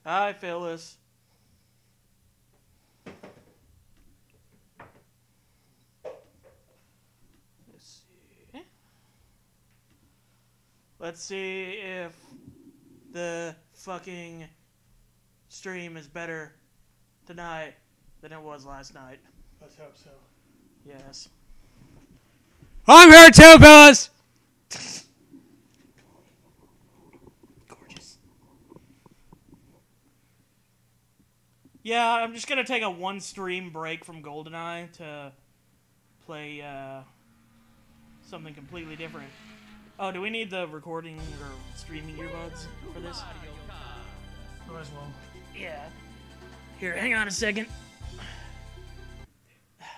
Hi, Phyllis. Let's see if the fucking stream is better tonight than it was last night. Let's hope so. Yes. I'm here too, fellas! Gorgeous. Yeah, I'm just gonna take a one stream break from Goldeneye to play something completely different. Oh, do we need the recording or streaming earbuds for this? Might as well. Yeah. Here, hang on a second.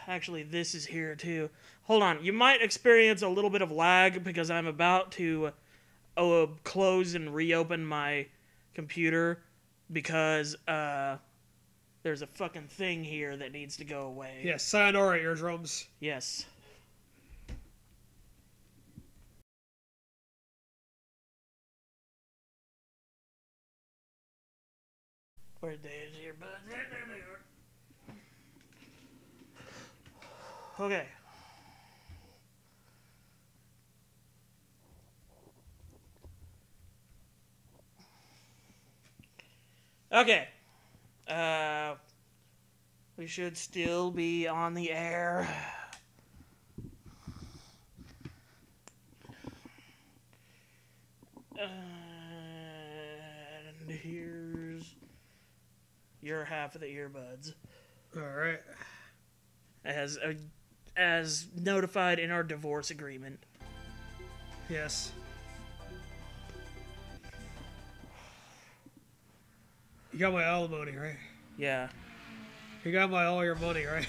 Actually, this is here too. Hold on. You might experience a little bit of lag because I'm about to close and reopen my computer because there's a fucking thing here that needs to go away. Yes, sayonara, eardrums. Yes. Where the hell is your buzz? There they are. Okay. Okay. We should still be on the air. And here's your half of the earbuds. Alright. As notified in our divorce agreement. Yes. You got my alimony, right? Yeah. You got all your money, right?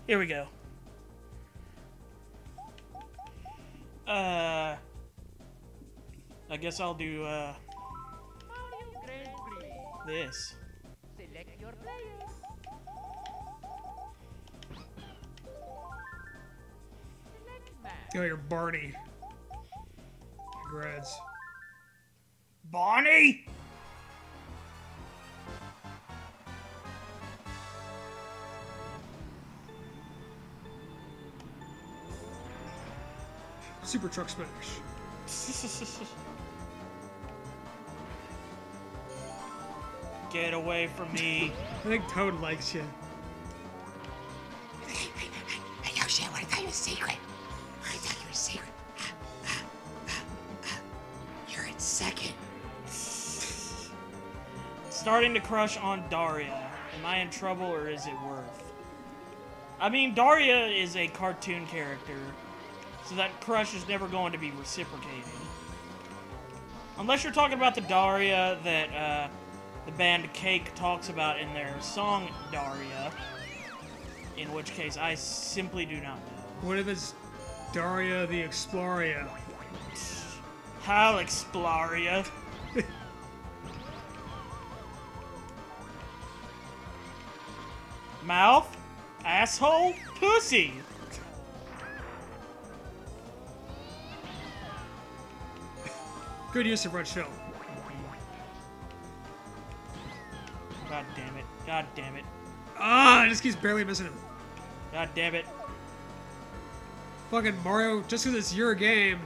Here we go. I guess I'll do, this. Select your player. Select match. You got your Barney. Congrats. Bonnie! Super Truck Smash. Get away from me. I think Toad likes you. Hey, yo, shit, what I thought you was secret. I thought you was secret. You're in second. Starting to crush on Daria. Am I in trouble or is it worth? I mean, Daria is a cartoon character, so that crush is never going to be reciprocated. Unless you're talking about the Daria that, the band Cake talks about in their song Daria, in which case I simply do not know. What if it's Daria the Exploria? Hal Exploria. Mouth, asshole, pussy. Good use of red shell. God damn it. God damn it. Ah, it just keeps barely missing him. God damn it. Fucking Mario, just because it's your game.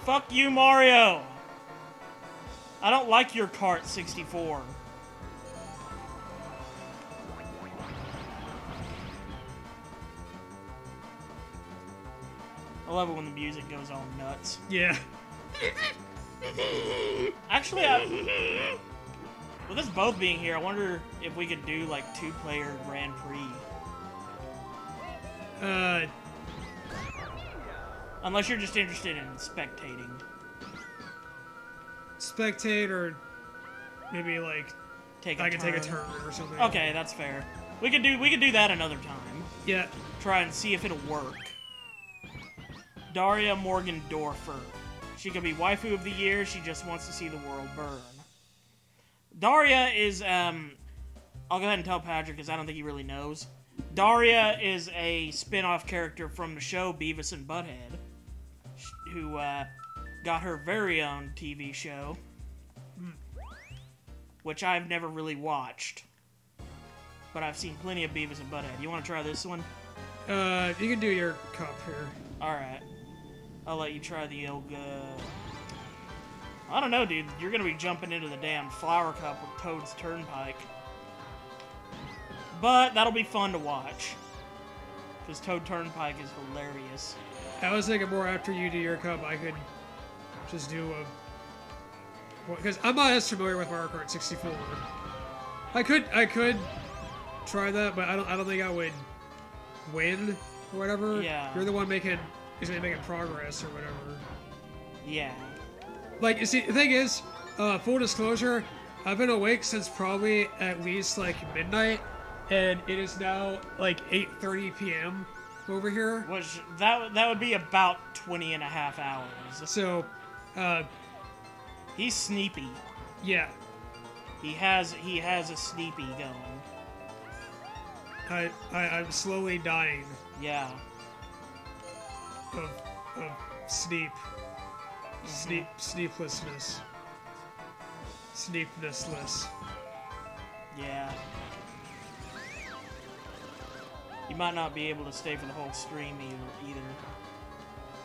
Fuck you, Mario. I don't like your Kart 64. I love it when the music goes all nuts. Yeah. Actually, with us both being here, I wonder if we could do, like, 2-player Grand Prix. Unless you're just interested in spectating. Spectate or maybe, like, Take I can take a turn or something. Okay, that's fair. We could do that another time. Yeah. Try and see if it'll work. Daria Morgendorfer. She could be waifu of the year. She just wants to see the world burn. Daria is, I'll go ahead and tell Patrick because I don't think he really knows. Daria is a spin-off character from the show Beavis and Butthead, who got her very own TV show, which I've never really watched, but I've seen plenty of Beavis and Butthead. You want to try this one? You can do your cup here. Alright. I'll let you try the old, I don't know, dude. You're gonna be jumping into the damn flower cup with Toad's Turnpike. But that'll be fun to watch. Because Toad Turnpike is hilarious. I was thinking more after you do your cup, I could just do a... Because I'm not as familiar with Mario Kart 64. I could try that, but I don't think I would win or whatever. Yeah. You're the one making progress or whatever. Yeah. Like, you see, the thing is, full disclosure, I've been awake since probably at least, like, midnight, and it is now, like, 8:30 p.m. over here. Which, that would be about 20 and a half hours. So, He's sneepy. yeah. He has a sneepy going. I'm slowly dying Yeah. of sleeplessness. Sleeplessness. Yeah. You might not be able to stay for the whole stream either.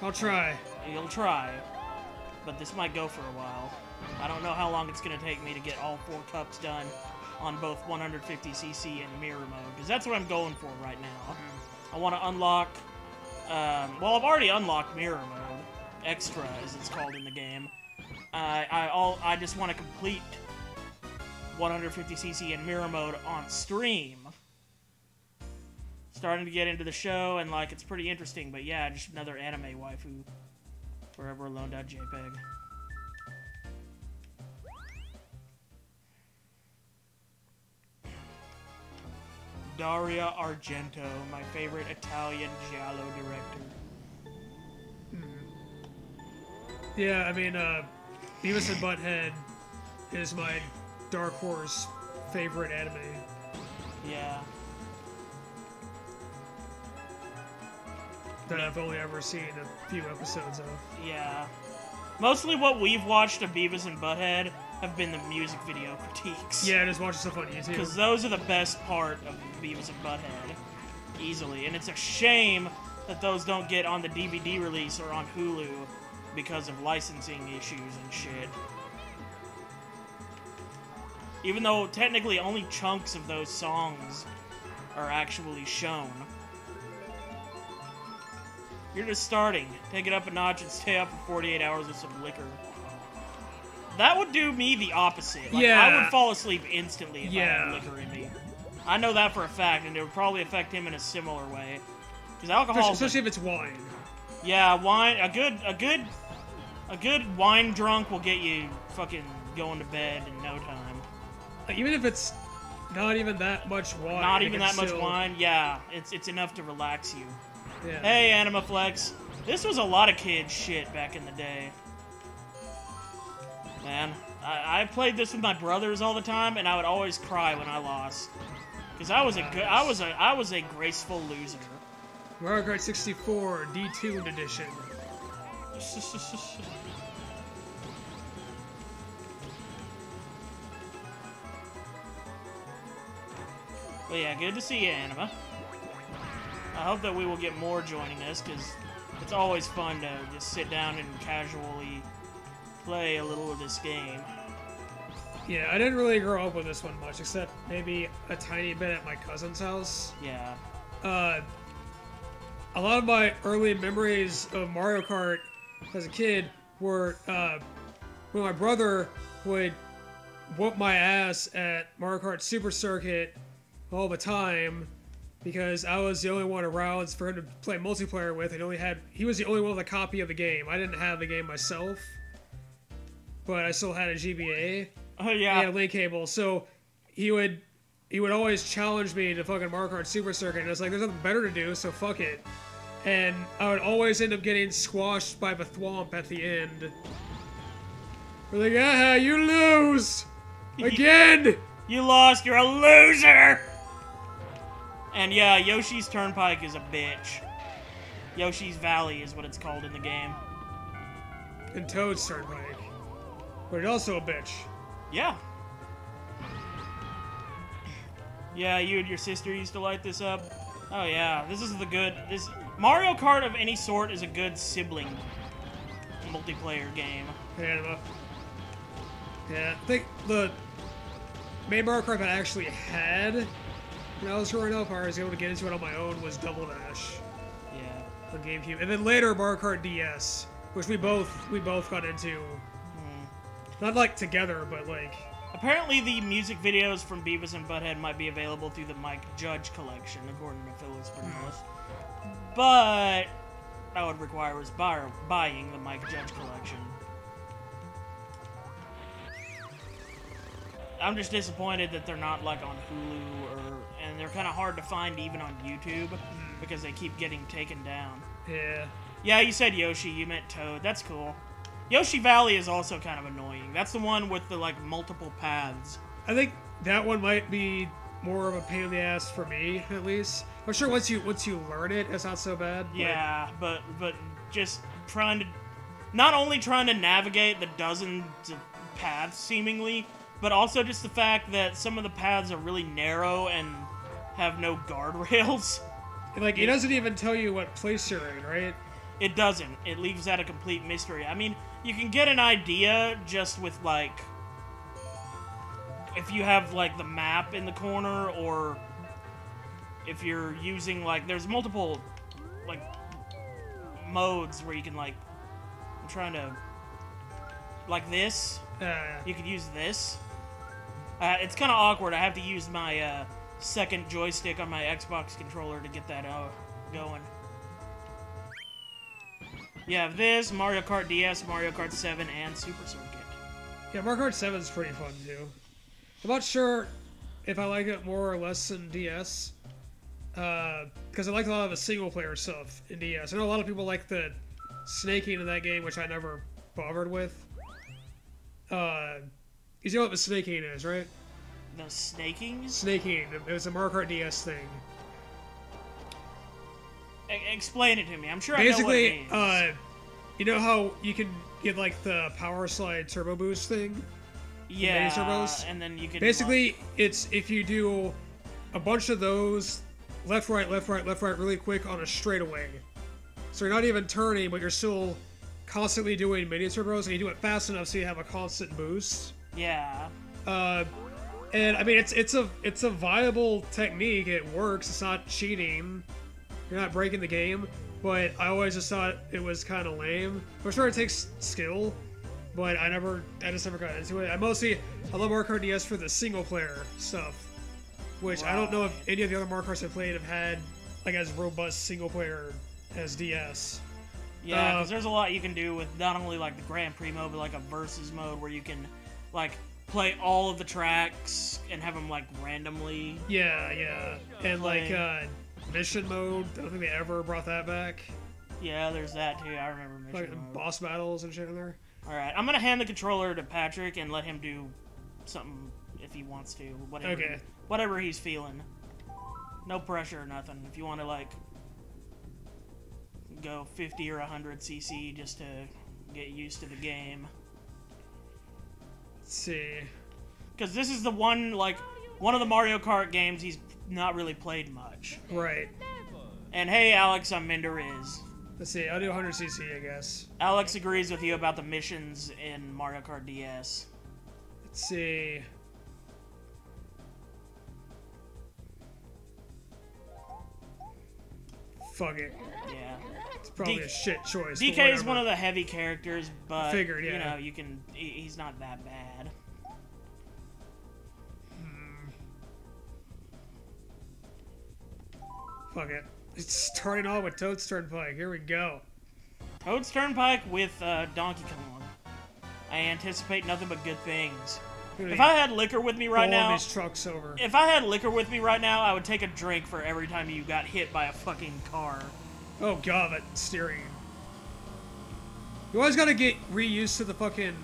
I'll try. You'll try, but this might go for a while. I don't know how long it's going to take me to get all 4 cups done on both 150cc and mirror mode, because that's what I'm going for right now. I want to unlock, well, I've already unlocked mirror mode, extra as it's called in the game. I just want to complete 150cc and mirror mode on stream. Starting to get into the show, and like, it's pretty interesting, but yeah, just another anime waifu. Forever alone.jpg. Daria Argento, my favorite Italian giallo director. Yeah, I mean, Beavis and Butthead is my Dark Horse favorite anime. Yeah. That I've only ever seen a few episodes of. Yeah. Mostly what we've watched of Beavis and Butthead have been the music video critiques. Yeah, just watching stuff on YouTube. Because those are the best part of Beavis and Butthead. Easily. And it's a shame that those don't get on the DVD release or on Hulu because of licensing issues and shit. Even though technically only chunks of those songs are actually shown. You're just starting. Take it up a notch and stay up for 48 hours with some liquor. That would do me the opposite. Like, yeah. I would fall asleep instantly if I Yeah. had liquor in me. I know that for a fact, and it would probably affect him in a similar way. Because alcohol, especially if it's wine. yeah, wine. A good wine drunk will get you fucking going to bed in no time. Like, even if it's not even that much wine. Not even that still... much wine. Yeah, it's enough to relax you. Yeah. Hey, Animaflex. This was a lot of kids' shit back in the day. Man, I played this with my brothers all the time, and I would always cry when I lost. Because I was a graceful loser. Mario Kart 64 D-Tuned Edition. But yeah, good to see you, Anima. I hope that we will get more joining us, because it's always fun to just sit down and casually play a little of this game. Yeah, I didn't really grow up with this one much, except maybe a tiny bit at my cousin's house. Yeah. A lot of my early memories of Mario Kart as a kid were when my brother would whoop my ass at Mario Kart Super Circuit all the time, because I was the only one around for him to play multiplayer with, and he was the only one with a copy of the game. I didn't have the game myself, but I still had a GBA. Oh yeah. And a link cable, so he would always challenge me to fucking Mario Kart Super Circuit, and I was like, there's nothing better to do, so fuck it. And I would always end up getting squashed by the thwomp at the end. We're like, ah, you lose! Again! You lost, you're a loser! And yeah, Yoshi's Turnpike is a bitch. Yoshi's Valley is what it's called in the game. And Toad's Turnpike. But it's also a bitch. Yeah. Yeah, you and your sister used to light this up. Oh yeah, this is the good. This Mario Kart of any sort is a good sibling multiplayer game. Yeah, I think the main Mario Kart that I actually had when I was growing up, I was able to get into it on my own, was Double Dash. Yeah. On GameCube, and then later Mario Kart DS, which we both got into. Not like together, but like. Apparently, the music videos from Beavis and Butthead might be available through the Mike Judge collection, according to Phyllis Burnellis. But that would require us buying the Mike Judge collection. I'm just disappointed that they're not like on Hulu and they're kind of hard to find even on YouTube because they keep getting taken down. Yeah. Yeah, you said Yoshi, you meant Toad. That's cool. Yoshi Valley is also kind of annoying. That's the one with the, like, multiple paths. I think that one might be more of a pain in the ass for me, at least. I'm sure once you learn it, it's not so bad. Yeah, but just trying to... Not only trying to navigate the dozens of paths, seemingly, but also just the fact that some of the paths are really narrow and have no guardrails. Like, it doesn't even tell you what place you're in, right? It doesn't. It leaves that a complete mystery. I mean, you can get an idea just with, like, if you have, like, the map in the corner, or if you're using, like, there's multiple, like, modes where you can, like, I'm trying to, like this. You could use this. It's kind of awkward. I have to use my second joystick on my Xbox controller to get that going. You have this, Mario Kart DS, Mario Kart 7, and Super Circuit. Yeah, Mario Kart 7 is pretty fun, too. I'm not sure if I like it more or less than DS. Because I liked a lot of the single-player stuff in DS. I know a lot of people like the snaking in that game, which I never bothered with. You know what the snaking is, right? The snaking? Snaking. It was a Mario Kart DS thing. Explain it to me. I'm sure basically, I know what it means. You know how you can get like the power slide turbo boost thing? Yeah, turbos? and then you can... Basically, it's if you do a bunch of those left, right, really quick on a straightaway. So you're not even turning, but you're still constantly doing mini turbos, and you do it fast enough so you have a constant boost. Yeah. And I mean, it's a viable technique. It works. It's not cheating. You're not breaking the game, but I always just thought it was kind of lame. I'm sure it takes skill, but I just never got into it. I love Mario Kart DS for the single player stuff, which I don't know if any of the other Mario Karts I've played have had like as robust single player as DS. Yeah, because there's a lot you can do with not only like the Grand Prix mode, but like a versus mode where you can like play all of the tracks and have them like randomly. Yeah, and like mission mode. I don't think they ever brought that back. Yeah, there's that too. I remember mission like mode. Boss battles and shit in there. All right, I'm gonna hand the controller to Patrick and let him do something if he wants to. Whatever he's feeling. No pressure or nothing. If you want to like go 50 or 100 cc just to get used to the game. Let's see. Because this is the one of the Mario Kart games he's not really played much. Right. And hey, Alex, I'm Minderiz. Let's see, I'll do 100cc, I guess. Alex agrees with you about the missions in Mario Kart DS. Let's see. Fuck it. Yeah. It's probably a shit choice. DK is one of the heavy characters, but Figured, yeah. you know, he's not that bad. Fuck it. It's starting off with Toad's Turnpike. Here we go. Toad's Turnpike with Donkey Kong. I anticipate nothing but good things. If I had liquor with me right now, these trucks over. If I had liquor with me right now, I would take a drink for every time you got hit by a fucking car. Oh god, that steering. You always gotta get reused to the fucking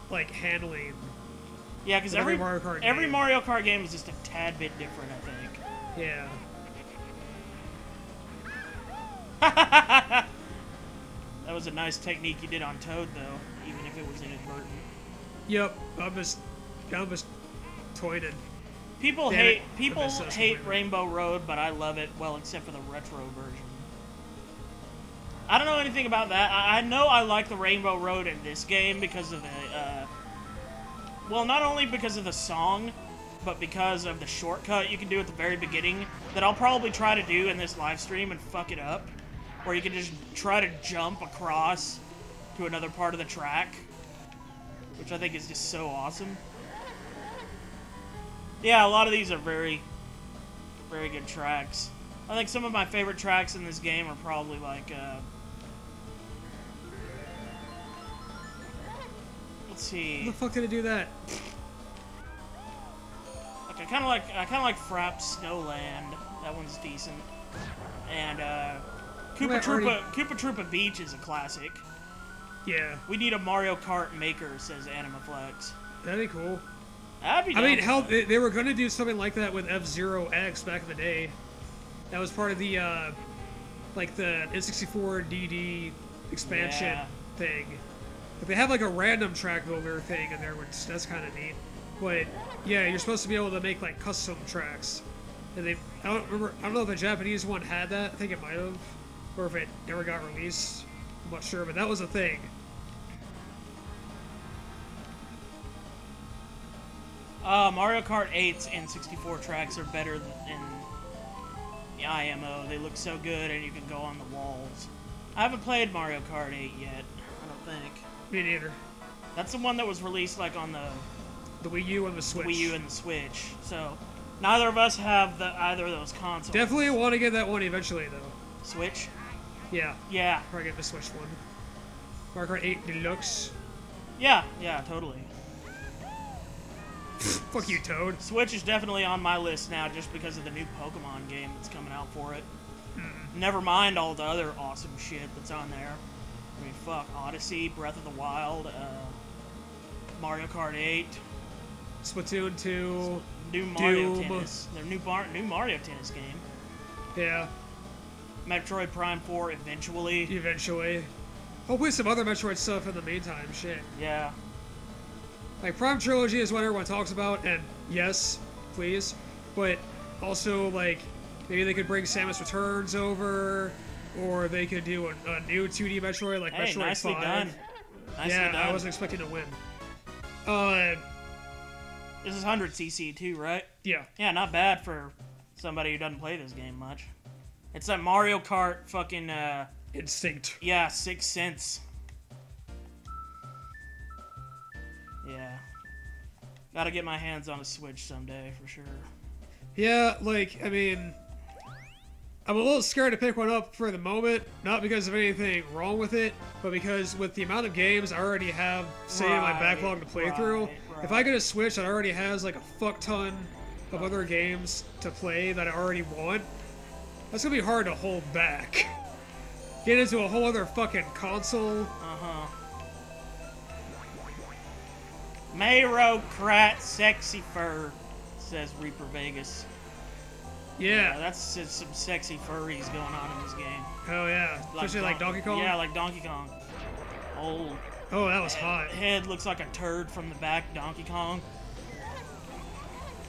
like handling. Yeah, because every Mario Kart game is just a tad bit different, I think. Yeah. That was a nice technique you did on Toad, though, even if it was inadvertent. Yep, I'm just toyed. People Damn it. hate Rainbow Road, but I love it. Well, except for the retro version. I don't know anything about that. I know I like the Rainbow Road in this game because of the, well, not only because of the song, but because of the shortcut you can do at the very beginning that I'll probably try to do in this live stream and fuck it up. Where you can just try to jump across to another part of the track. Which I think is just so awesome. Yeah, a lot of these are very, very good tracks. I think some of my favorite tracks in this game are probably like, let's see. How the fuck did it do that? Like I kind of like Frapp's Snowland. That one's decent. And Koopa Troopa Beach is a classic. Yeah. We need a Mario Kart maker, says Animaflex. That'd be cool. That'd be I mean, dope. hell, they were going to do something like that with F-Zero X back in the day. That was part of the, like the N64 DD expansion thing. But they have like a random track builder thing in there, which that's kind of neat. But yeah, you're supposed to be able to make like custom tracks. And I don't know if the Japanese one had that. I think it might have, or if it never got released. I'm not sure, but that was a thing. Mario Kart 8's N64 tracks are better than the IMO. They look so good, and you can go on the walls. I haven't played Mario Kart 8 yet. I don't think. Me neither. That's the one that was released like on the Wii U and the Switch. Wii U and the Switch. So neither of us have either of those consoles. Definitely want to get that one eventually, though. Switch. Yeah. Yeah. Probably get the Switch one. Mario Kart 8 Deluxe. Yeah. Yeah. Totally. Fuck you, Toad. Switch is definitely on my list now just because of the new Pokemon game that's coming out for it. Never mind all the other awesome shit that's on there. I mean, fuck. Odyssey, Breath of the Wild, Mario Kart 8. Splatoon 2. New Mario Doom. Tennis. Their new Mario Tennis game. Yeah. Metroid Prime 4 eventually. Eventually. Hopefully some other Metroid stuff in the meantime. Shit. Yeah. Like, Prime Trilogy is what everyone talks about, and yes, please. But also, like, maybe they could bring Samus Returns over, or they could do a new 2D Metroid, like Hey, Metroid nicely 5. done. Nicely Yeah, done. I wasn't expecting to win. This is 100cc too, right? Yeah. Yeah, not bad for somebody who doesn't play this game much. It's that Mario Kart fucking, Instinct. yeah, 6 cents. Yeah. Gotta get my hands on a Switch someday, for sure. Yeah, like, I mean, I'm a little scared to pick one up for the moment, not because of anything wrong with it, but because with the amount of games I already have sitting in my backlog to play through, if I get a Switch that already has like a fuck ton of other games to play that I already want, that's gonna be hard to hold back. Get into a whole other fucking console. Uh-huh. Mayrocrat Sexy Fur, says Reaper Vegas. Yeah. That's just some sexy furries going on in this game. Hell yeah. Especially like Donkey Kong? Yeah, like Donkey Kong. Old. Oh, that was hot. Head looks like a turd from the back, Donkey Kong.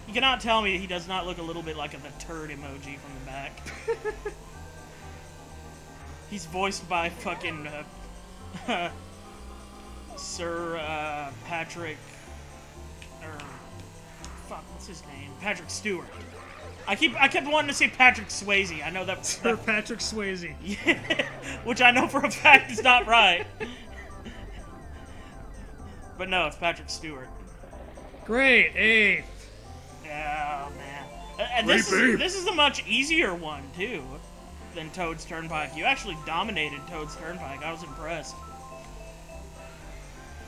You cannot tell me he does not look a little bit like the turd emoji from the back. He's voiced by fucking Sir Patrick, or fuck, what's his name? Patrick Stewart. I kept wanting to say Patrick Swayze. I know that. Sir Patrick Swayze. Yeah, which I know for a fact is not right. But no, it's Patrick Stewart. Great, eighth. Yeah, man. And this is a much easier one too than Toad's Turnpike. You actually dominated Toad's Turnpike. I was impressed.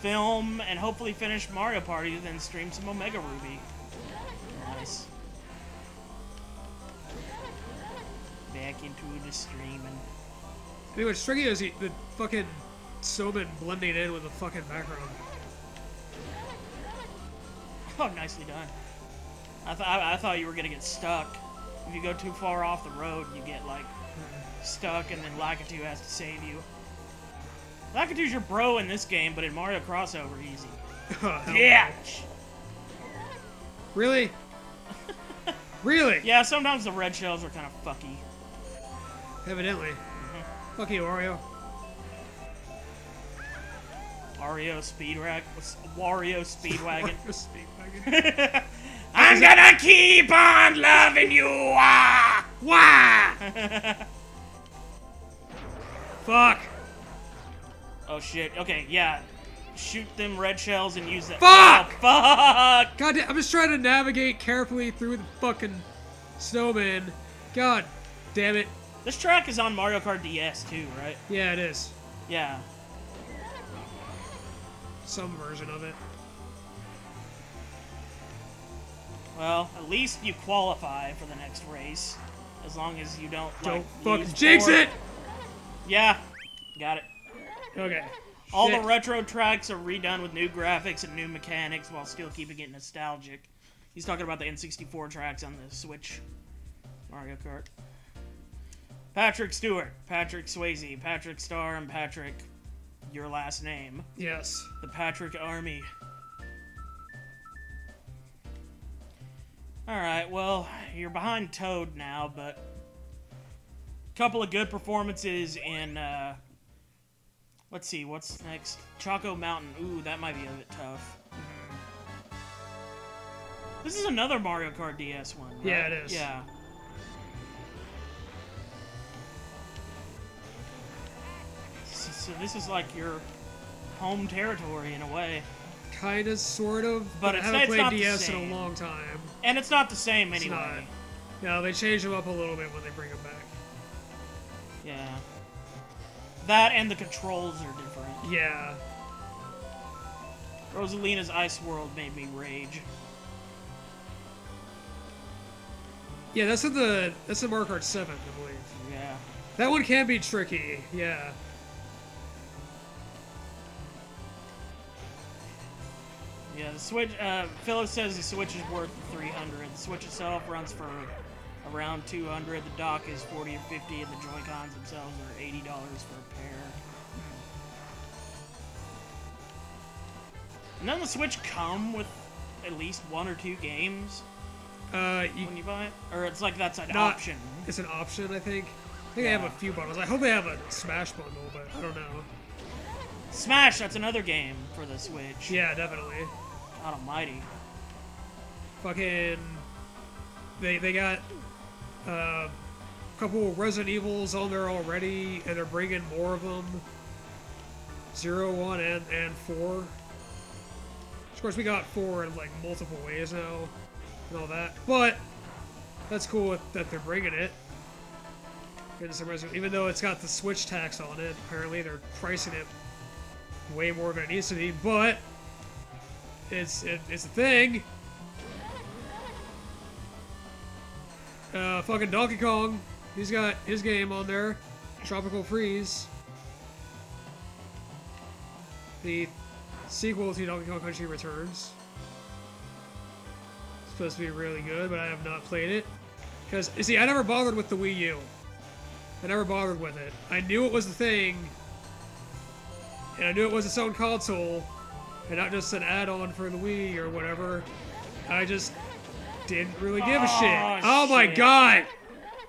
Film and hopefully finish Mario Party, then stream some Omega Ruby. Nice. Back into the streaming. Anyway, what's tricky is the fucking snowman blending in with the fucking background. Oh, nicely done. I thought you were gonna get stuck. If you go too far off the road, you get like stuck, and then Lakitu has to save you. Lakitu's your bro in this game, but in Mario Crossover, easy. Oh, Yeah! Really? Really? Yeah, sometimes the red shells are kind of fucky. Evidently. Fuck you, Wario. Wario Speedwagon. Wario Speedwagon. I'm gonna keep on loving you! Wah! Wah! Fuck. Oh shit, okay, yeah. Shoot them red shells and use that. Fuck! Oh, fuck! God damn, I'm just trying to navigate carefully through the fucking snowman. God damn it. This track is on Mario Kart DS too, right? Yeah, it is. Yeah. Some version of it. Well, at least you qualify for the next race. As long as you don't, Don't like, fucking lose jinx more. it! Yeah. Got it. Okay. All Shit. the retro tracks are redone with new graphics and new mechanics while still keeping it nostalgic. He's talking about the N64 tracks on the Switch Mario Kart. Patrick Stewart, Patrick Swayze, Patrick Starr, and Patrick, your last name. Yes. The Patrick Army. Alright, well, you're behind Toad now, but a couple of good performances in, let's see, what's next? Choco Mountain. Ooh, that might be a bit tough. This is another Mario Kart DS one, right? Yeah, it is. Yeah. So this is like your home territory in a way. Kinda, sort of, But I it's- haven't it's played not the DS in same. a long time. And it's not the same It's anyway. not. No, they change them up a little bit when they bring them back. Yeah. That and the controls are different. Yeah. Rosalina's Ice World made me rage. Yeah, that's in Mario Kart 7, I believe. Yeah. That one can be tricky, yeah. Yeah, the Switch, Phyllis says the Switch is worth $300. The Switch itself runs for around $200. The dock is $40 or $50, and the Joy-Cons themselves are $80 for a pair. And then the Switch come with at least 1 or 2 games when you buy it? Or it's like that's an option. It's an option, I think. I think they have a few bundles. I hope they have a Smash bundle, but I don't know. Smash, that's another game for the Switch. Yeah, definitely. God almighty. Fucking... They got a couple Resident Evils on there already, and they're bringing more of them. 0, 1, and 4. Of course, we got 4 in, like, multiple ways now, and all that. But, that's cool that they're bringing it. Getting some Resident, even though it's got the Switch tax on it, apparently they're pricing it way more than it needs to be, but it's a thing. Fucking Donkey Kong, he's got his game on there, Tropical Freeze. The sequel to Donkey Kong Country Returns. It's supposed to be really good, but I have not played it. Because, you see, I never bothered with the Wii U. I never bothered with it. I knew it was the thing, and I knew it was its own console, and not just an add-on for the Wii or whatever. I just didn't really give a shit. Oh my shit. god!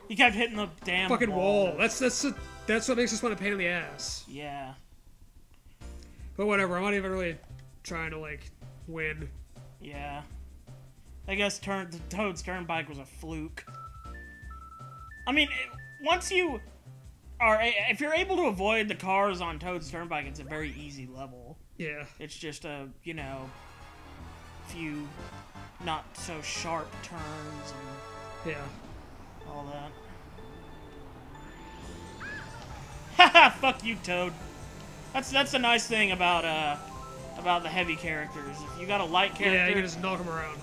You kept hitting the damn Fucking wall. That's what makes this one a pain in the ass. Yeah. But whatever, I'm not even really trying to, like, win. Yeah. I guess the Toad's Turnpike was a fluke. I mean, once you are... If you're able to avoid the cars on Toad's Turnpike, it's a very easy level. Yeah. It's just a, you know, few not so sharp turns and Yeah. all that. Haha, fuck you, Toad. That's the nice thing about the heavy characters. If you got a light character, Yeah, you can just knock them around.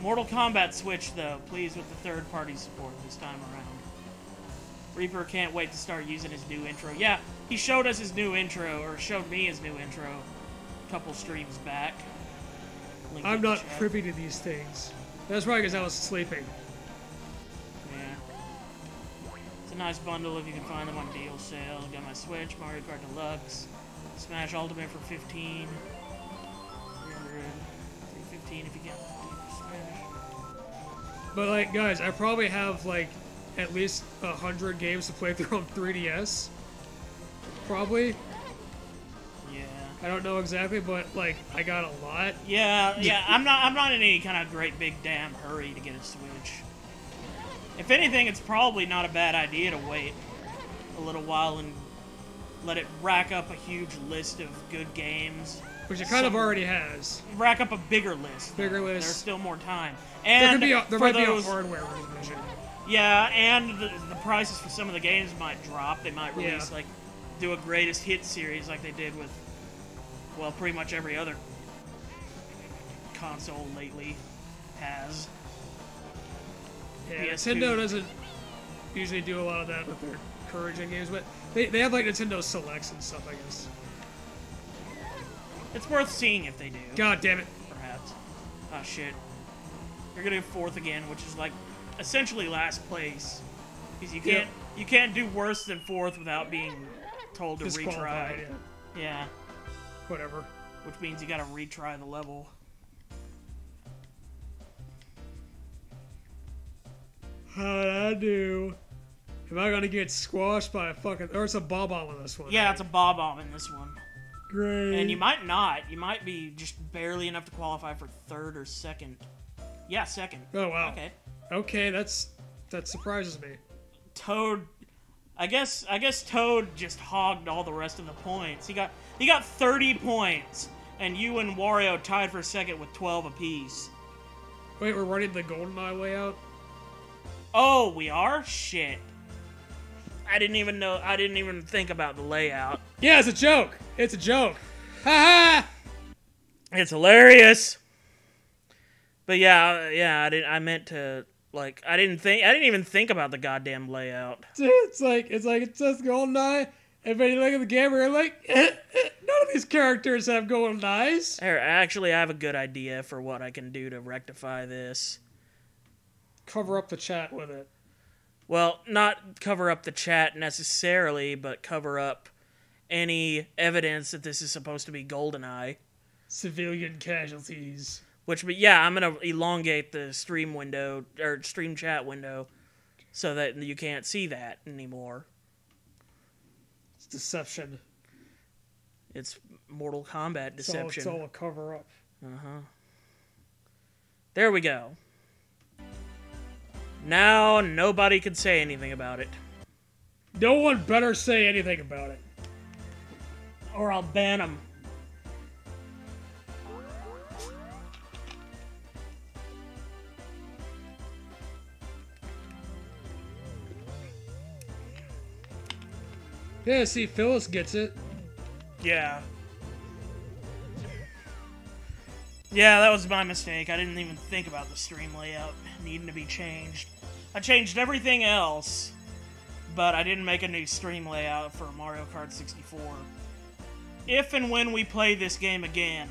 Mortal Kombat Switch, though, pleased with the third-party support this time around. Reaper can't wait to start using his new intro. Yeah, he showed us his new intro, or showed me his new intro a couple streams back. Link I'm in the not chat. privy to these things. That's probably because I was sleeping. Yeah. a nice bundle if you can find them on deal sale. Got my Switch, Mario Kart Deluxe, Smash Ultimate for 15. 315 if you get Smash. But like, guys, I probably have like at least 100 games to play through on 3DS. Probably. Yeah. I don't know exactly, but like I got a lot. Yeah. I'm not in any kind of great big damn hurry to get a Switch. If anything, it's probably not a bad idea to wait a little while and let it rack up a huge list of good games. Which it kind of already has. Rack up a bigger list. Bigger list. There's still more time. And there might be a hardware revision. Yeah, and the prices for some of the games might drop. They might release, like, do a greatest hit series like they did with, well, pretty much every other console lately has. Yeah, PS2. Nintendo doesn't usually do a lot of that with their current gen games, but they have like Nintendo Selects and stuff, I guess. It's worth seeing if they do. God damn it. Perhaps. Oh, shit. You're gonna do 4th again, which is, like, essentially last place. Because you can't do worse than 4th without being told to retry. Yeah. Whatever. Which means you gotta retry the level. How'd I do? Am I gonna get squashed by a fucking... Or it's a bob-omb in this one. Yeah, right? it's a bob-omb in this one. Great. And you might not. You might be just barely enough to qualify for 3rd or 2nd. Yeah, 2nd. Oh, wow. Okay. Okay, that surprises me. Toad... I guess Toad just hogged all the rest of the points. He got 30 points, and you and Wario tied for 2nd with 12 apiece. Wait, we're running the Goldeneye layout? Oh, we are? Shit. I didn't even think about the layout. Yeah, it's a joke. It's a joke. Ha ha! It's hilarious. But yeah, I meant to, like, I didn't even think about the goddamn layout. It's like it says Goldeneye, and when you look at the game, you're like, none of these characters have golden eyes. Here, actually, I have a good idea for what I can do to rectify this. Cover up the chat with it. Well, not cover up the chat necessarily, but cover up any evidence that this is supposed to be Goldeneye. Civilian casualties. Which, but yeah, I'm gonna elongate the stream window, or stream chat window, so that you can't see that anymore. It's deception. It's Mortal Kombat deception. It's all a cover-up. Uh-huh. There we go. Now, nobody can say anything about it. No one better say anything about it. Or I'll ban them. Yeah, see, Phyllis gets it. Yeah. Yeah, that was my mistake. I didn't even think about the stream layout needing to be changed. I changed everything else, but I didn't make a new stream layout for Mario Kart 64. If and when we play this game again,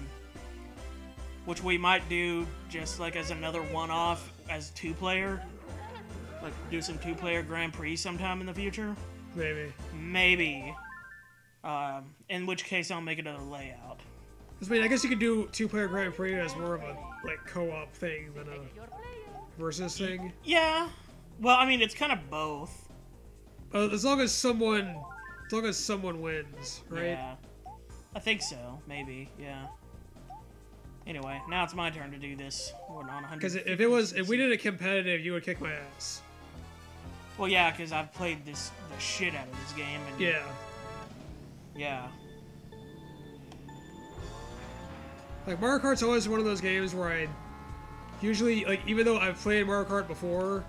which we might do just like as another one-off as 2-player, like do some 2-player Grand Prix sometime in the future. Maybe. In which case I'll make another layout. I mean, I guess you could do 2-player Grand Prix as more of a like co-op thing than a versus thing. Yeah. Well, I mean, it's kind of both. As long as someone wins, right? Yeah. I think so. Maybe. Yeah. Anyway, now it's my turn to do this. We're on 100. Because if we did it competitive, you would kick my ass. Well, yeah, because I've played the shit out of this game. And yeah. Like, Mario Kart's always one of those games where I usually, like, even though I've played Mario Kart before,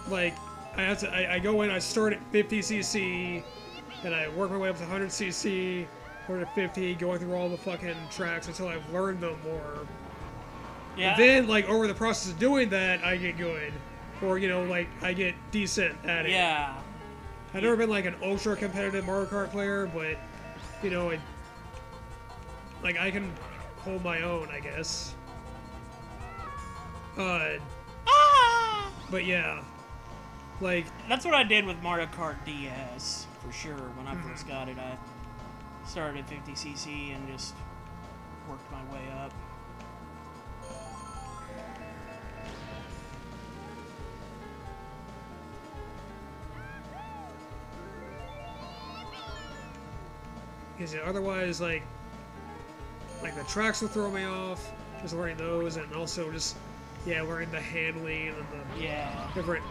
like, I go in, I start at 50cc, then I work my way up to 100cc, go to 50, going through all the fucking tracks until I've learned them more. Yeah. And then, like, over the process of doing that, I get good. Or, you know, like, I get decent at it. Yeah. I've never been, like, an ultra-competitive Mario Kart player, but, you know, I can hold my own, I guess. But, yeah. Like, That's what I did with Mario Kart DS, for sure. When I first got it, I started at 50cc and just worked my way up. because otherwise, like the tracks will throw me off. Just learning those, and also just learning the handling and the different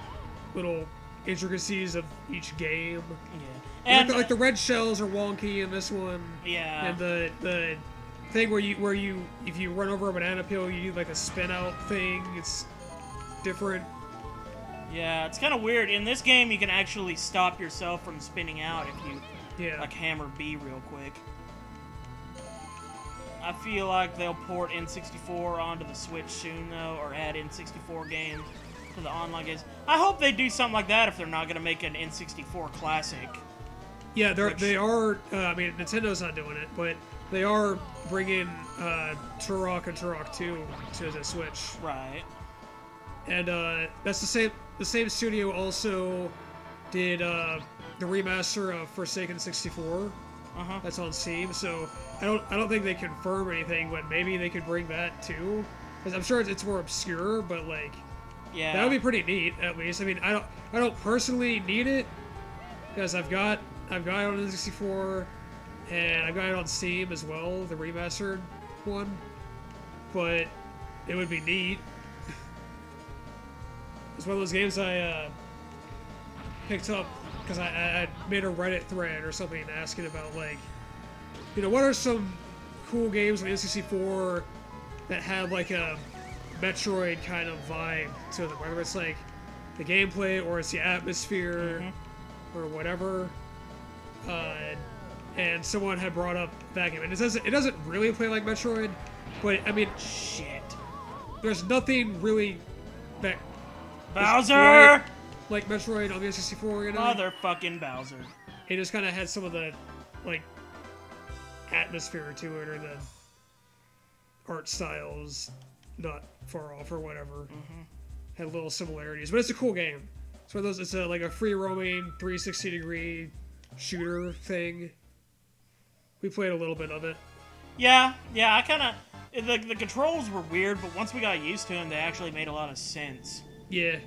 little intricacies of each game. Yeah, and like the red shells are wonky in this one. Yeah, and the thing where you if you run over a banana peel, you do like a spin out thing. It's different. Yeah, it's kind of weird. In this game, you can actually stop yourself from spinning out if you like hammer B real quick. I feel like they'll port N64 onto the Switch soon, though, or add N64 games to the online games. I hope they do something like that if they're not going to make an N64 classic. Yeah, they are. I mean, Nintendo's not doing it, but they are bringing Turok and Turok 2 to the Switch. Right. And that's the same studio also did the remaster of Forsaken 64. That's on Steam. So I don't think they confirm anything, but maybe they could bring that too. Because I'm sure it's more obscure, but like, that would be pretty neat at least. I mean, I don't personally need it because I've got it on N64 and I've got it on Steam as well, the remastered one. But it would be neat. It's one of those games I picked up because I made a Reddit thread or something asking about, like, what are some cool games on N64 that have like a Metroid kind of vibe to them, whether it's like the gameplay or it's the atmosphere or whatever. And someone had brought up that game, and it doesn't really play like Metroid, but I mean, shit, there's nothing really that Bowser! Like Metroid on the N64, Motherfucking Bowser. It just kind of had some of the, like, atmosphere to it, or the art styles not far off or whatever. Had little similarities, but it's a cool game. It's one of those. It's like a free roaming 360-degree shooter thing. We played a little bit of it. Yeah. I kind of the controls were weird, but once we got used to them, they actually made a lot of sense. Yeah.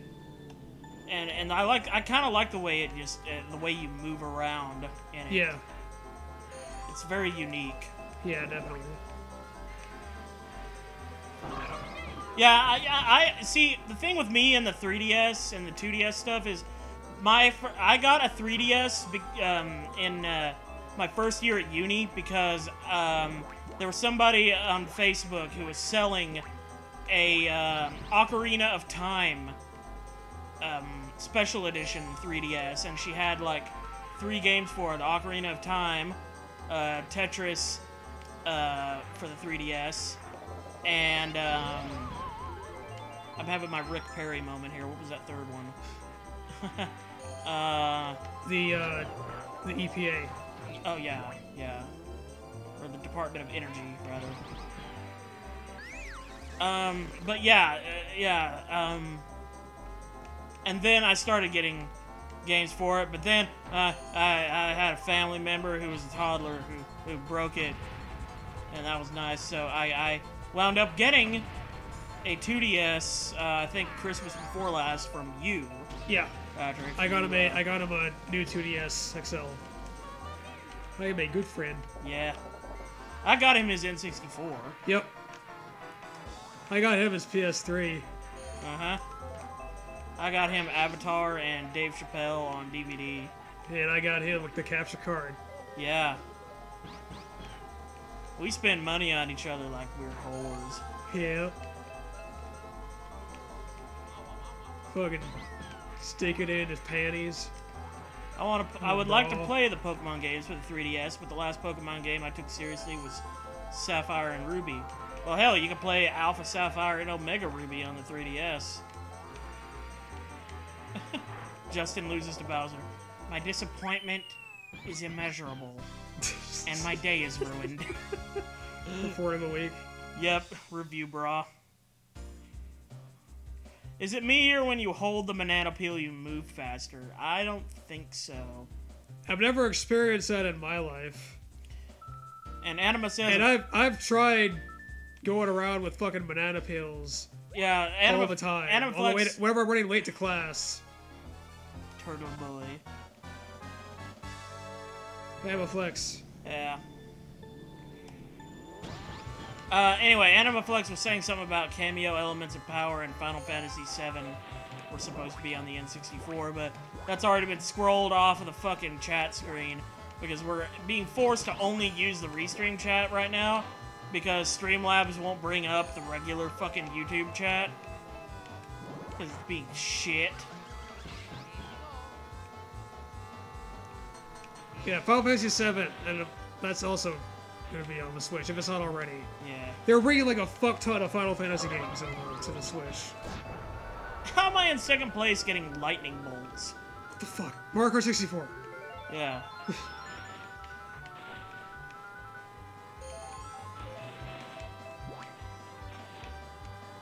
And I kind of like the way it just the way you move around in it. Yeah. It's very unique. Yeah, definitely. Yeah, I see, the thing with me and the 3DS and the 2DS stuff is I got a 3DS in my first year at uni because there was somebody on Facebook who was selling a Ocarina of Time special edition 3DS, and she had like 3 games for it: the Ocarina of Time, Tetris for the 3DS, and I'm having my Rick Perry moment here. What was that third one? The EPA. Oh yeah, or the Department of Energy, rather. But and then I started getting games for it, but then I had a family member who was a toddler who broke it, and that was nice, so I wound up getting a 2DS, I think Christmas before last, from you. Yeah. Patrick. I got him a new 2DS XL. I am a good friend. Yeah. I got him his N64. Yep. I got him his PS3. Uh-huh. I got him Avatar and Dave Chappelle on DVD. And I got him with the capture card. Yeah. We spend money on each other like we're whores. Yeah. Fucking stick it in his panties. I would like to play the Pokemon games for the 3DS, but the last Pokemon game I took seriously was Sapphire and Ruby. Well, hell, you can play Alpha Sapphire and Omega Ruby on the 3DS. Justin loses to Bowser. My disappointment is immeasurable, and my day is ruined. Before of the week. Yep, review bra. Is it me or when you hold the banana peel you move faster? I don't think so. I've never experienced that in my life. And Anima says... And I've tried going around with fucking banana peels. Yeah, all the time. Animaflex... Whenever I'm running late to class. Turtle boy. Animaflex. Yeah. Anyway, Animaflex was saying something about cameo elements of power in Final Fantasy VII were supposed to be on the N64, but that's already been scrolled off of the fucking chat screen because we're being forced to only use the Restream chat right now because Streamlabs won't bring up the regular fucking YouTube chat because it's being shit. Yeah, Final Fantasy VII, and that's also gonna be on the Switch, if it's not already. Yeah. They're bringing like a fuck ton of Final Fantasy games over to the Switch. How am I in second place getting lightning bolts? What the fuck? Mario Kart 64. Yeah.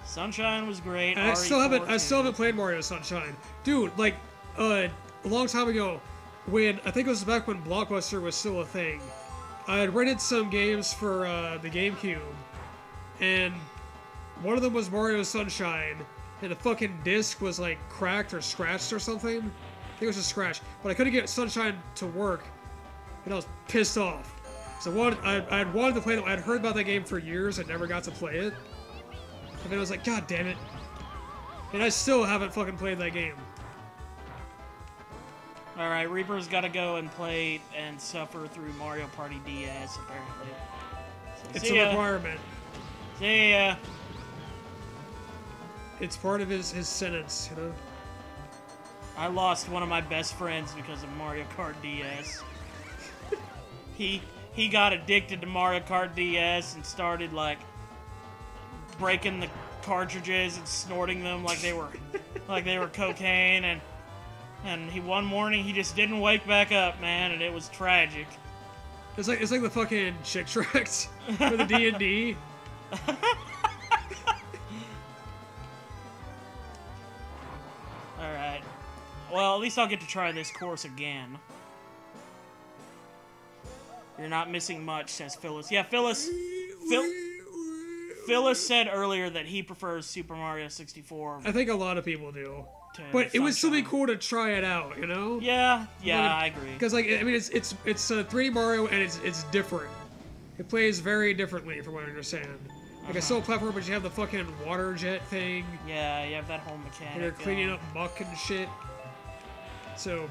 Sunshine was great. And I still haven't played Mario Sunshine. Dude, like, a long time ago, when, I think it was back when Blockbuster was still a thing, I had rented some games for the GameCube, and one of them was Mario Sunshine, and the fucking disc was like cracked or scratched or something. I think it was a scratch, but I couldn't get Sunshine to work, and I was pissed off. So I had wanted to play it. I had heard about that game for years. I never got to play it, and then I was like, God damn it! And I still haven't fucking played that game. Alright, Reaper's gotta go and play and suffer through Mario Party DS, apparently. So, It's a requirement. See ya! It's part of his sentence, you know? I lost one of my best friends because of Mario Kart DS. He got addicted to Mario Kart DS and started, like, breaking the cartridges and snorting them like they were cocaine, and one morning he just didn't wake back up, man, and it was tragic. It's like the fucking chick tracks for the D&D. Alright. Well, at least I'll get to try this course again. You're not missing much, says Phyllis. Yeah, Phyllis said earlier that he prefers Super Mario 64. I think a lot of people do. But it would still be cool to try it out, you know? Yeah, I agree. Because, like, I mean, it's 3D Mario, and it's different. It plays very differently, from what I understand. Like, it's still a platform, but you have the fucking water jet thing. Yeah, you have that whole mechanic. And you're cleaning up muck and shit. So...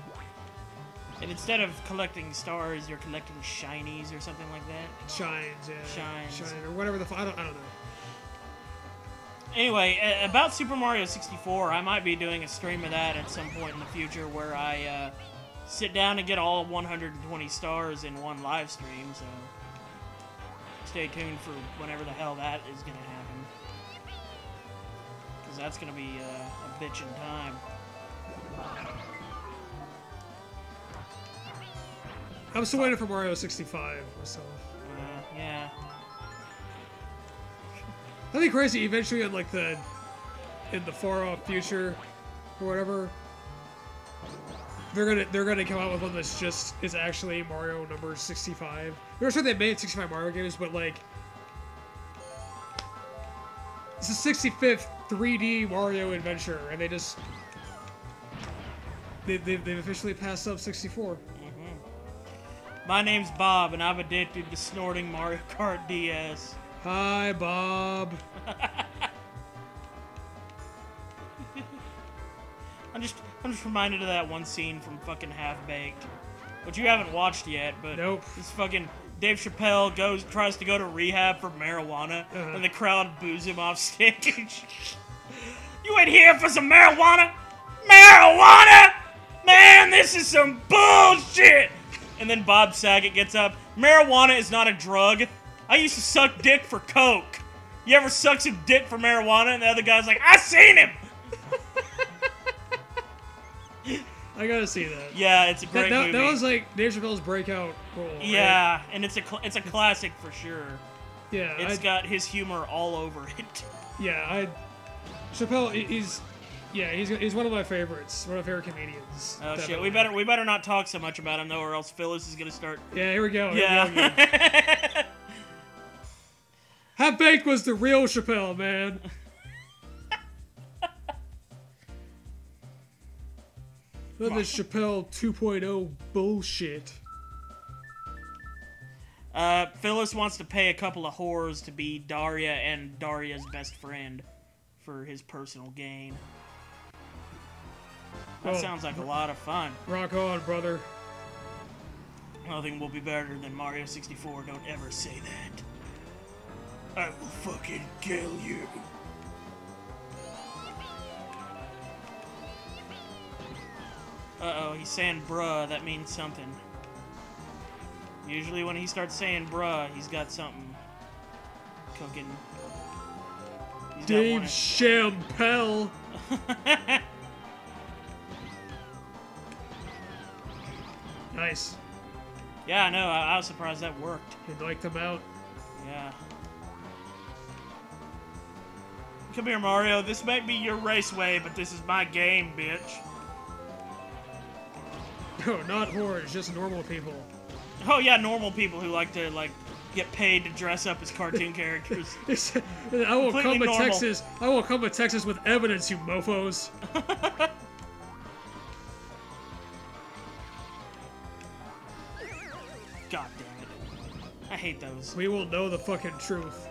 And instead of collecting stars, you're collecting shinies or something like that? Shines, yeah. Shines. Shine, or whatever the fuck, I don't know. Anyway, about Super Mario 64, I might be doing a stream of that at some point in the future where I sit down and get all 120 stars in one live stream, so stay tuned for whenever the hell that is going to happen. Because that's going to be a bitchin' time. I'm still waiting for Mario 65 myself. Yeah. That'd be crazy. Eventually, in like in the far off future, or whatever, they're gonna come out with one that's is actually Mario number 65. I'm not sure they made 65 Mario games, but like it's the 65th 3D Mario adventure, and they've officially passed up 64. My name's Bob, and I'm addicted to snorting Mario Kart DS. Hi, Bob. I'm just reminded of that one scene from fucking Half-Baked, which you haven't watched yet, but nope. This fucking Dave Chappelle tries to go to rehab for marijuana, and the crowd boos him off stage. You ain't here for some marijuana? Marijuana? Man, this is some bullshit! And then Bob Saget gets up. Marijuana is not a drug. I used to suck dick for coke. You ever suck some dick for marijuana? And the other guy's like, I seen him! I gotta see that. Yeah, it's a great movie. That was like Dave Chappelle's breakout role. Yeah, right? and it's a classic for sure. Yeah, it's got his humor all over it. Yeah, Chappelle, Yeah, he's one of my favorites. One of my favorite comedians. Oh shit, definitely. we better not talk so much about him though, or else Phyllis is gonna start. Yeah, here we go. Here we go Yeah. again. Half Baked was the real Chappelle, man. Not this Chappelle 2.0 bullshit. Phyllis wants to pay a couple of whores to be Daria and Daria's best friend for his personal gain. That sounds like a lot of fun. Rock on, brother. Nothing will be better than Mario 64. Don't ever say that. I will fucking kill you. Uh-oh, he's saying bruh. That means something. Usually when he starts saying bruh, he's got something cooking. He's got Dave one Chappelle. Nice. Yeah, I know. I was surprised that worked. You liked him out. Yeah. Come here, Mario. This might be your raceway, but this is my game, bitch. No, not whores, just normal people. Oh yeah, normal people who like to get paid to dress up as cartoon characters. I will Completely come to normal. Texas. I will come to Texas with evidence, you mofo's. God damn it. I hate those. We will know the fucking truth.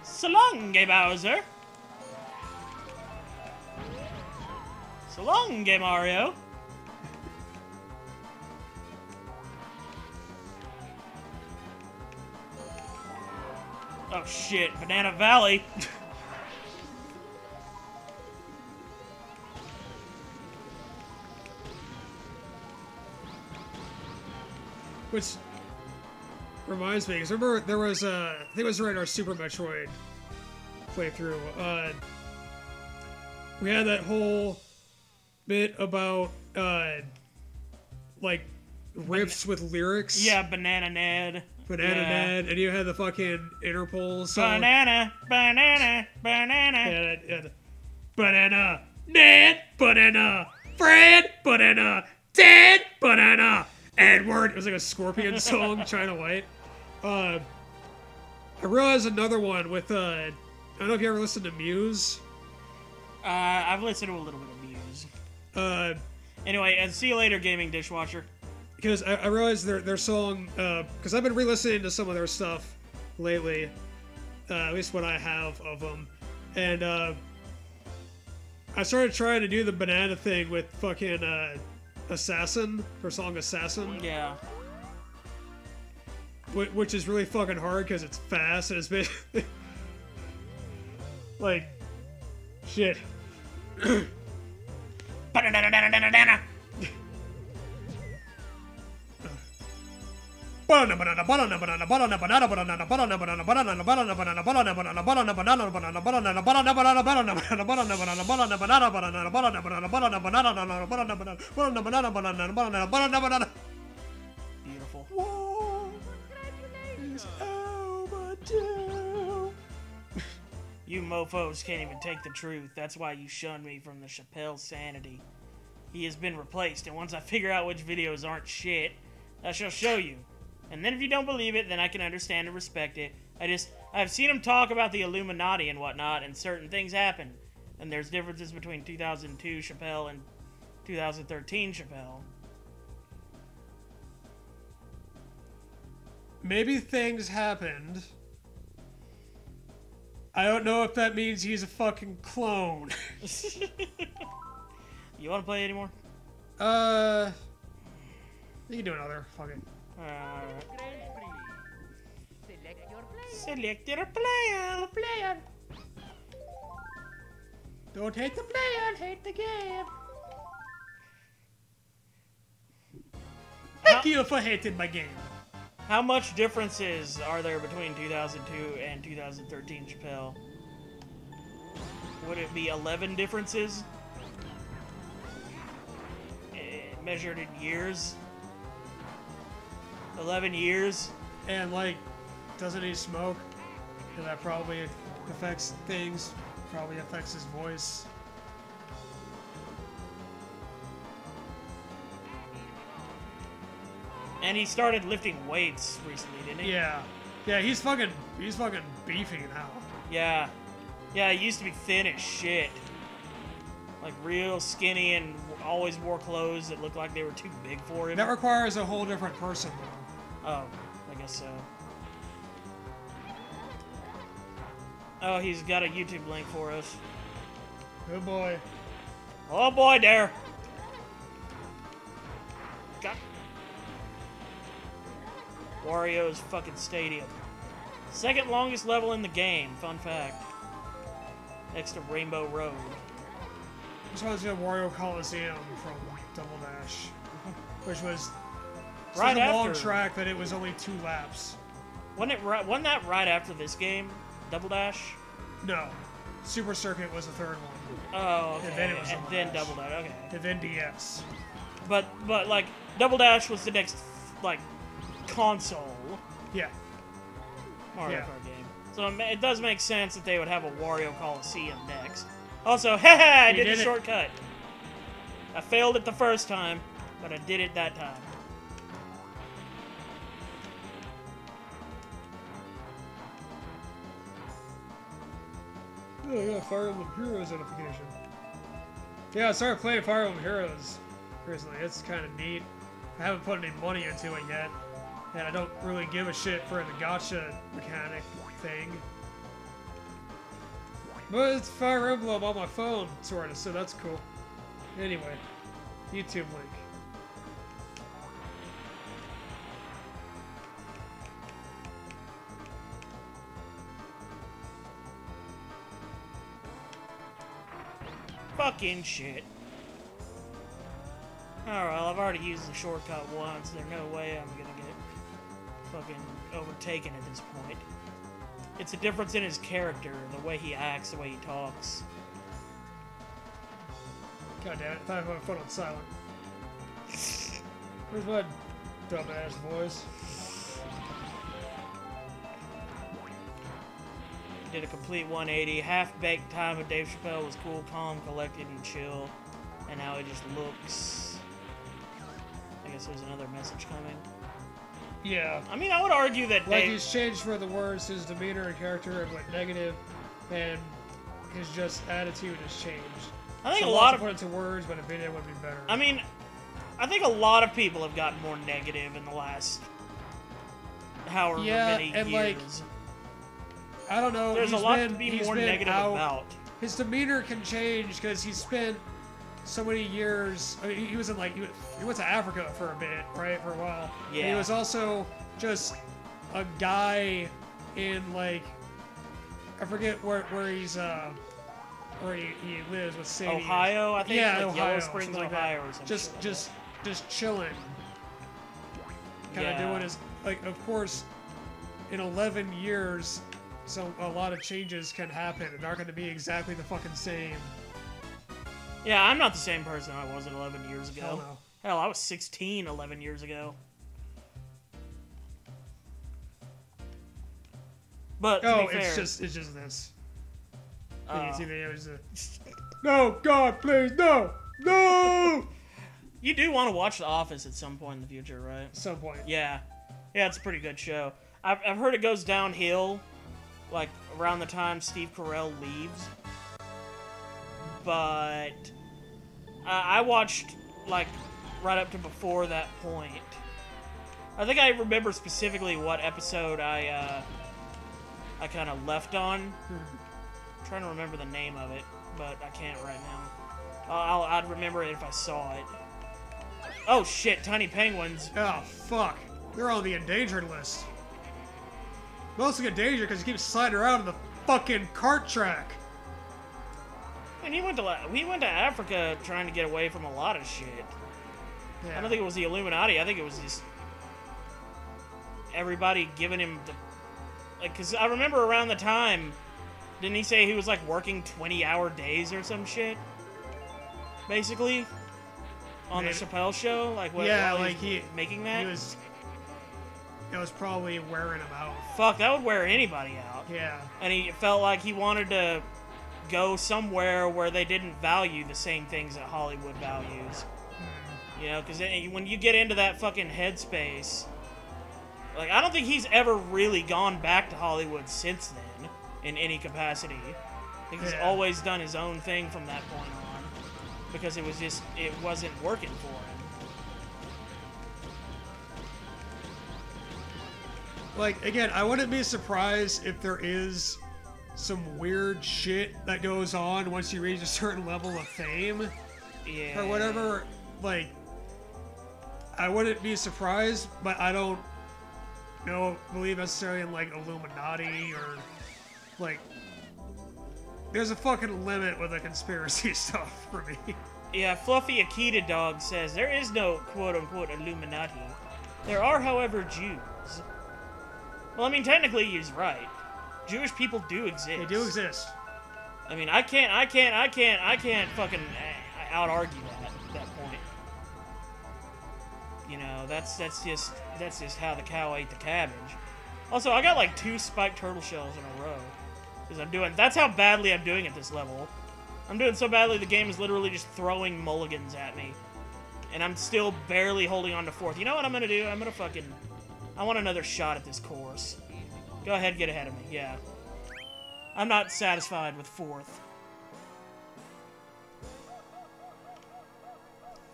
So long, Gay Bowser. So long, Gay Mario. Oh shit, Banana Valley. Which reminds me, because remember there was I think it was right in our Super Metroid playthrough. We had that whole bit about like riffs with lyrics. Yeah, Banana Ned. Banana Yeah. Ned, and you had the fucking Interpol song. Banana, banana, banana. Yeah, banana, Ned, banana, Fred, banana, Ted, banana, Edward. It was like a Scorpion song, China White. I realized another one with I don't know if you ever listened to Muse. I've listened to a little bit of Muse. Anyway, and see you later, gaming dishwasher. Because I realized their song, because I've been re-listening to some of their stuff lately, at least what I have of them, and I started trying to do the banana thing with fucking Assassin, her song Assassin, Yeah. which is really fucking hard because it's fast and it's basically like shit. Banana. Beautiful. You mofos can't even take the truth. That's why you shunned me from the Chappelle sanity. He has been replaced, and once I figure out which videos aren't shit, I shall show you. And then if you don't believe it, then I can understand and respect it. I've seen him talk about the Illuminati and whatnot, and certain things happen. And there's differences between 2002 Chappelle and 2013 Chappelle. Maybe things happened. I don't know if that means he's a fucking clone. You want to play anymore? You can do another. Fuck it. Alright. Select your player. Select your player. Don't hate the player, hate the game. Thank you for hating my game. How much differences are there between 2002 and 2013 Chappelle? Would it be 11 differences? Measured in years? 11 years? and like doesn't he smoke? And that probably affects things. Probably affects his voice. And he started lifting weights recently, didn't he? Yeah. Yeah, he's fucking beefy now. Yeah. Yeah, he used to be thin as shit. Like real skinny and always wore clothes that looked like they were too big for him. That requires a whole different person, though. Oh, I guess so. Oh, he's got a YouTube link for us. Good boy. Oh boy, there. Got Wario's fucking stadium. Second longest level in the game, fun fact. Next to Rainbow Road. This one's the Wario Coliseum from Double Dash, which was Right such a long after. track that it was only 2 laps. Wasn't that right after this game? Double Dash? No, Super Circuit was the 3rd one, Oh, okay. And then it was and Double then Dash. Double Dash, okay. and then DS. But like Double Dash was the next like console Yeah, Mario Yeah. Kart game. So it does make sense that they would have a Wario Coliseum next. Also, haha, I You did did the it. shortcut. I failed it the first time, but I did it that time. oh, I got a Fire Emblem Heroes notification. Yeah, I started playing Fire Emblem Heroes recently. It's kind of neat. I haven't put any money into it yet, and I don't really give a shit for the gacha mechanic thing. But it's Fire Emblem on my phone, sort of, so that's cool. Anyway, YouTube link. Fucking shit. Alright, well, I've already used the shortcut once. There's no way I'm gonna get fucking overtaken at this point. It's a difference in his character, the way he acts, the way he talks. God damn it, I thought I put my phone on silent. Where's my dumbass voice? Did a complete 180. Half-baked time with Dave Chappelle was cool, calm, collected, and chill. And now he just looks... I guess there's another message coming. Yeah. I mean, I would argue that Like, Dave... he's changed for the worse, his demeanor and character have went negative, and his just attitude has changed. I think So a lots lot to of... put into words, but a video would be better. I mean, I think a lot of people have gotten more negative in the last however many and years. like, I don't know. There's a he's lot been, to be he's more been negative out. about. His demeanor can change because he spent so many years. I mean, he was in like he went to Africa for a bit, right, for a while. Yeah. And he was also just a guy in like I forget where he's where he lives with Sadie. Ohio, I think. Yeah, like Ohio, Yellow Springs, something like Ohio, that. or something. Just chilling. Kind of Yeah. doing his like. Of course, in 11 years, so a lot of changes can happen and aren't going to be exactly the fucking same. Yeah, I'm not the same person I was 11 years ago. Hell no. Hell, I was 16 11 years ago. But to Oh, be fair, it's just this. uh, No, God, please, no, no. you do want to watch The Office at some point in the future, right? At some point. Yeah, it's a pretty good show. I've heard it goes downhill, like around the time Steve Carell leaves. But I watched like right up to before that point. I think I remember specifically what episode I kind of left on. I'm trying to remember the name of it, but I can't right now. I'd remember it if I saw it. Oh shit, Tiny Penguins. Oh fuck, they're on the endangered list. Mostly endangered because he keeps sliding around in the fucking cart track. And we went to Africa trying to get away from a lot of shit. Yeah. I don't think it was the Illuminati. I think it was just everybody giving him the... Like, because I remember around the time, didn't he say he was, like, working 20-hour days or some shit? Basically? On the Maybe. Chappelle show? Like, what, Yeah, while like he's making that? He was. it was probably wearing him out. Fuck, that would wear anybody out. Yeah. And he felt like he wanted to go somewhere where they didn't value the same things that Hollywood values. You know, because when you get into that fucking headspace, like, I don't think he's ever really gone back to Hollywood since then, in any capacity. I think he's always done his own thing from that point on, because it wasn't working for him. Like, again, I wouldn't be surprised if there is some weird shit that goes on once you reach a certain level of fame. Yeah. Or whatever. Like, I wouldn't be surprised, but I don't believe necessarily in, like, Illuminati or, like, there's a fucking limit with the conspiracy stuff for me. Yeah, Fluffy Akita Dog says, there is no quote-unquote Illuminati. There are, however, Jews. Well, I mean, technically he's right. Jewish people do exist. They do exist. I mean, I can't fucking out-argue that point. You know, that's just how the cow ate the cabbage. Also, I got like 2 spiked turtle shells in a row. Because that's how badly I'm doing at this level. I'm doing so badly the game is literally just throwing mulligans at me. And I'm still barely holding on to 4th. You know what I'm gonna do? I want another shot at this course. Go ahead, get ahead of me, yeah. I'm not satisfied with 4th.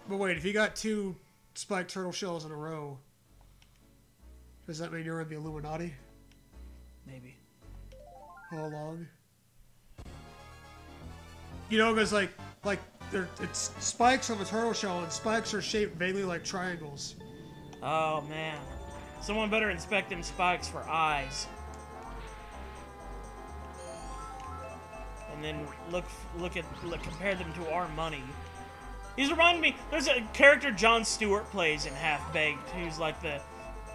But wait, if you got 2 spiked turtle shells in a row, does that mean you're in the Illuminati? Maybe. All along? You know, because like it's spikes of a turtle shell, and spikes are shaped vaguely like triangles. Oh man, someone better inspect them spikes for eyes, and then compare them to our money. He's reminding me. There's a character Jon Stewart plays in Half Baked, who's like the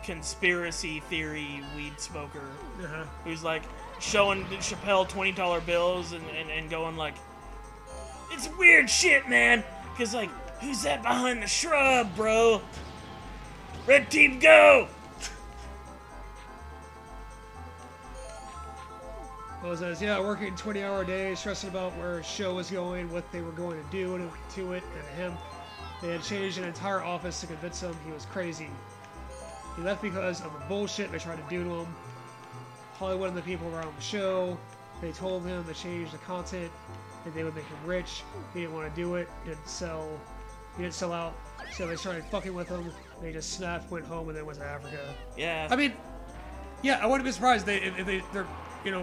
conspiracy theory weed smoker, who's like showing Chappelle $20 bills and going like, it's weird shit, man. Cause like, who's that behind the shrub, bro? Red team, go! Well, it says, yeah, working 20-hour days, stressing about where his show was going, what they were going to do to it, and him. They had changed an entire office to convince him he was crazy. He left because of the bullshit they tried to do to him. Hollywood and the people around the show, they told him to change the content and they would make him rich. He didn't want to do it. He didn't sell out. So they started fucking with him. They just snapped, went home, and then went to Africa. Yeah. I mean, yeah, I wouldn't be surprised if they're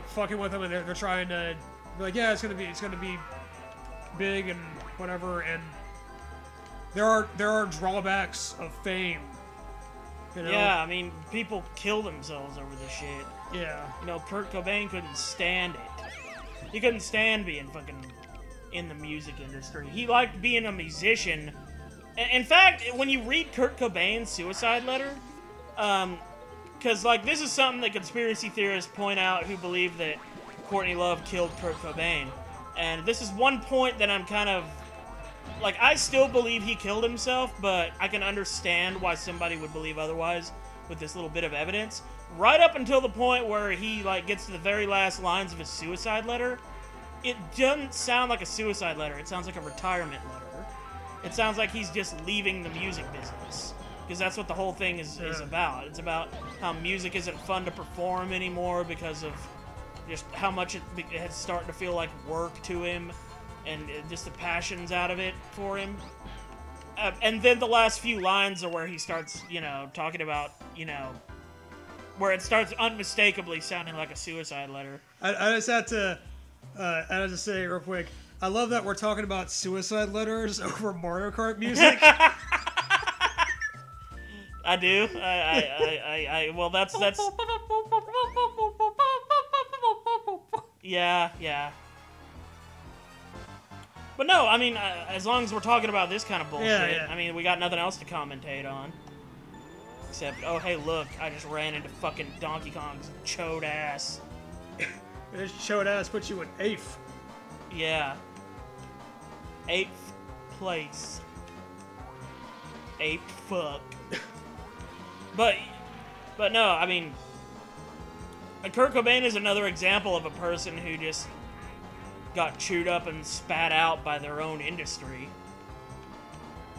fucking with him and they're trying to be like, yeah, it's gonna be big and whatever. And there are drawbacks of fame. You know? Yeah, I mean, people kill themselves over this shit. Yeah. You know, Kurt Cobain couldn't stand it. He couldn't stand being fucking in the music industry. He liked being a musician. In fact, when you read Kurt Cobain's suicide letter, because, like, this is something that conspiracy theorists point out who believe that Courtney Love killed Kurt Cobain. And this is one point that I'm kind of, like, I still believe he killed himself, but I can understand why somebody would believe otherwise with this little bit of evidence. Right up until the point where he, like, gets to the very last lines of his suicide letter, it doesn't sound like a suicide letter. It sounds like a retirement letter. It sounds like he's just leaving the music business. Because that's what the whole thing is about. It's about how music isn't fun to perform anymore because of just how much it's starting to feel like work to him and just the passions out of it for him. And then the last few lines are where he starts, talking about, where it starts unmistakably sounding like a suicide letter. I just have to say real quick, I love that we're talking about suicide letters over Mario Kart music. I do. Well, that's. Yeah. But no, I mean, as long as we're talking about this kind of bullshit, yeah. I mean, we got nothing else to commentate on. Except, oh, hey, look, I just ran into fucking Donkey Kong's chode ass. This chode ass puts you in 8th. Yeah. 8th place. 8th fuck. But, But no, I mean, Kurt Cobain is another example of a person who just got chewed up and spat out by their own industry.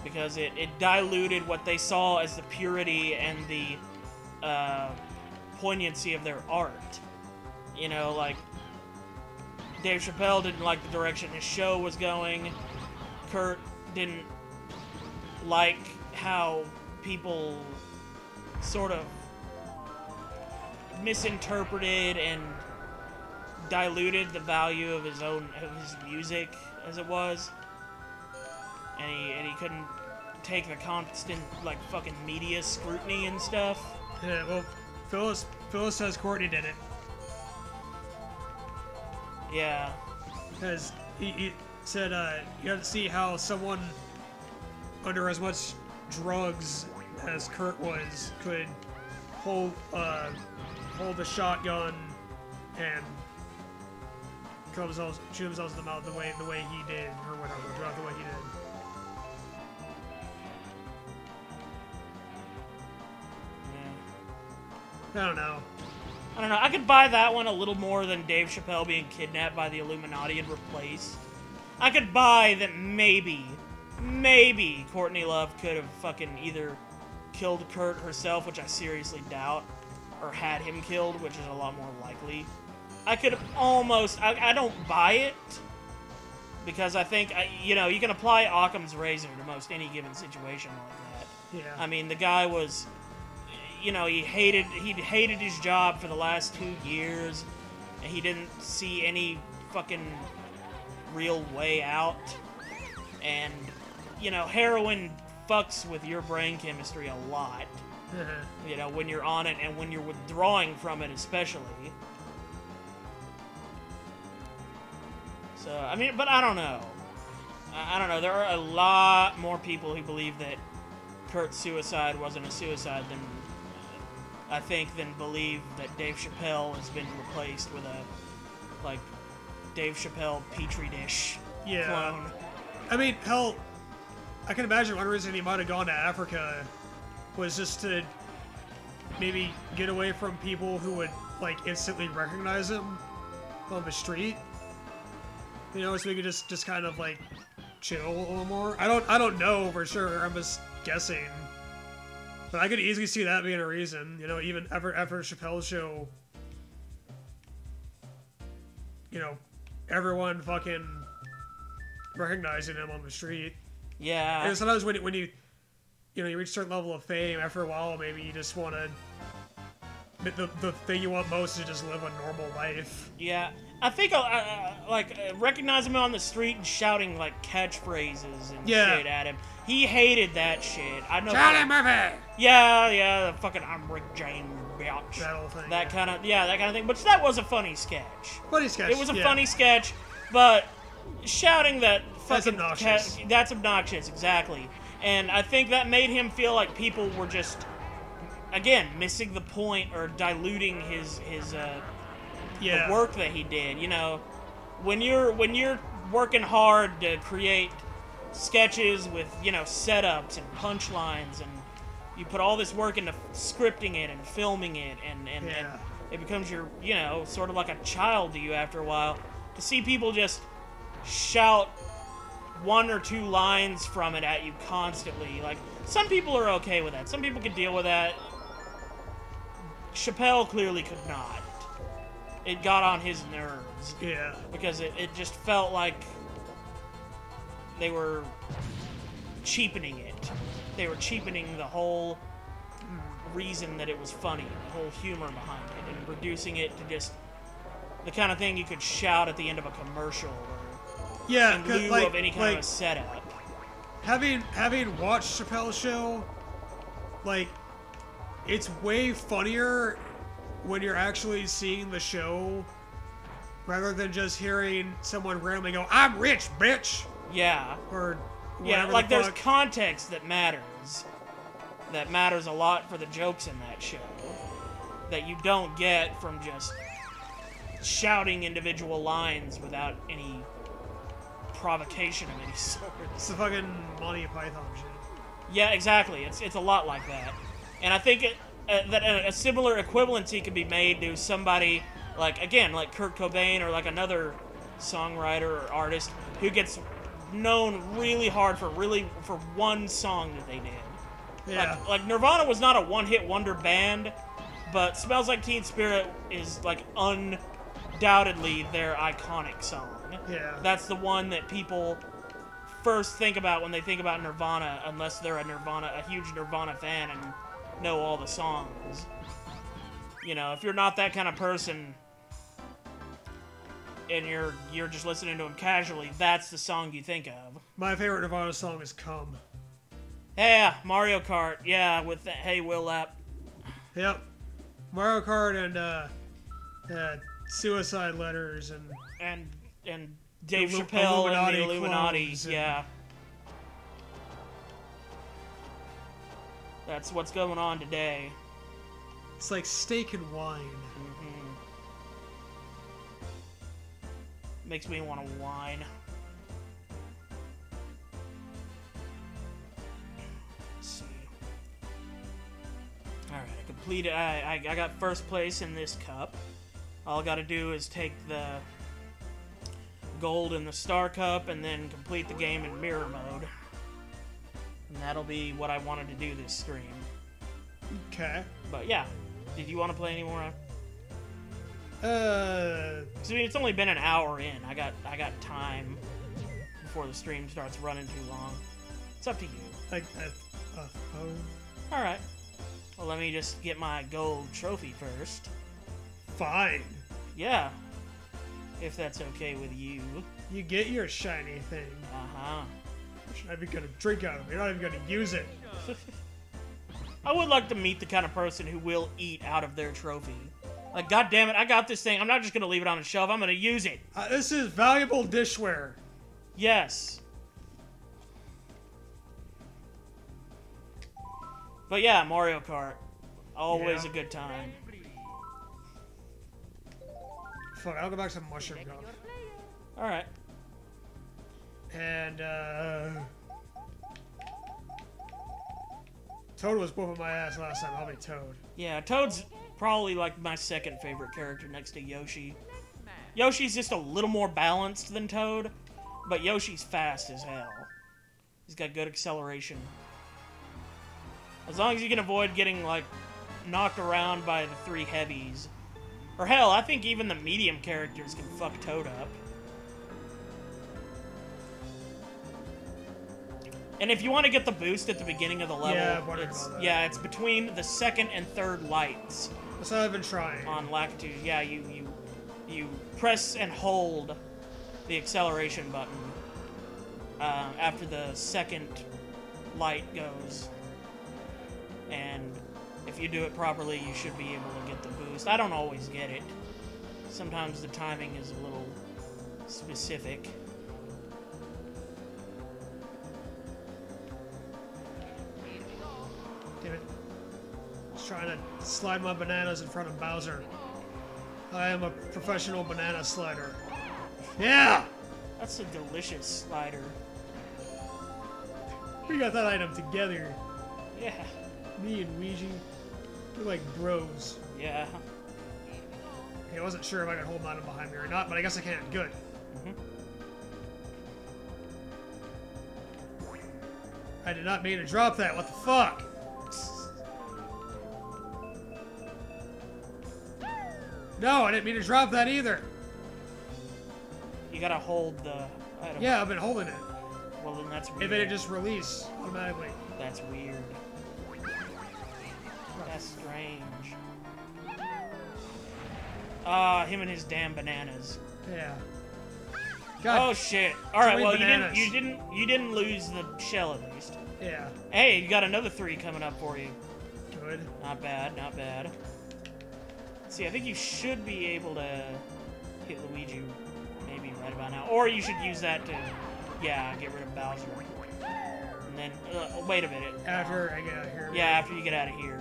Because it diluted what they saw as the purity and the poignancy of their art. You know, like, Dave Chappelle didn't like the direction his show was going. Kurt didn't like how people sort of misinterpreted and diluted the value of his music as it was. And he couldn't take the constant, like, fucking media scrutiny and stuff. Yeah, well, Phyllis says Courtney did it. Yeah. Because he said, you have to see how someone under as much drugs as Kurt was could hold a shotgun and shoot themselves in the mouth the way he did, or whatever, drop the way he did. I don't know. I could buy that one a little more than Dave Chappelle being kidnapped by the Illuminati and replaced. I could buy that maybe Courtney Love could have fucking either killed Kurt herself, which I seriously doubt, or had him killed, which is a lot more likely. I could almost... I don't buy it, because I think, you know, you can apply Occam's razor to most any given situation like that. Yeah. I mean, the guy was... You know, he'd hated his job for the last 2 years, and he didn't see any fucking real way out. And, you know, heroin fucks with your brain chemistry a lot. You know, when you're on it and when you're withdrawing from it especially. So, I mean, but I don't know. I don't know. There are a lot more people who believe that Kurt's suicide wasn't a suicide than... I think, than believe that Dave Chappelle has been replaced with a, like, Dave Chappelle Petri dish clone. I mean, hell, I can imagine one reason he might have gone to Africa was just to maybe get away from people who would, like, instantly recognize him on the street. You know, so we could just kind of, like, chill a little more. I don't know for sure. I'm just guessing. But I could easily see that being a reason, you know, even after Chappelle's show, you know, everyone fucking recognizing him on the street. Yeah. And sometimes when you reach a certain level of fame, after a while, maybe you just want to, the thing you want most is just live a normal life. Yeah. I think, recognizing him on the street and shouting, like, catchphrases and shit at him. He hated that shit. I know. Charlie Murphy! Yeah, the fucking I'm Rick James, bitch. That whole thing. That kind of thing. But that was a funny sketch. Funny sketch. It was a funny sketch, but shouting that fucking... That's obnoxious. That's obnoxious, exactly. And I think that made him feel like people were just, again, missing the point or diluting his the work that he did. You know, when you're working hard to create sketches with, you know, setups and punchlines, and you put all this work into scripting it and filming it, and it becomes your, you know, sort of like a child to you after a while, to see people just shout one or two lines from it at you constantly. Like, some people are okay with that. Some people can deal with that. Chappelle clearly could not. It got on his nerves. Yeah. Because it just felt like they were cheapening it. They were cheapening the whole reason that it was funny, the whole humor behind it, and reducing it to just the kind of thing you could shout at the end of a commercial, or in lieu of any kind of a setup. Having watched Chappelle's show, like, it's way funnier when you're actually seeing the show rather than just hearing someone randomly go, "I'm rich, bitch." Yeah. Or yeah, like there's context that matters. That matters a lot for the jokes in that show. That you don't get from just shouting individual lines without any provocation of any sort. It's the fucking Monty Python shit. Yeah, exactly. It's a lot like that. And I think that a similar equivalency could be made to somebody like, again, like Kurt Cobain or like another songwriter or artist who gets known really hard for one song that they did. Yeah. Like Nirvana was not a one-hit wonder band, but Smells Like Teen Spirit is like undoubtedly their iconic song. Yeah. That's the one that people first think about when they think about Nirvana, unless they're a huge Nirvana fan and know all the songs. You know, if you're not that kind of person and you're just listening to them casually, that's the song you think of. My favorite Nirvana song is Come. Yeah, Mario Kart. Yeah, with the Hey Will Lap. Yep. Mario Kart and Suicide Letters And Dave the Chappelle and the Illuminati Illuminati. clones and- Yeah. That's what's going on today. It's like steak and wine. Makes me want to whine. Let's see. Alright, I completed. I got first place in this cup. All I gotta do is take the gold in the Star Cup and then complete the game in mirror mode. And that'll be what I wanted to do this stream. Okay. But yeah, did you want to play any more? 'Cause, I mean, it's only been an hour in. I got time before the stream starts running too long. It's up to you. Like, All right. Well, let me just get my gold trophy first. fine. Yeah. If that's okay with you. You get your shiny thing. Uh-huh. You're not even gonna drink out of it. You're not even gonna use it. I would like to meet the kind of person who will eat out of their trophy. Like, God damn it, I got this thing. I'm not just gonna leave it on a shelf. I'm gonna use it. This is valuable dishware. Yes. But yeah, Mario Kart. Always Yeah. a good time. Fuck, I'll go back to Mushroom Golf. Alright. And, Toad was whooping my ass last time. I'll be Toad. Yeah, Toad's probably like my second favorite character next to Yoshi. Yoshi's just a little more balanced than Toad, but Yoshi's fast as hell. He's got good acceleration. As long as you can avoid getting, like, knocked around by the three heavies. Or hell, I think even the medium characters can fuck Toad up. And if you want to get the boost at the beginning of the level, Yeah, I've wondered about that. yeah, it's between the second and third lights That's what I've been trying. on Lactitude. Yeah, you press and hold the acceleration button after the second light goes. And if you do it properly, you should be able to get the boost. I don't always get it. Sometimes the timing is a little specific. Damn it. I was trying to slide my bananas in front of Bowser. I am a professional banana slider. Yeah! That's a delicious slider. We got that item together. Yeah. Me and Ouija. We're like bros. Yeah. Okay, I wasn't sure if I could hold an item behind me or not, but I guess I can. Good. I did not mean to drop that. What the fuck? No, I didn't mean to drop that either. You gotta hold the item. Yeah, I've been holding it. Well, then that's weird. If it just release automatically. That's weird. That's strange. Him and his damn bananas. Yeah. Oh God. shit! All right, many well bananas. you didn't lose the shell at least. Yeah. Hey, you got another 3 coming up for you. Good. Not bad, not bad. See, I think you should be able to hit Luigi maybe right about now, or you should use that to, yeah, get rid of Bowser. And then wait a minute. After I get out of here. Yeah, after you get out of here,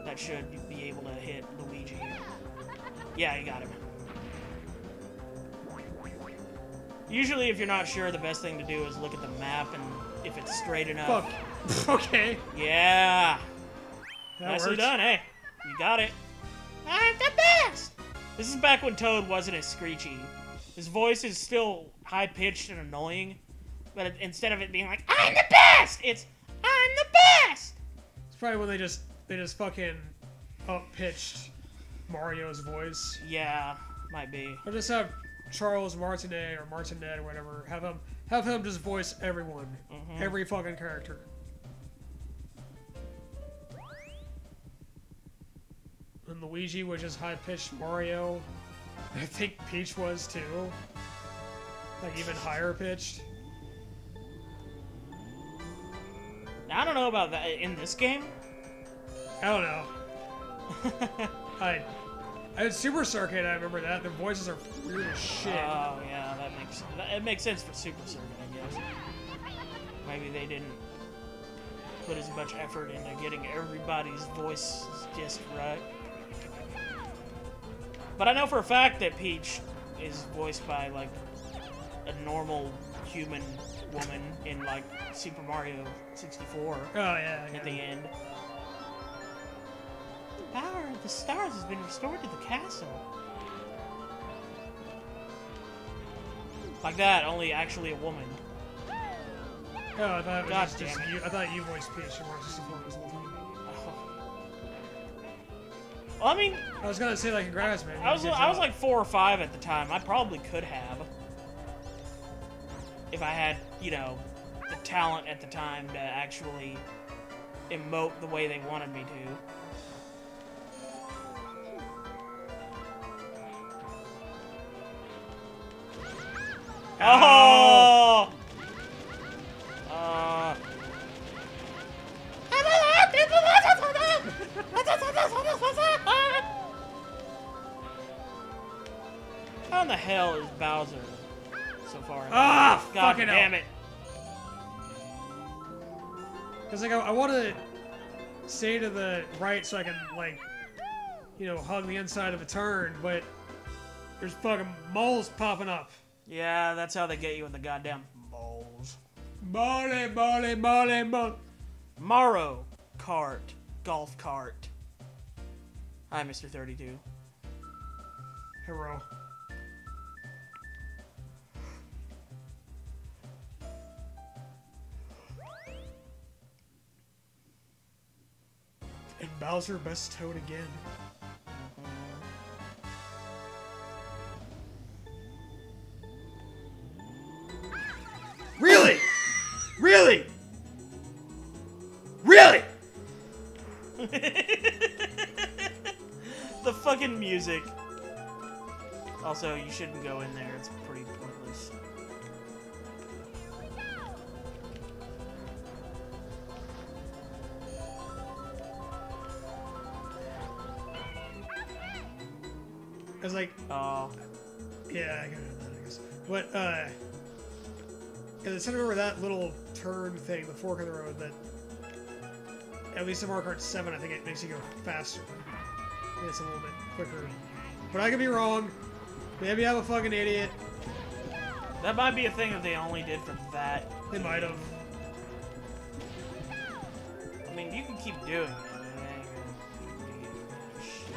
that should be able to hit Luigi. Yeah, you got him. Usually, if you're not sure, the best thing to do is look at the map, and if it's straight enough. Fuck. Okay. Yeah. That Nicely works. done, hey. You got it. I'm the best! This is back when Toad wasn't as screechy. His voice is still high-pitched and annoying, but instead of it being like, I'm the best! It's, I'm the best! It's probably when they just fucking up-pitched Mario's voice. Yeah, might be. Or just have Charles Martinet or Martinet or whatever, have him just voice everyone. Every fucking character. And Luigi was just high-pitched Mario. I think Peach was too. Like even higher pitched. I don't know about that in this game. I don't know. I had Super Circuit, I remember that. The voices are weird as shit. Oh yeah, it makes sense for Super Circuit, I guess. Maybe they didn't put as much effort into getting everybody's voice just right. But I know for a fact that Peach is voiced by, like, a normal human woman in, like, Super Mario 64. Oh, yeah. At the end. The power of the stars has been restored to the castle. Like that, only actually a woman. Oh, I thought it was God just damn it. you. I thought you voiced Peach in Mario 64 this whole time. Well, I mean, I was gonna say, like, congrats, man. I was like 4 or 5 at the time. I probably could have, if I had, you know, the talent at the time to actually emote the way they wanted me to. Oh! How in the hell is Bowser so far? Ah, God fucking damn hell. it! Cause like I want to stay to the right so I can like, you know, hug the inside of a turn, but there's fucking moles popping up. Yeah, that's how they get you in the goddamn moles. Mole, mole, mole, mole. Mario Kart, golf cart. Hi, Mr. 32. Hero. And Bowser best Toad again. Really? Really? Really? The fucking music. Also, you shouldn't go in there. It's pretty pointless. I was like, Oh. yeah, I got that, I guess. But, I remember that little turn thing, the fork in the road, that, at least in Mario Kart 7, I think it makes you go faster. I think it's a little bit quicker. But I could be wrong. Maybe I'm a fucking idiot. That might be a thing that they only did for that. They might have. I mean, you can keep doing it. It ain't gonna do shit.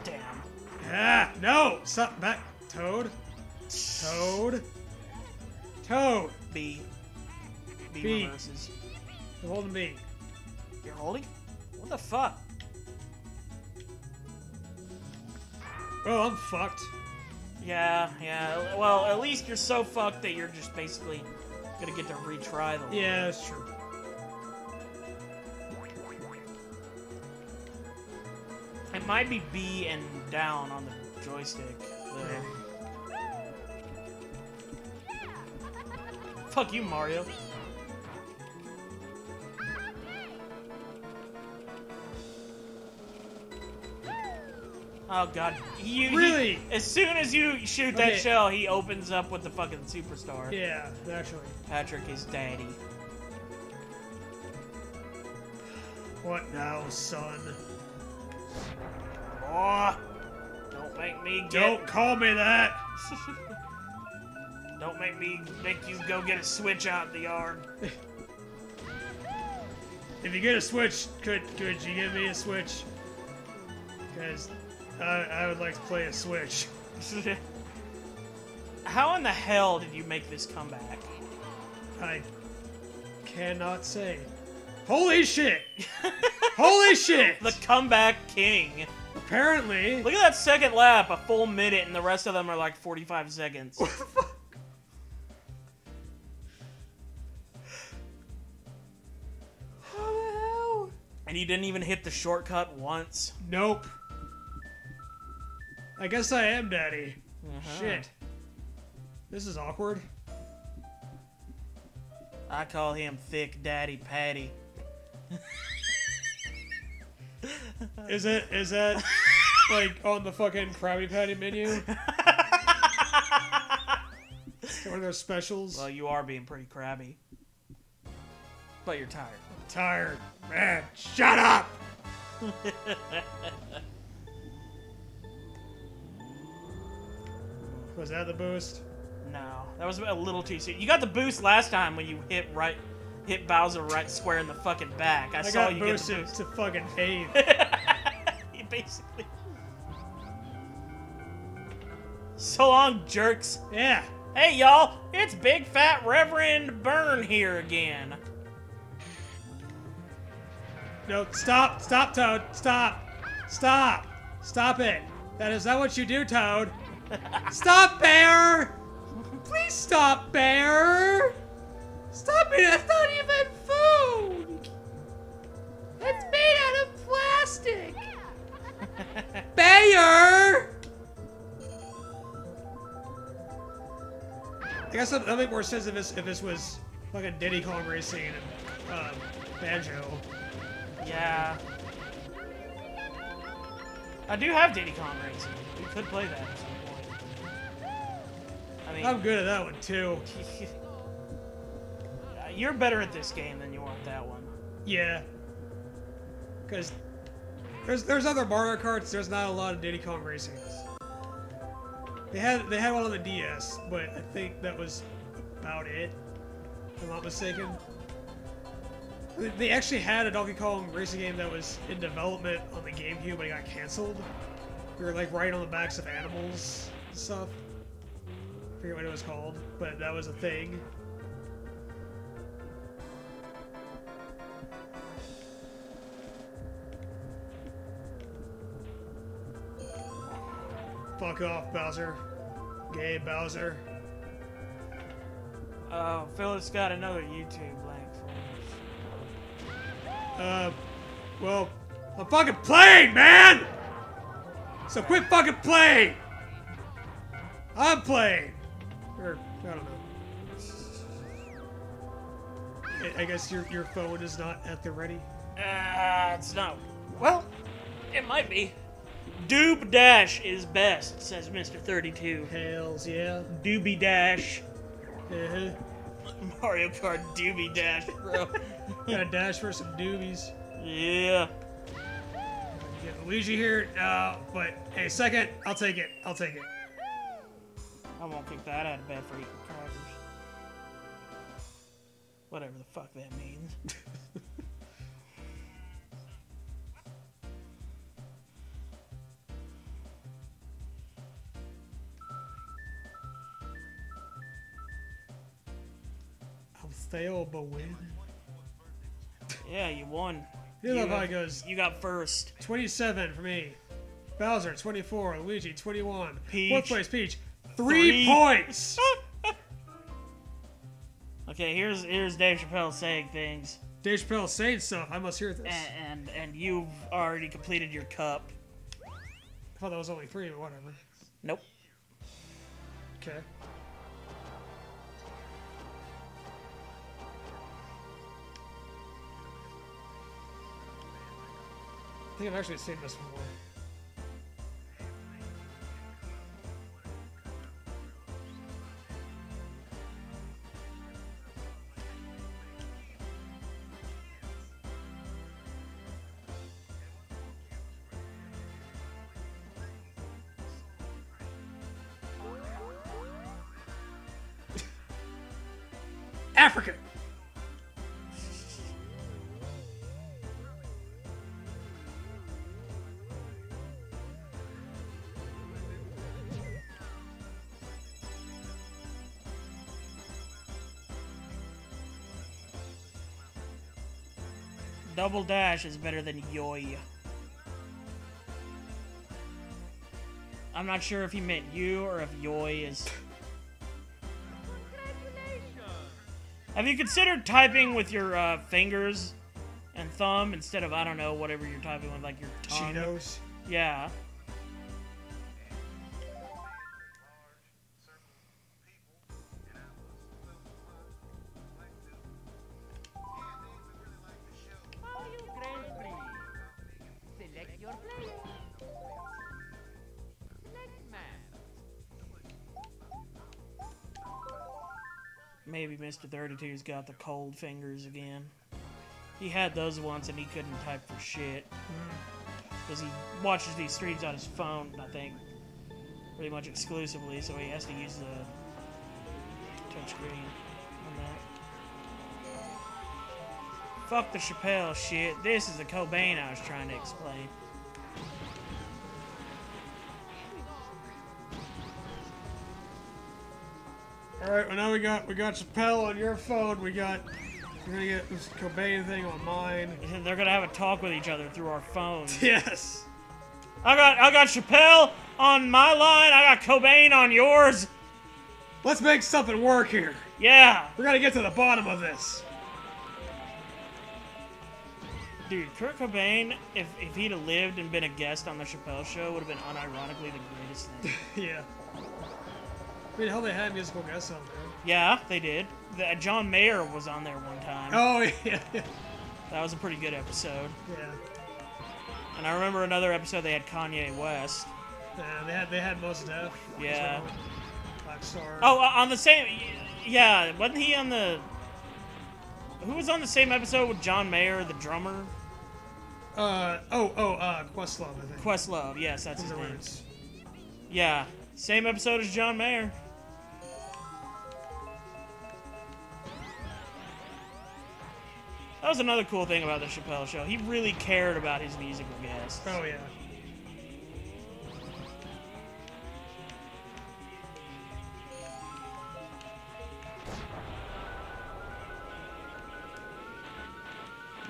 Damn. Ah, no! Stop back. Toad. Toad. Toad. B. B B. reverses. I'm holding B. You're holding? What the fuck? Oh, I'm fucked. Yeah. Well, at least you're so fucked that you're just basically gonna get to retry the Yeah, that's true. It might be B and down on the joystick. Fuck you, Mario. Oh god. Really? As soon as you shoot that shell, he opens up with the fucking superstar. Yeah, actually. Patrick is daddy. What now, son? Oh, don't make me get... Don't call me that! Don't make you go get a switch out in the yard. If you get a Switch, could you give me a Switch? Because I would like to play a Switch. How in the hell did you make this comeback? I cannot say. Holy shit! Holy shit! The comeback king. Apparently. Look at that second lap, a full minute, and the rest of them are like 45 seconds. What the fuck? How the hell? And you didn't even hit the shortcut once. Nope. I guess I am daddy. Shit. This is awkward. I call him Thick Daddy Patty. Is that like on the fucking Krabby Patty menu? Is that one of their specials? Well, you are being pretty crabby. But you're tired. I'm tired. Man, shut up! Was that the boost? No, that was a little too soon. You got the boost last time when you hit Bowser right square in the fucking back. I saw got you get the boosted boost. to fucking 8. You basically. So long, jerks. Yeah. Hey, y'all, it's Big Fat Reverend Burn here again. No, stop, Toad, stop, stop it. That is not what you do, Toad. Stop, Bear! Please stop, Bear! Stop it, that's not even food! It's made out of plastic! Bear! I guess that would make more sense if this was fucking Diddy Kong Racing and Banjo. Yeah. I do have Diddy Kong Racing. We could play that at some point. I mean, I'm good at that one too. you're better at this game than you are at that one. Yeah. Because there's other Mario Karts, there's not a lot of Diddy Kong Racing. They had one on the DS, but I think that was about it, if I'm not mistaken. They actually had a Donkey Kong racing game that was in development on the GameCube, but it got canceled. We were like riding on the backs of animals and stuff. I forget what it was called, but that was a thing. Fuck off, Bowser. Gay Bowser. Oh, Philip's got another YouTube link for us. Well, I'm fucking playing, man! So quit fucking playing! I'm playing! Or, I don't know. I guess your phone is not at the ready? It's not. Well, it might be. Doob Dash is best, says Mr. 32. Hells yeah. Doobie Dash. Uh-huh. Mario Kart Doobie Dash, bro. Got a dash for some doobies. Yeah. Get Luigi here? No, but hey, second, I'll take it. I'll take it. I won't kick that out of bed for eating crackers. Whatever the fuck that means. Fail, but win. Yeah, you won. You love how it goes. You got first. 27 for me. Bowser, 24. Luigi, 21. Peach. Fourth place, Peach. 3 points! Okay, here's Dave Chappelle saying things. Dave Chappelle saying stuff. I must hear this. And you've already completed your cup. I thought that was only 3, but whatever. Nope. Okay. I think I've actually seen this before. Africa. Double dash is better than yoy. I'm not sure if he meant you or if yoy is... Have you considered typing with your fingers and thumb instead of, I don't know, whatever you're typing with, like your tongue? Cheetos. Yeah. Are you grade free? Select your player. Select man. Maybe Mr. 32's got the cold fingers again. He had those once and he couldn't type for shit. Because he watches these streams on his phone, I think. Pretty much exclusively, so he has to use the touchscreen on that. Fuck the Chappelle shit. This is the Cobain I was trying to explain. All right, well now we got Chappelle on your phone. We're gonna get this Cobain thing on mine. And they're gonna have a talk with each other through our phones. Yes. I got Chappelle on my line. I got Cobain on yours. Let's make something work here. Yeah. We're gonna get to the bottom of this. Dude, Kurt Cobain, if he'd have lived and been a guest on the Chappelle Show, would have been unironically the greatest thing. Yeah. I mean, hell, they had musical guests on there. Yeah, they did. John Mayer was on there one time. Oh, yeah. That was a pretty good episode. Yeah. And I remember another episode they had Kanye West. Yeah, they had Mos Def. Yeah. Black Star. Oh, on the same... Yeah, wasn't he on the... Who was on the same episode with John Mayer, the drummer? Questlove, I think. Questlove, yes, that's his From the name. Roots. Yeah, same episode as John Mayer. That was another cool thing about the Chappelle Show. He really cared about his musical guests. Oh, yeah.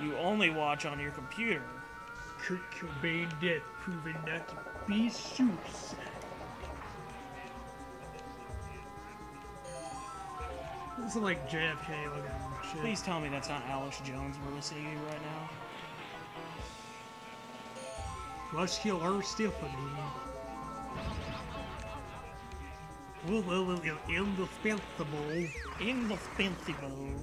You only watch on your computer. Kurt Cobain death proven not to be suicide. This is like JFK looking shit. Please tell me that's not Alex Jones we're listening to right now. Muscular Stephanie. Indispensable. Indispensable.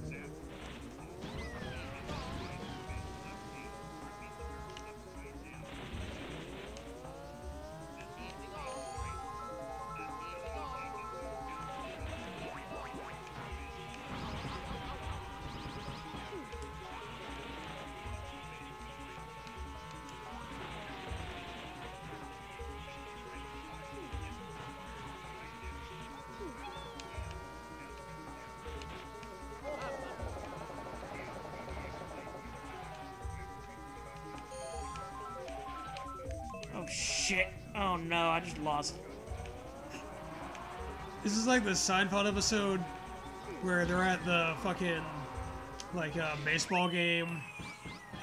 Oh shit. Oh no, I just lost. This is like the Seinfeld episode where they're at the fucking baseball game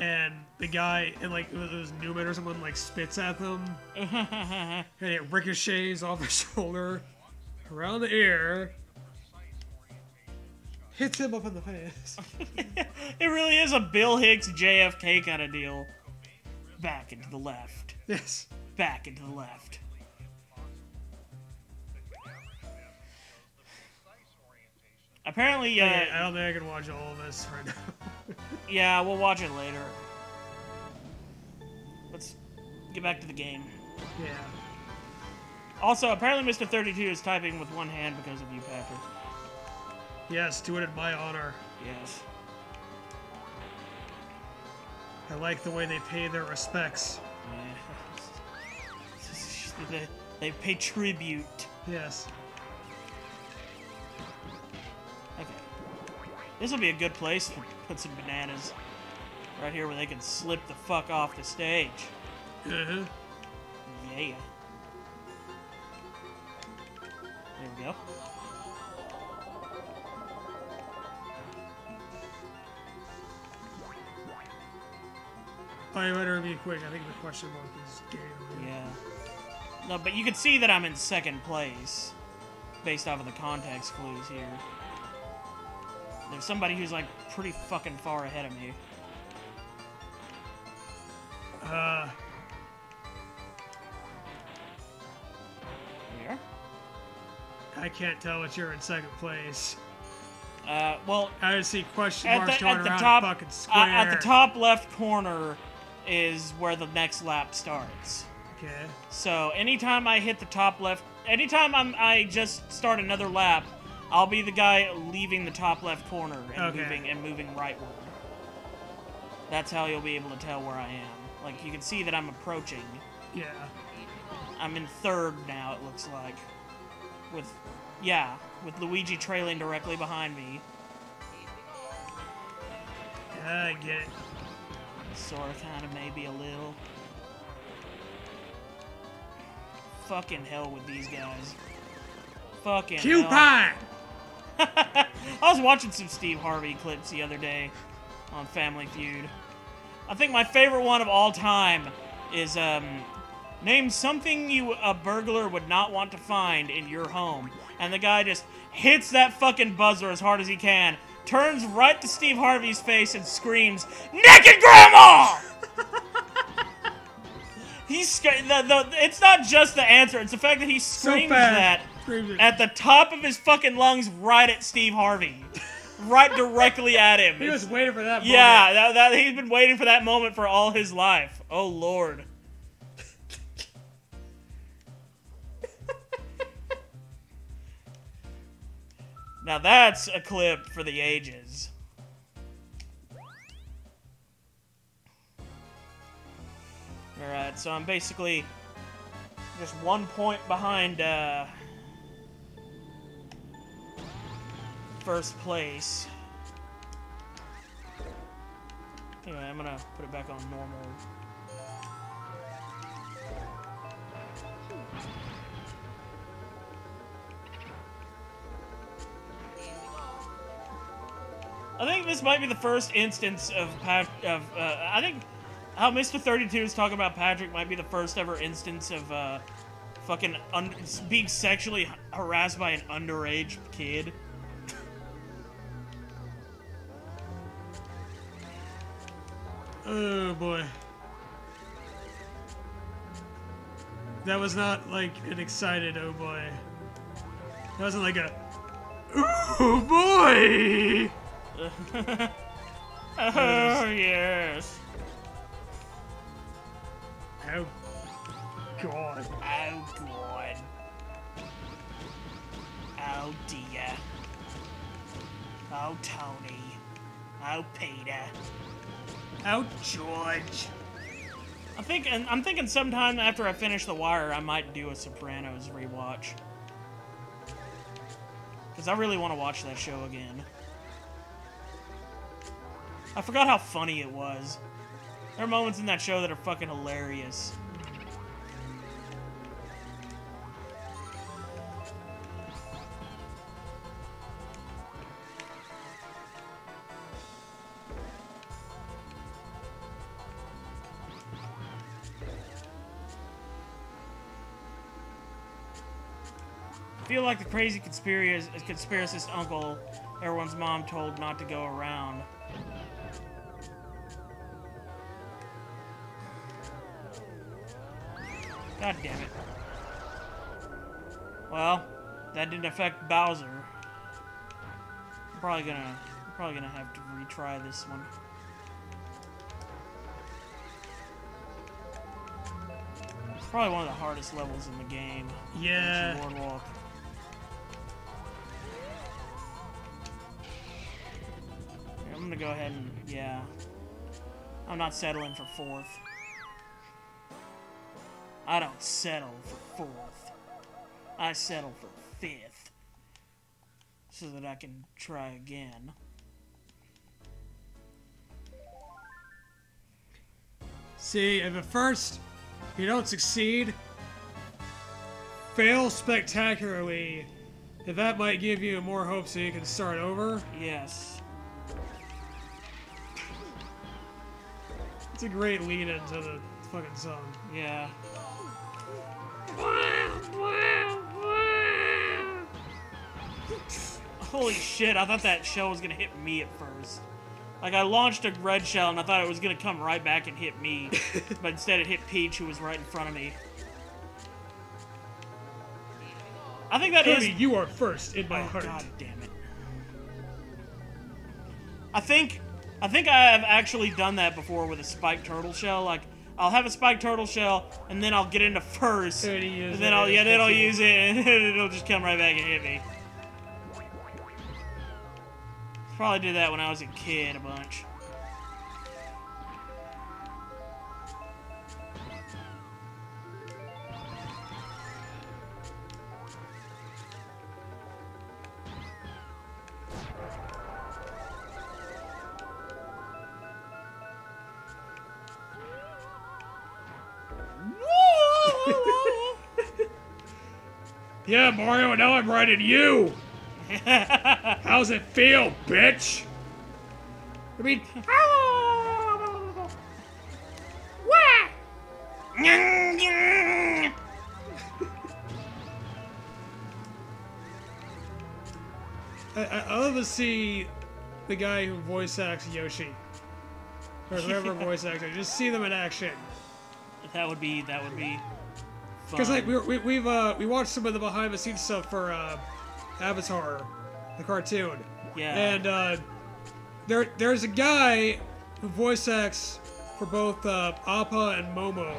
and the guy and it was Newman or someone spits at them and it ricochets off his shoulder around the ear, hits him up in the face. It really is a Bill Hicks JFK kind of deal. Back and to the left. Yes. Back and to the left. Apparently, I don't think I can watch all of this right now. yeah, we'll watch it later. Let's get back to the game. Yeah. Also, apparently Mr. 32 is typing with one hand because of you, Patrick. Yes, do it in my honor. Yes. I like the way they pay their respects. They pay tribute. Yes. Okay. This will be a good place to put some bananas. Right here where they can slip the fuck off the stage. Uh-huh. Yeah. There we go. Oh, you better be quick. I think the question mark is game. Yeah. No, but you can see that I'm in second place. Based off of the context clues here. There's somebody who's like pretty fucking far ahead of me. Here? I can't tell what you're in second place. Well, I just see question marks going around top, the fucking square. at the top left corner is where the next lap starts. Okay. So anytime I hit the top left, anytime I just start another lap, I'll be the guy leaving the top left corner and moving rightward. That's how you'll be able to tell where I am. Like, you can see that I'm approaching. Yeah. I'm in third now, it looks like. With Luigi trailing directly behind me. I get it. Sort of, kind of, maybe a little. Fucking hell with these guys. Fucking Coupon! hell. I was watching some Steve Harvey clips the other day on Family Feud. I think my favorite one of all time is, name something a burglar would not want to find in your home. And the guy just hits that fucking buzzer as hard as he can, turns right to Steve Harvey's face and screams, "Naked Grandma!" It's not just the answer, it's the fact that he screams that at the top of his fucking lungs right at Steve Harvey. Right directly at him. He was waiting for that moment. Yeah, he's been waiting for that moment for all his life. Oh, Lord. Now that's a clip for the ages. Alright, so I'm basically just 1 point behind, first place. Anyway, I'm gonna put it back on normal. I think this might be the first instance of I think how Mr. 32 is talking about Patrick might be the first ever instance of fucking being sexually harassed by an underage kid. Oh boy. That was not like an excited oh boy. That wasn't like a oh boy! Oh yes. Oh god. Oh god. Oh dear. Oh Tony. Oh Peter. Oh George. I'm thinking sometime after I finish The Wire, I might do a Sopranos rewatch. Because I really want to watch that show again. I forgot how funny it was. There are moments in that show that are fucking hilarious. I feel like the crazy conspiracist uncle everyone's mom told not to go around. God damn it. Well, that didn't affect Bowser. I'm probably gonna have to retry this one. It's probably one of the hardest levels in the game. Yeah. Boardwalk. I'm gonna go ahead and, yeah. I'm not settling for fourth. I don't settle for fourth. I settle for fifth. So that I can try again. See, if at first you don't succeed, fail spectacularly, if that might give you more hope so you can start over. Yes. It's a great lead into the fucking song. Yeah. Holy shit, I thought that shell was gonna hit me at first. Like, I launched a red shell and I thought it was gonna come right back and hit me. But instead it hit Peach, who was right in front of me. I think that Cody, is... you are first in my heart. God damn it. I think I have actually done that before with a spiked turtle shell. Like, I'll have a spiked turtle shell, and then I'll get into first, and then I'll use it, and it'll just come right back and hit me. Probably did that when I was a kid a bunch. Yeah, Mario, and now I'm riding you! How's it feel, bitch? I mean... I love to see the guy who voice acts Yoshi. Or whoever voice actor. Just see them in action. That would be Because like we watched some of the behind the scenes stuff for Avatar, the cartoon. Yeah. And there's a guy who voice acts for both Appa and Momo.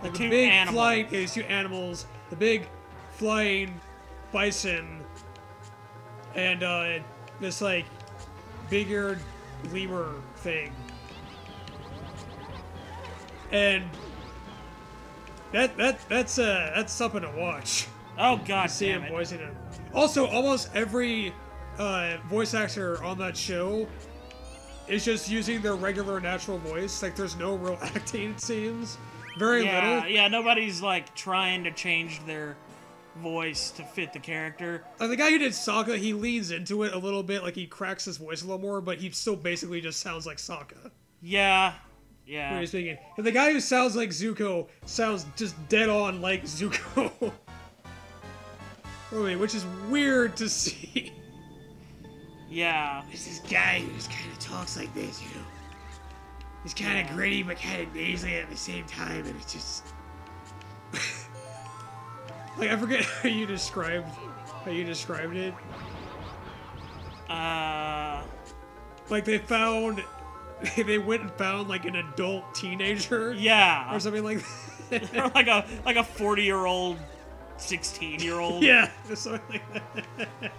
Like the big flying, these two animals, the big flying bison, and this like big-eared lemur thing. And that's something to watch. Oh god See him voicing it. Also, almost every voice actor on that show is just using their regular natural voice. Like, there's no real acting, it seems. Very little. Yeah, nobody's like trying to change their voice to fit the character. The guy who did Sokka, he leans into it a little bit, like he cracks his voice a little more, but he still basically just sounds like Sokka. Yeah. When he's speaking. And the guy who sounds like Zuko sounds just dead on like Zuko. Which is weird to see. Yeah. There's this guy who just kind of talks like this, you know? He's kind of gritty, but kind of nasally at the same time, and it's just... Like, I forget how you described it. Like, they went and found, like, an adult teenager. Yeah. Or something like that. Or like a 40-year-old, 16-year-old. Yeah, or something like that.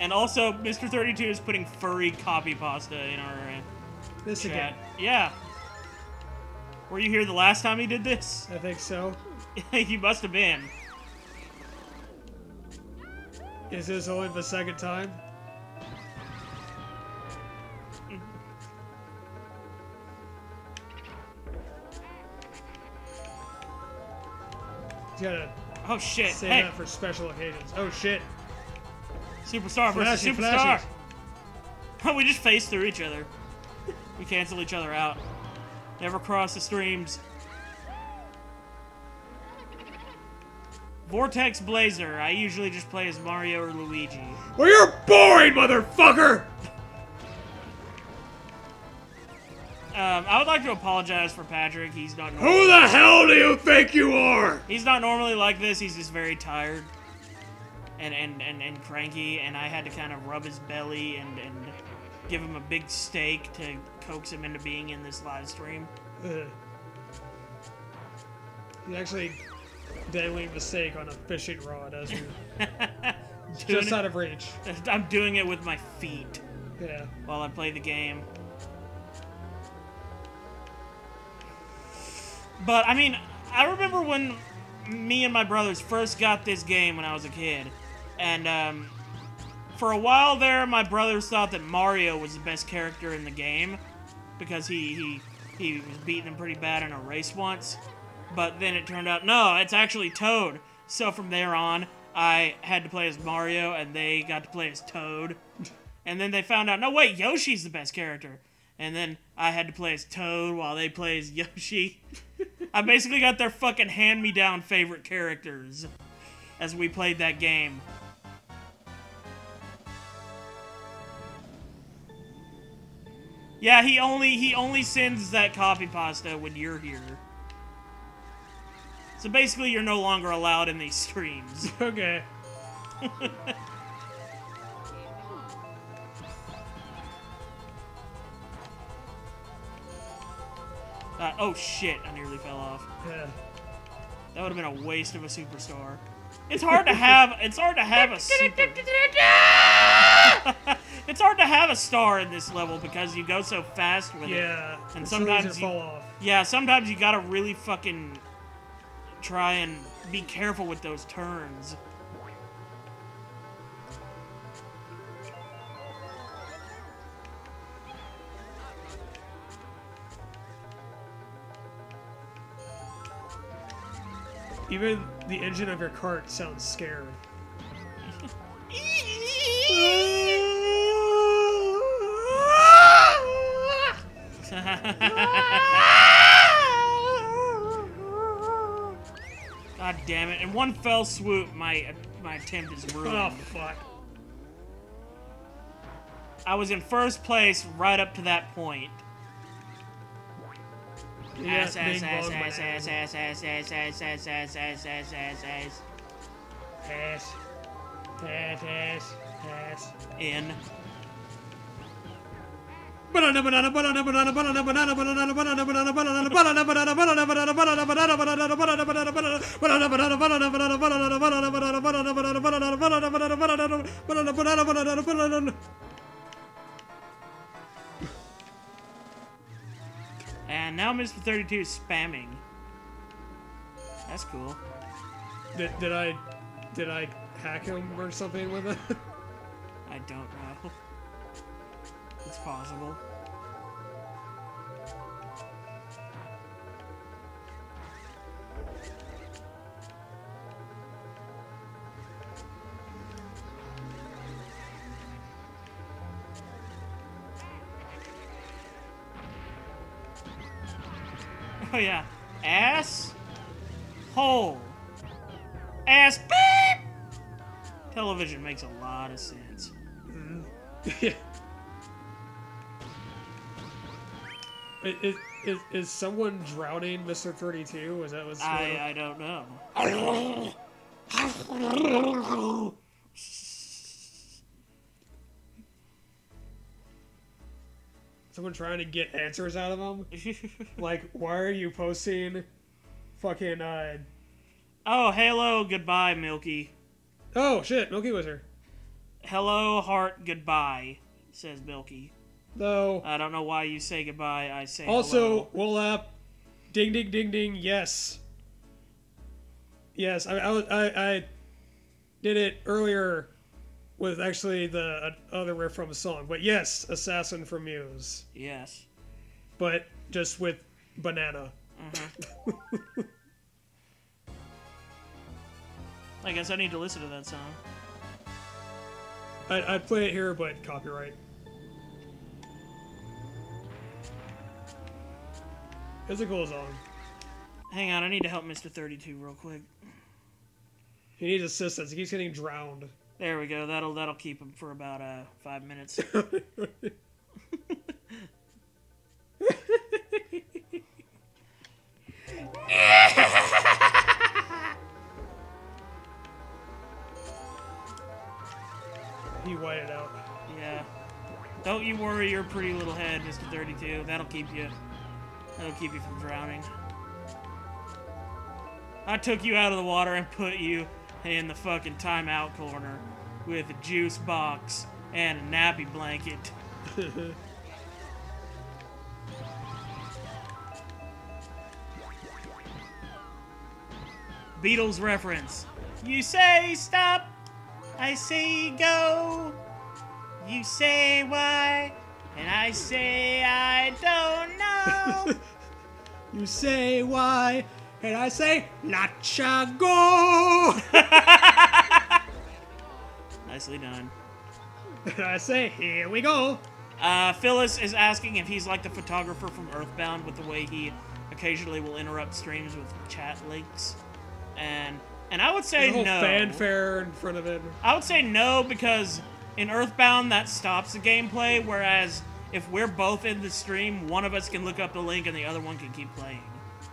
And also, Mr. 32 is putting furry copy pasta in our This chat. again. Yeah. Were you here the last time he did this? I think so. You must have been. Is this only the second time? You gotta Oh shit. save Hey, that for special occasions. Oh shit. superstar versus Flashy, superstar. flashy. We just face through each other. We cancel each other out. Never cross the streams. Vortex Blazer. I usually just play as Mario or Luigi. Well, you're boring, motherfucker! I would like to apologize for Patrick. He's not. Who the hell do you think you are? He's not normally like this. He's just very tired and cranky, and I had to kind of rub his belly and give him a big steak to coax him into being in this live stream. He's actually dangling the steak on a fishing rod as we Doing just it- out of reach. I'm doing it with my feet Yeah. while I play the game. But, I mean, I remember when me and my brothers first got this game when I was a kid, and for a while there, my brothers thought that Mario was the best character in the game because he was beating them pretty bad in a race once. But then it turned out, no, it's actually Toad. So from there on, I had to play as Mario, and they got to play as Toad. And then they found out, no, wait, Yoshi's the best character. And then I had to play as Toad while they play as Yoshi. I basically got their fucking hand-me-down favorite characters as we played that game. Yeah, he only sends that copy pasta when you're here. So basically, you're no longer allowed in these streams. Okay. Oh shit, I nearly fell off. Yeah. That would have been a waste of a superstar. It's hard to have a super... It's hard to have a star in this level because you go so fast with it. Yeah. And it's sometimes really easy to fall off. Yeah, sometimes you gotta really fucking try and be careful with those turns. Even the engine of your cart sounds scared. God damn it. In one fell swoop, my attempt is ruined. Oh, fuck. I was in first place right up to that point. Yeah, Ass. In. Banana. And now Mr. 32 is spamming. That's cool. Did I hack him or something with it? I don't know. It's possible. Oh yeah. Ass. Hole. Ass beep! Television makes a lot of sense. Yeah. Is someone drowning Mr. 32? Is that what's going on? I don't know. Someone trying to get answers out of him? Like, why are you posting fucking, Oh, hello, goodbye, Milky. Oh, shit, Milky was here. Hello, heart, goodbye, says Milky. Though. I don't know why you say goodbye, I say Also, hello. Wolap, ding ding ding ding, yes. Yes, I did it earlier with actually the other riff from a song. But yes, Assassin from Muse. Yes. But just with banana. Mm-hmm. I guess I need to listen to that song. I'd play it here, but copyright. It's a cool song. Hang on, I need to help Mr. 32 real quick. He needs assistance. He keeps getting drowned. There we go. That'll keep him for about 5 minutes. He whited out. Yeah. Don't you worry your pretty little head, Mr. 32. That'll keep you from drowning. I took you out of the water and put you in the fucking timeout corner with a juice box and a nappy blanket. Beatles reference. You say stop, I say go. You say why, and I say I don't know. You say why, and I say letcha go. Nicely done. And I say here we go. Phyllis is asking if he's like the photographer from Earthbound with the way he occasionally will interrupt streams with chat links. And I would say There's a whole no. fanfare in front of it. I would say no because in Earthbound that stops the gameplay, whereas if we're both in the stream, one of us can look up the link and the other one can keep playing.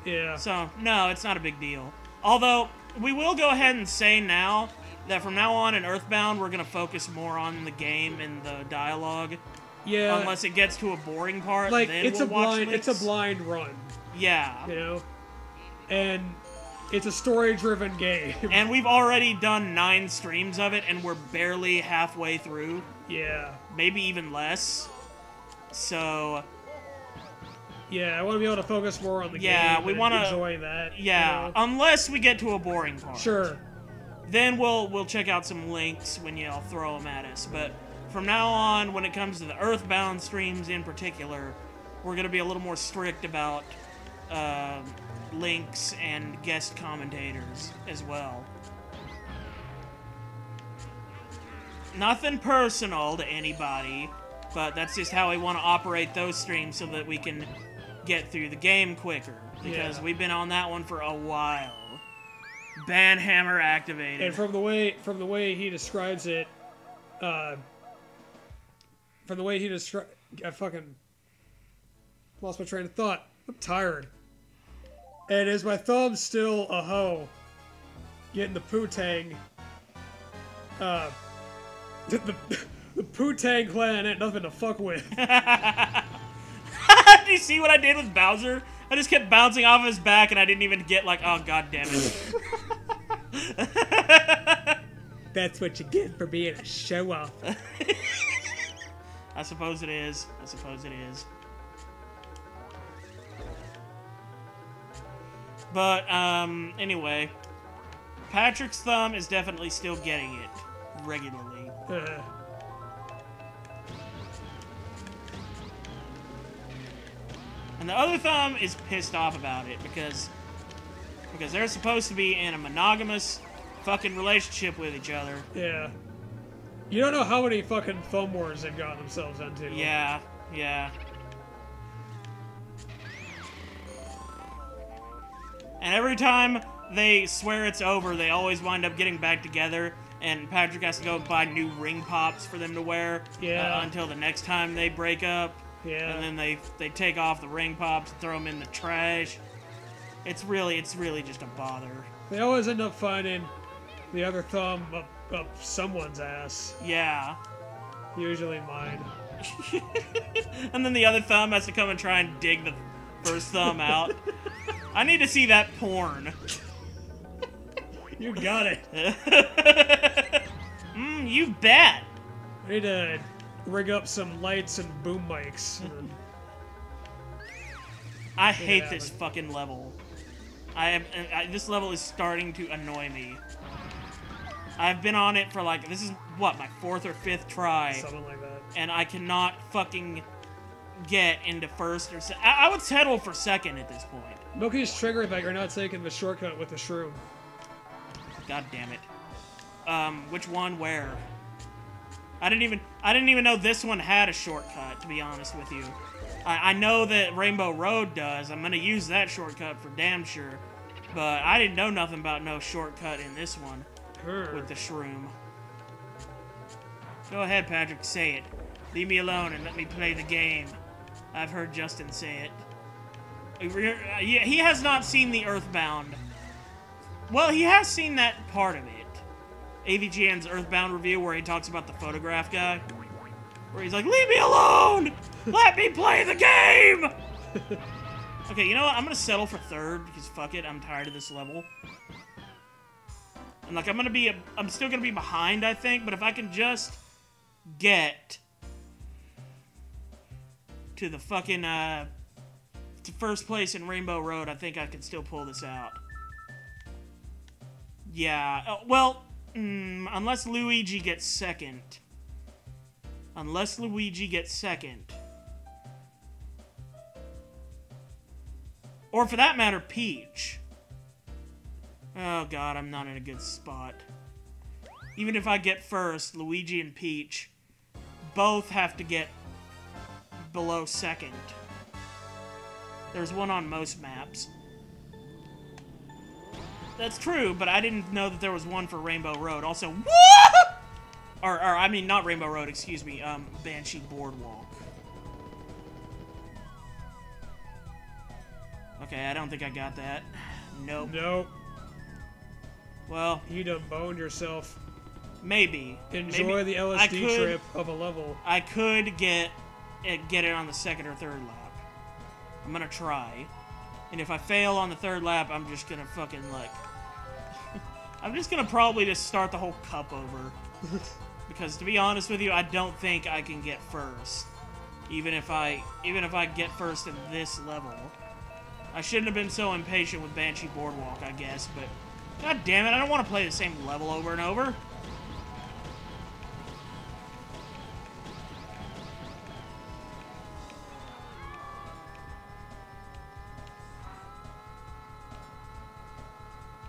Yeah. So, no, it's not a big deal. Although, we will go ahead and say now that from now on in Earthbound, we're going to focus more on the game and the dialogue. Yeah. Unless it gets to a boring part, Like, then it's we'll watch it's links. a blind run, Yeah. you know? And it's a story-driven game. And we've already done 9 streams of it, and we're barely halfway through. Yeah. Maybe even less. So, Yeah, I want to be able to focus more on the Yeah, game we and wanna- enjoy that. yeah. You know? Unless we get to a boring part. Sure. Then we'll check out some links when y'all throw them at us. But from now on, when it comes to the Earthbound streams in particular, we're going to be a little more strict about links and guest commentators as well. Nothing personal to anybody, but that's just how we want to operate those streams so that we can get through the game quicker. Because Yeah. we've been on that one for a while. Banhammer activated. And from the way he describes it, I fucking lost my train of thought. I'm tired. And is my thumb still a hoe? Getting the poo-tang. The poo-tang clan ain't nothing to fuck with. Did you see what I did with Bowser? I just kept bouncing off his back and I didn't even get like, oh god damn it. That's what you get for being a show-off. I suppose it is. I suppose it is. But, anyway. Patrick's thumb is definitely still getting it regularly. And the other thumb is pissed off about it because they're supposed to be in a monogamous fucking relationship with each other. Yeah. You don't know how many fucking thumb wars they've gotten themselves into. Yeah, yeah. And every time they swear it's over, they always wind up getting back together, and Patrick has to go buy new ring pops for them to wear until the next time they break up. Yeah. And then they take off the ring pops and throw them in the trash. It's really just a bother. They always end up finding the other thumb up someone's ass. Yeah. Usually mine. And then the other thumb has to come and try and dig the first thumb out. I need to see that porn. You got it. You bet. I need to rig up some lights and boom mics. I hate this fucking level. This level is starting to annoy me. I've been on it for like, this is what, my 4th or 5th try. Something like that. And I cannot fucking get into first or I would settle for second at this point. Milky's triggered that you're not taking the shortcut with the shroom. God damn it. Which one? Where? I didn't even know this one had a shortcut, to be honest with you. I know that Rainbow Road does. I'm gonna use that shortcut for damn sure. But I didn't know nothing about no shortcut in this one with the shroom. Go ahead, Patrick, say it. Leave me alone and let me play the game. I've heard Justin say it. He has not seen the Earthbound. Well, he has seen that part of it. AVGN's Earthbound review where he talks about the photograph guy. Where he's like, leave me alone! Let me play the game! Okay, you know what? I'm gonna settle for 3rd because fuck it, I'm tired of this level. And like, I'm still gonna be behind, I think, but if I can just get to the fucking, to first place in Rainbow Road, I think I can still pull this out. Yeah, well, unless Luigi gets second. Unless Luigi gets second. Or for that matter, Peach. Oh god, I'm not in a good spot. Even if I get first, Luigi and Peach both have to get below second. There's one on most maps. That's true, but I didn't know that there was one for Rainbow Road. Also, what? Or I mean, not Rainbow Road, excuse me, Banshee Boardwalk. Okay, I don't think I got that. Nope. Nope. Well, You done boned yourself. maybe. Enjoy the LSD trip of a level. I could get it on the second or third lap. I'm gonna try. And if I fail on the third lap, I'm just gonna fucking, like... I'm just gonna probably just start the whole cup over. Because, to be honest with you, I don't think I can get first. Even if I get first in this level. I shouldn't have been so impatient with Banshee Boardwalk, I guess, but... God damn it, I don't want to play the same level over and over.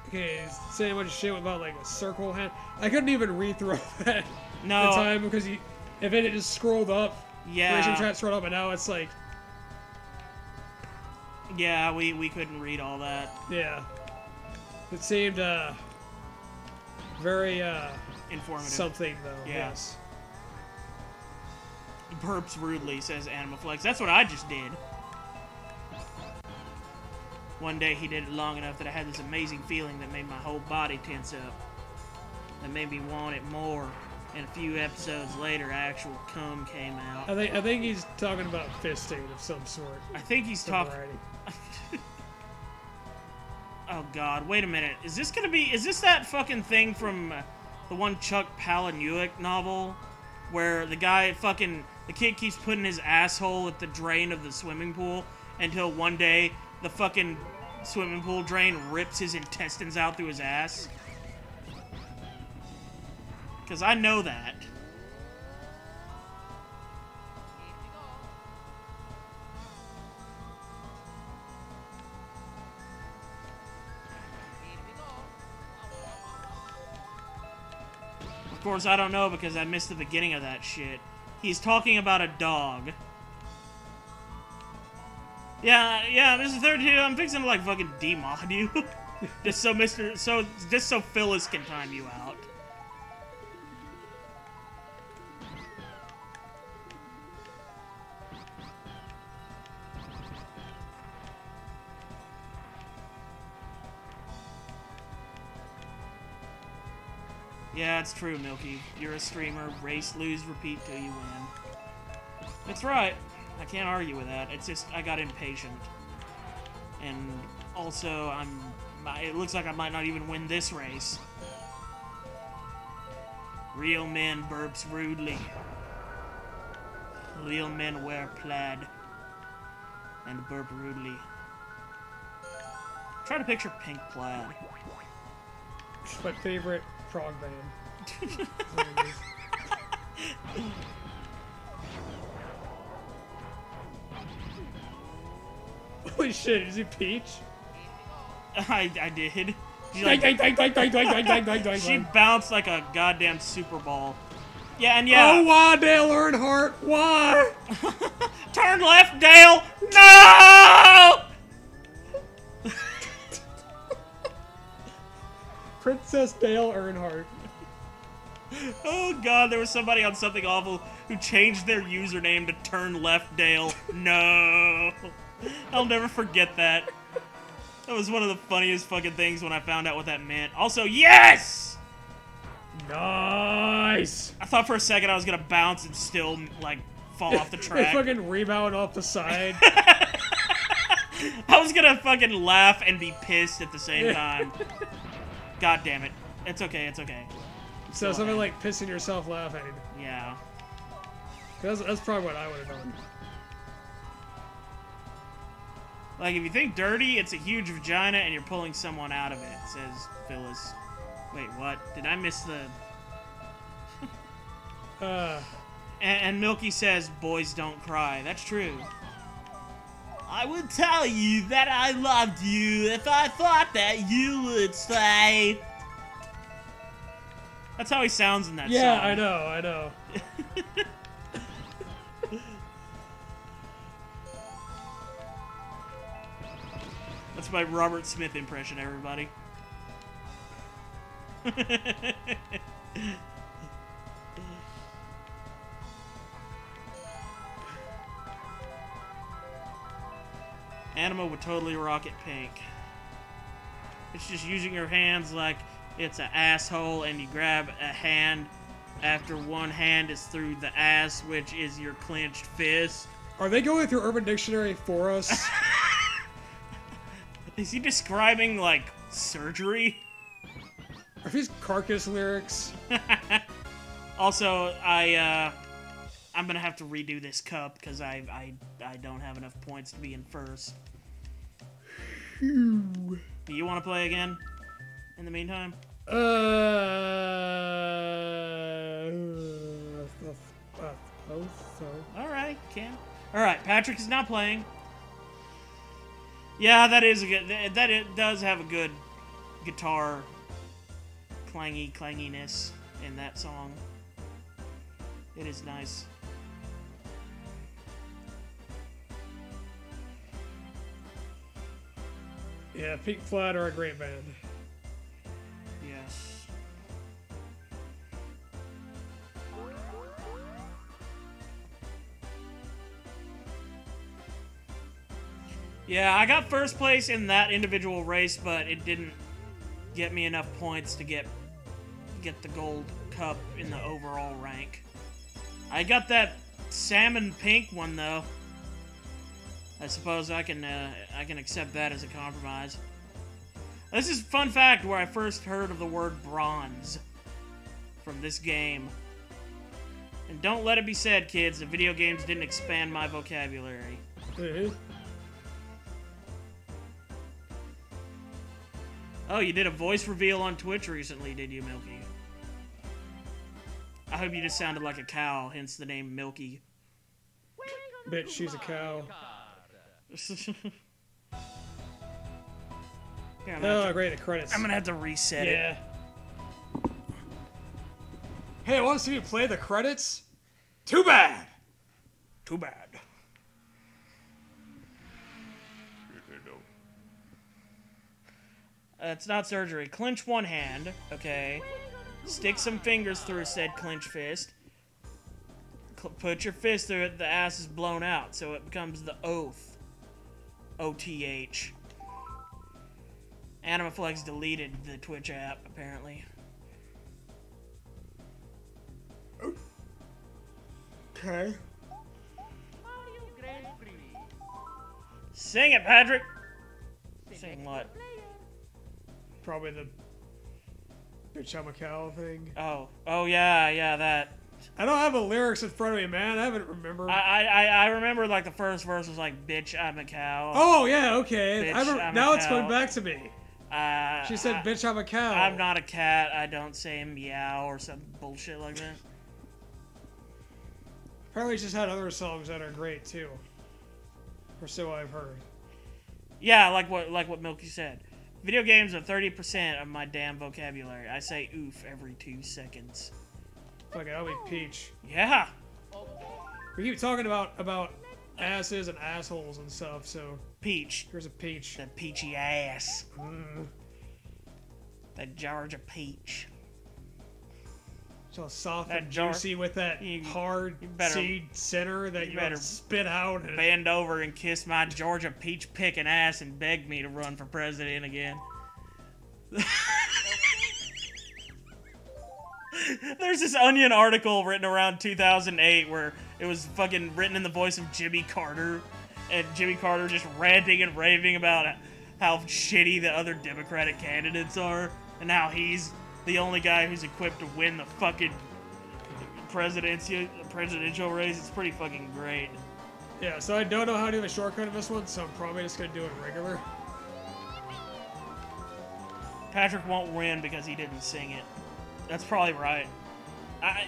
Okay, he's saying a bunch of shit about like a circle hand. I couldn't even rethrow that No. the time because if it just scrolled up, Yeah. racing chat scrolled up, and now it's like, Yeah, we couldn't read all that. yeah, it seemed very Informative. something though. Yeah. Yes. Burps rudely, says Animaflex. That's what I just did. One day he did it long enough that I had this amazing feeling that made my whole body tense up. That made me want it more. And a few episodes later, actual cum came out. I think he's talking about fisting of some sort. I think he's Some talking... variety. Oh god, wait a minute. Is this that fucking thing from the one Chuck Palahniuk novel? Where the kid keeps putting his asshole at the drain of the swimming pool until one day the fucking swimming pool drain rips his intestines out through his ass? Because I know that. Of course, I don't know because I missed the beginning of that shit. He's talking about a dog. Yeah, Mr. 32, I'm fixing to, like, fucking demod you. just so Phyllis can time you out. Yeah, it's true, Milky. You're a streamer. Race, lose, repeat till you win. It's right. I can't argue with that. It's just, I got impatient. And also, it looks like I might not even win this race. Real men burps rudely. Real men wear plaid. And burp rudely. Try to picture pink plaid. It's my favorite prog band. Holy shit, is he Peach? I did. She She bounced like a goddamn Super Ball. Yeah, and yeah. Oh, why, Dale Earnhardt? Why? Turn left, Dale! No! Princess Dale Earnhardt. Oh god, there was somebody on Something Awful who changed their username to Turn Left Dale. No. I'll never forget that. That was one of the funniest fucking things when I found out what that meant. Also, yes! Nice! I thought for a second I was gonna bounce and still, like, fall off the They track. fucking rebound off the side. I was gonna fucking laugh and be pissed at the same time. God damn it. It's okay, it's okay. So something like pissing yourself laughing. Yeah. That's probably what I would have done. Like, if you think dirty, it's a huge vagina and you're pulling someone out of it, says Phyllis. Wait, what? Did I miss the... Uh, And Milky says, boys don't cry. That's true. I would tell you that I loved you if I thought that you would stay. That's how he sounds in that song. yeah, I know. That's my Robert Smith impression, everybody. Anima would totally rock it pink. It's just using your hands like it's an asshole, and you grab a hand after one hand is through the ass, which is your clenched fist. Are they going through Urban Dictionary for us? Is he describing, like, surgery? Are these Carcass lyrics? Also, I'm gonna have to redo this cup because I don't have enough points to be in first. Do you want to play again? In the meantime, I suppose so. all right, can. All right, Patrick is not playing. Yeah, that is a good. That it does have a good guitar clanginess in that song. It is nice. Yeah, Pink Floyd are a great band. Yes. Yeah, I got first place in that individual race, but it didn't get me enough points to get the gold cup in the overall rank. I got that salmon pink one though. I suppose I can accept that as a compromise. This is a fun fact where I first heard of the word bronze from this game. And don't let it be said, kids, that video games didn't expand my vocabulary. Oh, you did a voice reveal on Twitch recently, did you, Milky? I hope you just sounded like a cow, hence the name Milky. Bitch, she's a cow. Yeah, Oh, great, the credits. I'm gonna have to reset it. Yeah. Hey, I want to see you play the credits? Too bad! Too bad. It's not surgery. Clench one hand, okay. Stick some fingers through said clench fist. Put your fist through it, the ass is blown out, so it becomes the oath. O-T-H. Animaflex deleted the Twitch app, apparently. Okay. Sing it, Patrick! Sing what? Probably the bitch I'm a cow thing. Oh yeah, that. I don't have the lyrics in front of me, man. I haven't remembered. I remember like the first verse was like, "Bitch, I'm a cow." Oh yeah, okay. Bitch, Now a it's cow. coming back to me. She said, "Bitch, I'm a cow." I'm not a cat. I don't say meow or some bullshit like that. Apparently, she's had other songs that are great too. Or so I've heard. Yeah, like what Milky said. Video games are 30% of my damn vocabulary. I say oof every 2 seconds. Fuck it, I'll be Peach. Yeah. We keep talking about asses and assholes and stuff, so Peach. here's a Peach. The peachy ass. That Georgia peach. So soft That and jar- juicy with that hard better- seed center that you better gotta spit out. And Bend over and kiss my Georgia peach picking ass and beg me to run for president again. There's this Onion article written around 2008 where it was fucking written in the voice of Jimmy Carter, and Jimmy Carter just ranting and raving about how shitty the other Democratic candidates are, and how he's the only guy who's equipped to win the fucking presidential race. It's pretty fucking great. yeah, so I don't know how to do the shortcut of this one, so I'm probably just gonna do it regular. Patrick won't win because he didn't sing it. That's probably right.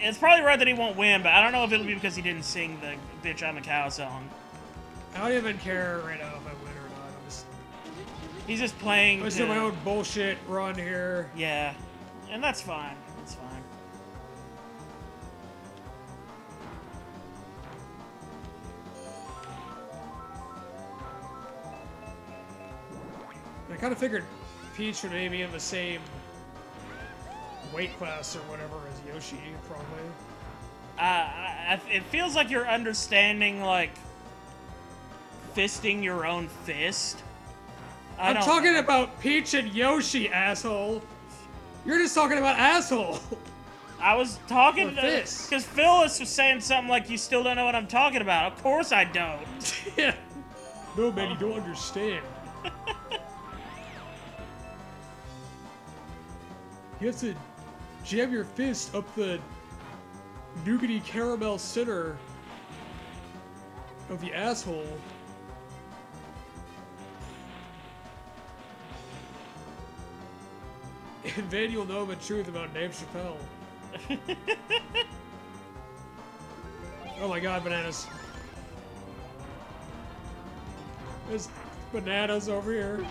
It's probably right that he won't win, but I don't know if it'll be because he didn't sing the Bitch I'm a Cow song. I don't even care right now if I win or not. He's just playing. I'm just doing my own bullshit run here. Yeah, and that's fine. That's fine. I kind of figured Peach would maybe in the same weight class or whatever as Yoshi, probably. It feels like you're understanding, like, fisting your own fist. I'm talking about Peach and Yoshi, asshole. You're just talking about asshole. I was talking this. Because Phyllis was saying something like, you still don't know what I'm talking about. Of course I don't. Yeah. No, man, you don't understand. You have to jam your fist up the nougaty caramel center of the asshole. And then you'll know the truth about Dave Chappelle. Oh my god, bananas. There's bananas over here.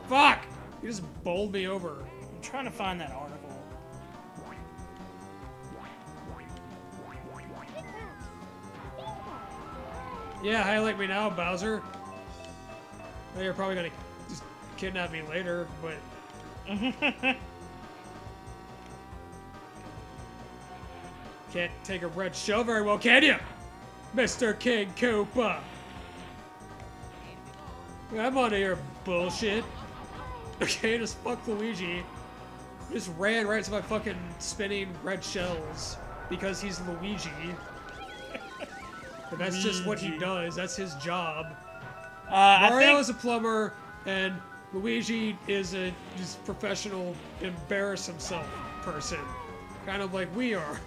Fuck! You just bowled me over. I'm trying to find that article. Yeah, highlight me now, Bowser. Well, you're probably gonna just kidnap me later, but... Can't take a red shell very well, can you? Mr. King Koopa. I'm on your bullshit. Okay, just fuck Luigi. Just ran right to my fucking spinning red shells because he's Luigi. And that's just what he does. That's his job. Mario is a plumber, and Luigi is a just professional embarrass himself person. Kind of like we are.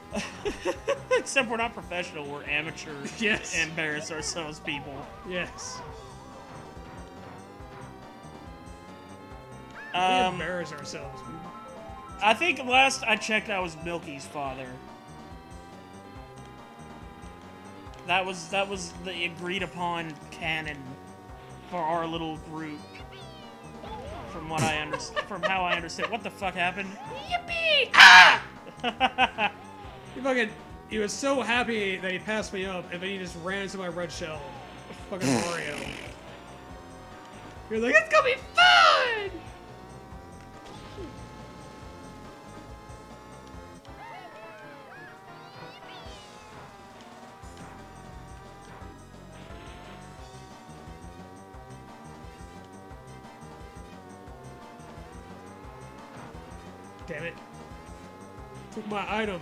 Except we're not professional, we're amateur. Yes. Embarrass ourselves people. Yes. We embarrass ourselves. I think last I checked, I was Milky's father. That was the agreed upon canon for our little group. From what I understand, from how I understand. What the fuck happened? Yippee! Ah! He was so happy that he passed me up, and then he just ran into my red shell. Fucking Mario. You're like, it's gonna be fun! Damn it. Took my item.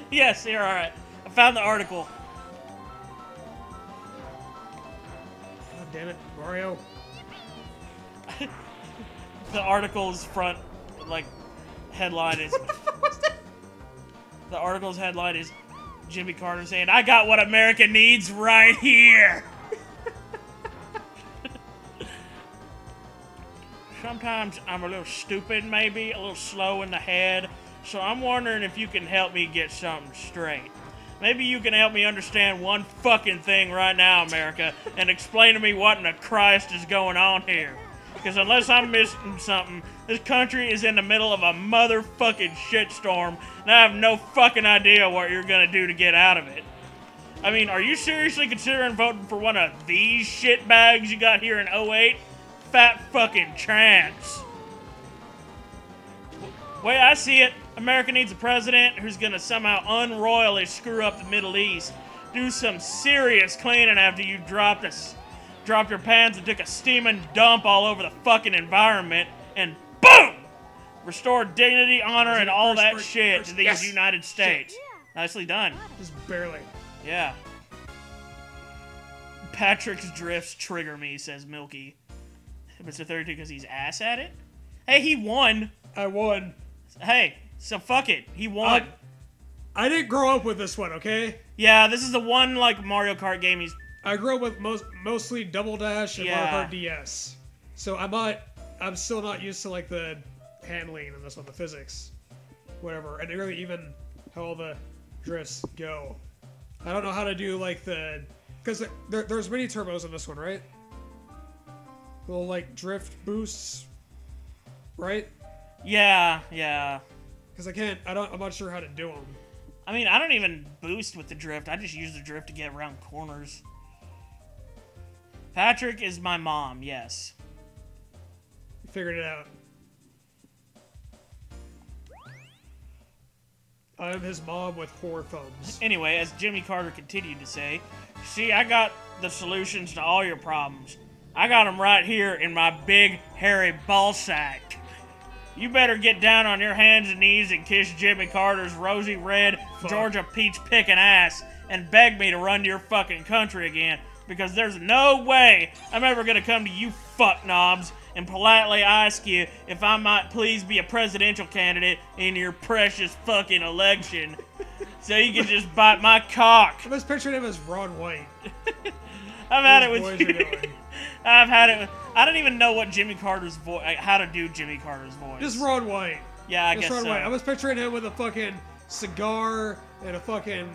Yes, you're alright. I found the article. God damn it, Mario. The article's front, like, headline is... What the fuck was that? The article's headline is Jimmy Carter saying, I got what America needs right here! Sometimes I'm a little stupid, maybe, a little slow in the head, so I'm wondering if you can help me get something straight. Maybe you can help me understand one fucking thing right now, America, and explain to me what in the Christ is going on here. Because unless I'm missing something, this country is in the middle of a motherfucking shitstorm, and I have no fucking idea what you're gonna do to get out of it. I mean, are you seriously considering voting for one of these shitbags you got here in 08? Fat fucking trance. Way I see it, America needs a president who's gonna somehow unroyally screw up the Middle East, do some serious cleaning after you dropped your pants and took a steaming dump all over the fucking environment, and boom! Restore dignity, honor, and all that shit to these United States. Nicely done. Just barely. Yeah. Patrick's drifts trigger me, says Milky. Mr. 32 because he's ass at it? Hey, he won. I won. Hey, so fuck it. He won. I didn't grow up with this one, okay? Yeah, this is the one, like, Mario Kart game he's I grew up with mostly Double Dash and Yeah. Mario Kart DS. So I'm still not used to like the handling and this one, the physics, whatever, and really even how all the drifts go. I don't know how to do like because there's mini turbos in this one, right? Little like drift boosts, right? Yeah, yeah. Because I'm not sure how to do them. I mean, I don't even boost with the drift. I just use the drift to get around corners. Patrick is my mom, yes. Figured it out. I am his mom with four thumbs. Anyway, as Jimmy Carter continued to say, see, I got the solutions to all your problems. I got them right here in my big, hairy ball sack. You better get down on your hands and knees and kiss Jimmy Carter's rosy red, Georgia peach picking ass and beg me to run your fucking country again, because there's no way I'm ever gonna come to you fuck knobs and politely ask you if I might please be a presidential candidate in your precious fucking election, so you can just bite my cock. I was picturing him as Ron White. I've had it Those with boys are going. I've had it with, I don't even know what Jimmy Carter's voice, how to do Jimmy Carter's voice. Just Ron White. Yeah, I Just guess Ron so. White. I was picturing him with a fucking cigar and a fucking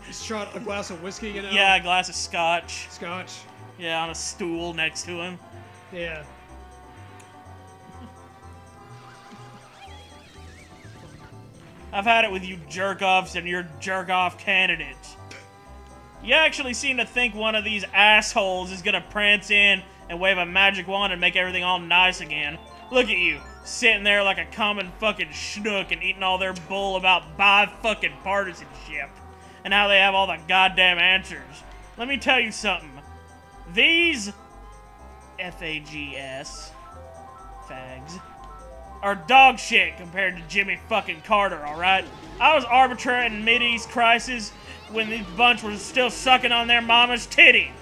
a glass of whiskey, you know? Yeah, a glass of scotch. Scotch. Yeah, on a stool next to him. Yeah. I've had it with you jerk-offs and your jerk-off candidates. You actually seem to think one of these assholes is gonna prance in and wave a magic wand and make everything all nice again. Look at you, sitting there like a common fucking schnook and eating all their bull about fucking partisanship and how they have all the goddamn answers. Let me tell you something. These FAGS fags are dog shit compared to Jimmy fucking Carter, alright? I was arbitrary in Mideast crisis when this bunch was still sucking on their mama's titties.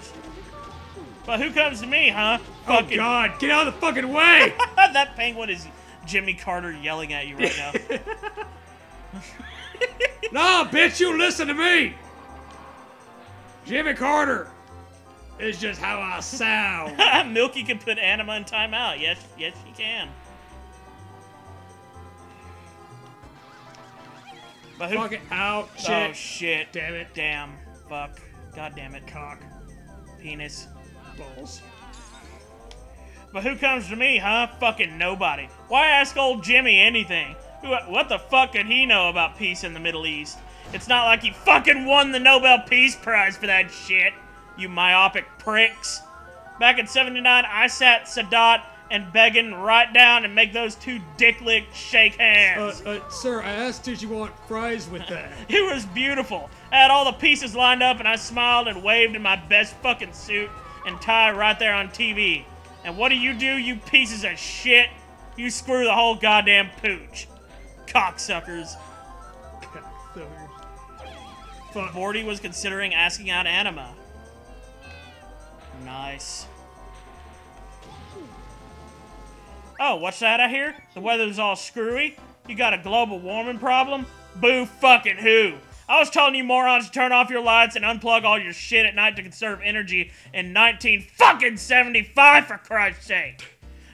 But who comes to me, huh? Oh God, get out of the fucking way! That penguin is Jimmy Carter yelling at you right now. Nah, bitch, you listen to me! Jimmy Carter is just how I sound. Milky can put Anima in timeout. Yes, yes, she can. But who? Fuck it out, shit. Oh shit! Damn it. Damn. Fuck. God damn it. Cock. Penis. Balls. But who comes to me, huh? Fucking nobody. Why ask old Jimmy anything? What the fuck could he know about peace in the Middle East? It's not like he fucking won the Nobel Peace Prize for that shit, you myopic pricks. Back in '79, I sat Sadat and Begin right down and make those two dick-lick shake hands. Sir, I asked did you want fries with that? It was beautiful. I had all the pieces lined up and I smiled and waved in my best fucking suit and tie right there on TV. And what do, you pieces of shit? You screw the whole goddamn pooch. Cocksuckers. Fuck. Bordy was considering asking out Anima. Nice. Oh, what's that I hear? The weather's all screwy? You got a global warming problem? Boo fucking who? I was telling you morons to turn off your lights and unplug all your shit at night to conserve energy in 1975, for Christ's sake.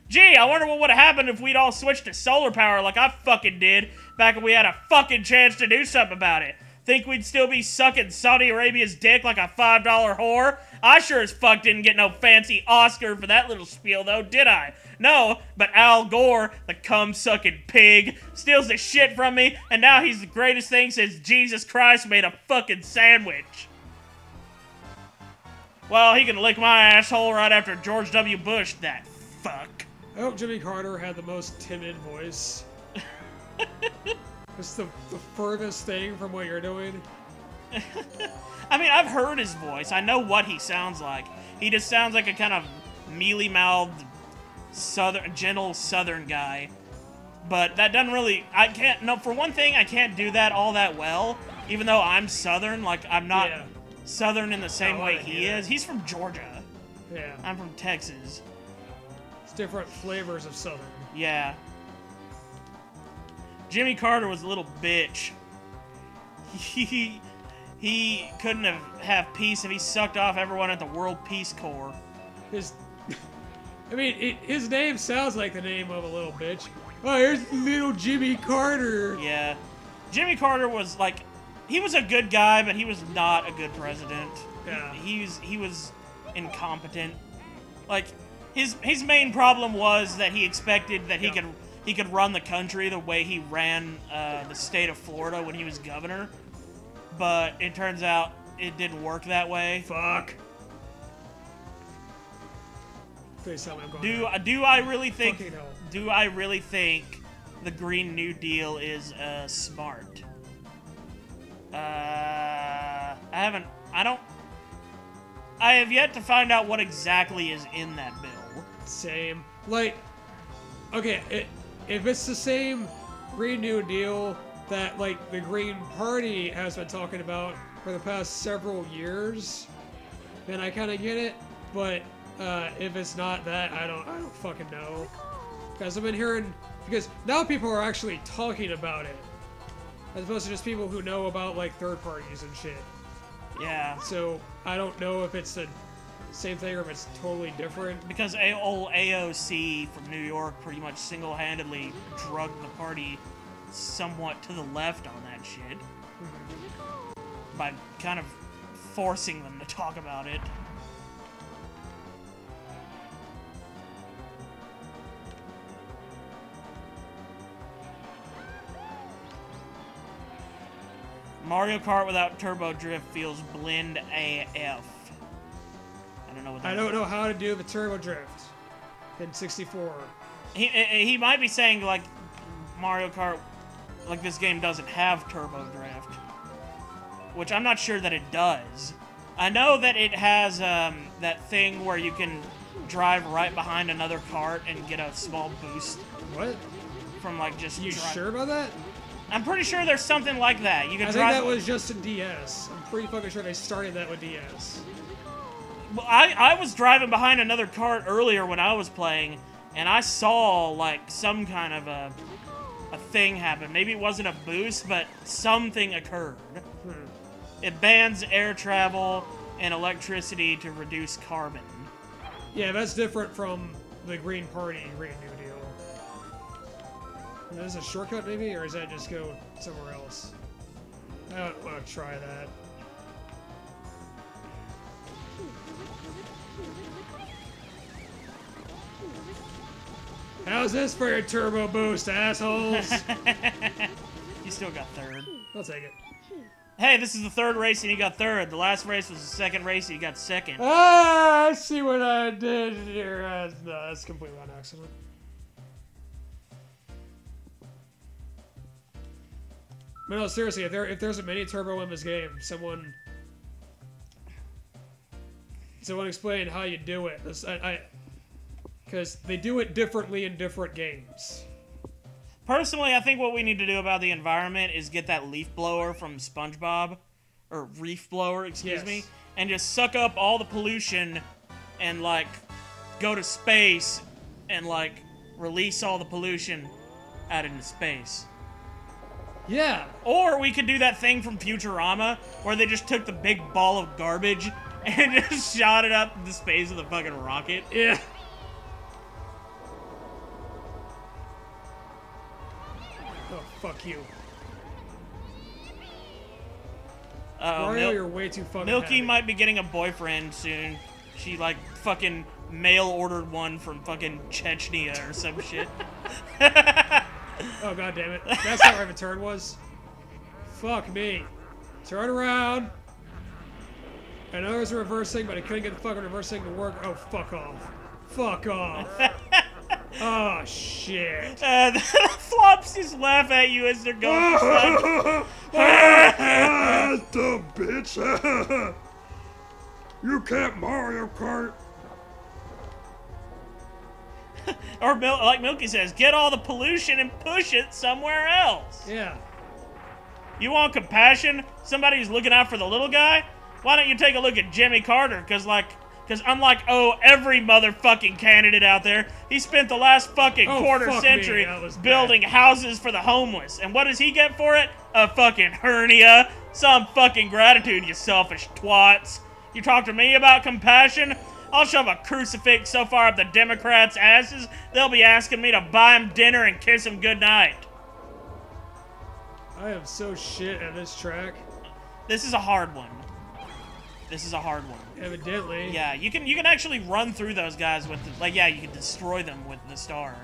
Gee, I wonder what would have happened if we'd all switched to solar power like I fucking did back when we had a fucking chance to do something about it. Think we'd still be sucking Saudi Arabia's dick like a $5 whore? I sure as fuck didn't get no fancy Oscar for that little spiel though, did I? No, but Al Gore, the cum-sucking pig, steals the shit from me, and now he's the greatest thing since Jesus Christ made a fucking sandwich. Well, he can lick my asshole right after George W. Bush, that fuck. I hope Jimmy Carter had the most timid voice. It's the furthest thing from what you're doing. I mean, I've heard his voice. I know what he sounds like. He just sounds like a kind of mealy-mouthed, gentle southern guy. But that doesn't really... for one thing, I can't do that all that well. Even though I'm southern, like, I'm not southern in the same way he is. He's from Georgia. Yeah. I'm from Texas. It's different flavors of southern. Yeah. Jimmy Carter was a little bitch. he couldn't have peace if he sucked off everyone at the World Peace Corps. I mean, his name sounds like the name of a little bitch. Oh, here's little Jimmy Carter. Yeah. Jimmy Carter was, like, he was a good guy, but he was not a good president. Yeah. He was incompetent. Like, his main problem was that he expected that he could run the country the way he ran the state of Florida when he was governor. But it turns out it didn't work that way. Fuck. Please tell me I'm going Do I really think Fucking hell. do I really think the Green New Deal is smart? I have yet to find out what exactly is in that bill. Same. Like, okay, if it's the same Green New Deal that, like, the Green Party has been talking about for the past several years, then I kind of get it. But if it's not that, I don't fucking know. Because I've been hearing, because now people are actually talking about it, as opposed to just people who know about, like, third parties and shit. Yeah. So I don't know if it's the same thing or if it's totally different. Because old AOC from New York pretty much single-handedly drugged the party somewhat to the left on that shit. By kind of forcing them to talk about it. Mario Kart without turbo drift feels blend AF. I don't know what that I don't know how to do the turbo drift in 64. He might be saying, like, Mario Kart, like, this game doesn't have turbo drift. Which I'm not sure that it does. I know that it has that thing where you can drive right behind another cart and get a small boost. What? From, like, just You sure about that? I'm pretty sure there's something like that. You can I drive. think that was just in DS. I'm pretty fucking sure they started that with DS. Well, I was driving behind another cart earlier when I was playing, and I saw, like, some kind of a thing happen. Maybe it wasn't a boost, but something occurred. It bans air travel and electricity to reduce carbon. Yeah, that's different from the Green Party Green New Deal. Is this a shortcut maybe, or is that just go somewhere else? I don't want to try that. How's this for your turbo boost, assholes? You still got third. I'll take it. Hey, this is the third race and you got third. The last race was the second race and you got second. Ah, I see what I did here. No, that's completely on accident. But no, seriously, if there's a mini turbo in this game, someone explain how you do it. Because they do it differently in different games. Personally, I think what we need to do about the environment is get that leaf blower from SpongeBob, or reef blower, excuse me, and just suck up all the pollution and, like, go to space and, like, release all the pollution out into space. Yeah. Or we could do that thing from Futurama where they just took the big ball of garbage and just shot it up into space with a fucking rocket. Yeah. Oh, fuck you. Mario, you're way too fucking Milky heavy. might be getting a boyfriend soon. She, like, fucking mail-ordered one from fucking Chechnya or some shit. Oh, god damn it. That's how my turn was. Fuck me. Turn around. I know there's a reversing, but I couldn't get the fucking reversing to work. Oh, fuck off. Fuck off. Oh, shit. The flops just laugh at you as they're going for fun. Dumb bitch. You can't Mario Kart. Or, like Milky says, get all the pollution and push it somewhere else. Yeah. You want compassion? Somebody who's looking out for the little guy? Why don't you take a look at Jimmy Carter? Because unlike, every motherfucking candidate out there, he spent the last fucking quarter century building houses for the homeless. And what does he get for it? A fucking hernia. Some fucking gratitude, you selfish twats. You talk to me about compassion? I'll shove a crucifix so far up the Democrats' asses, they'll be asking me to buy them dinner and kiss them goodnight. I am so shit at this track. This is a hard one. This is a hard one. Evidently. Yeah, you can actually run through those guys with the, like, yeah, you can destroy them with the star.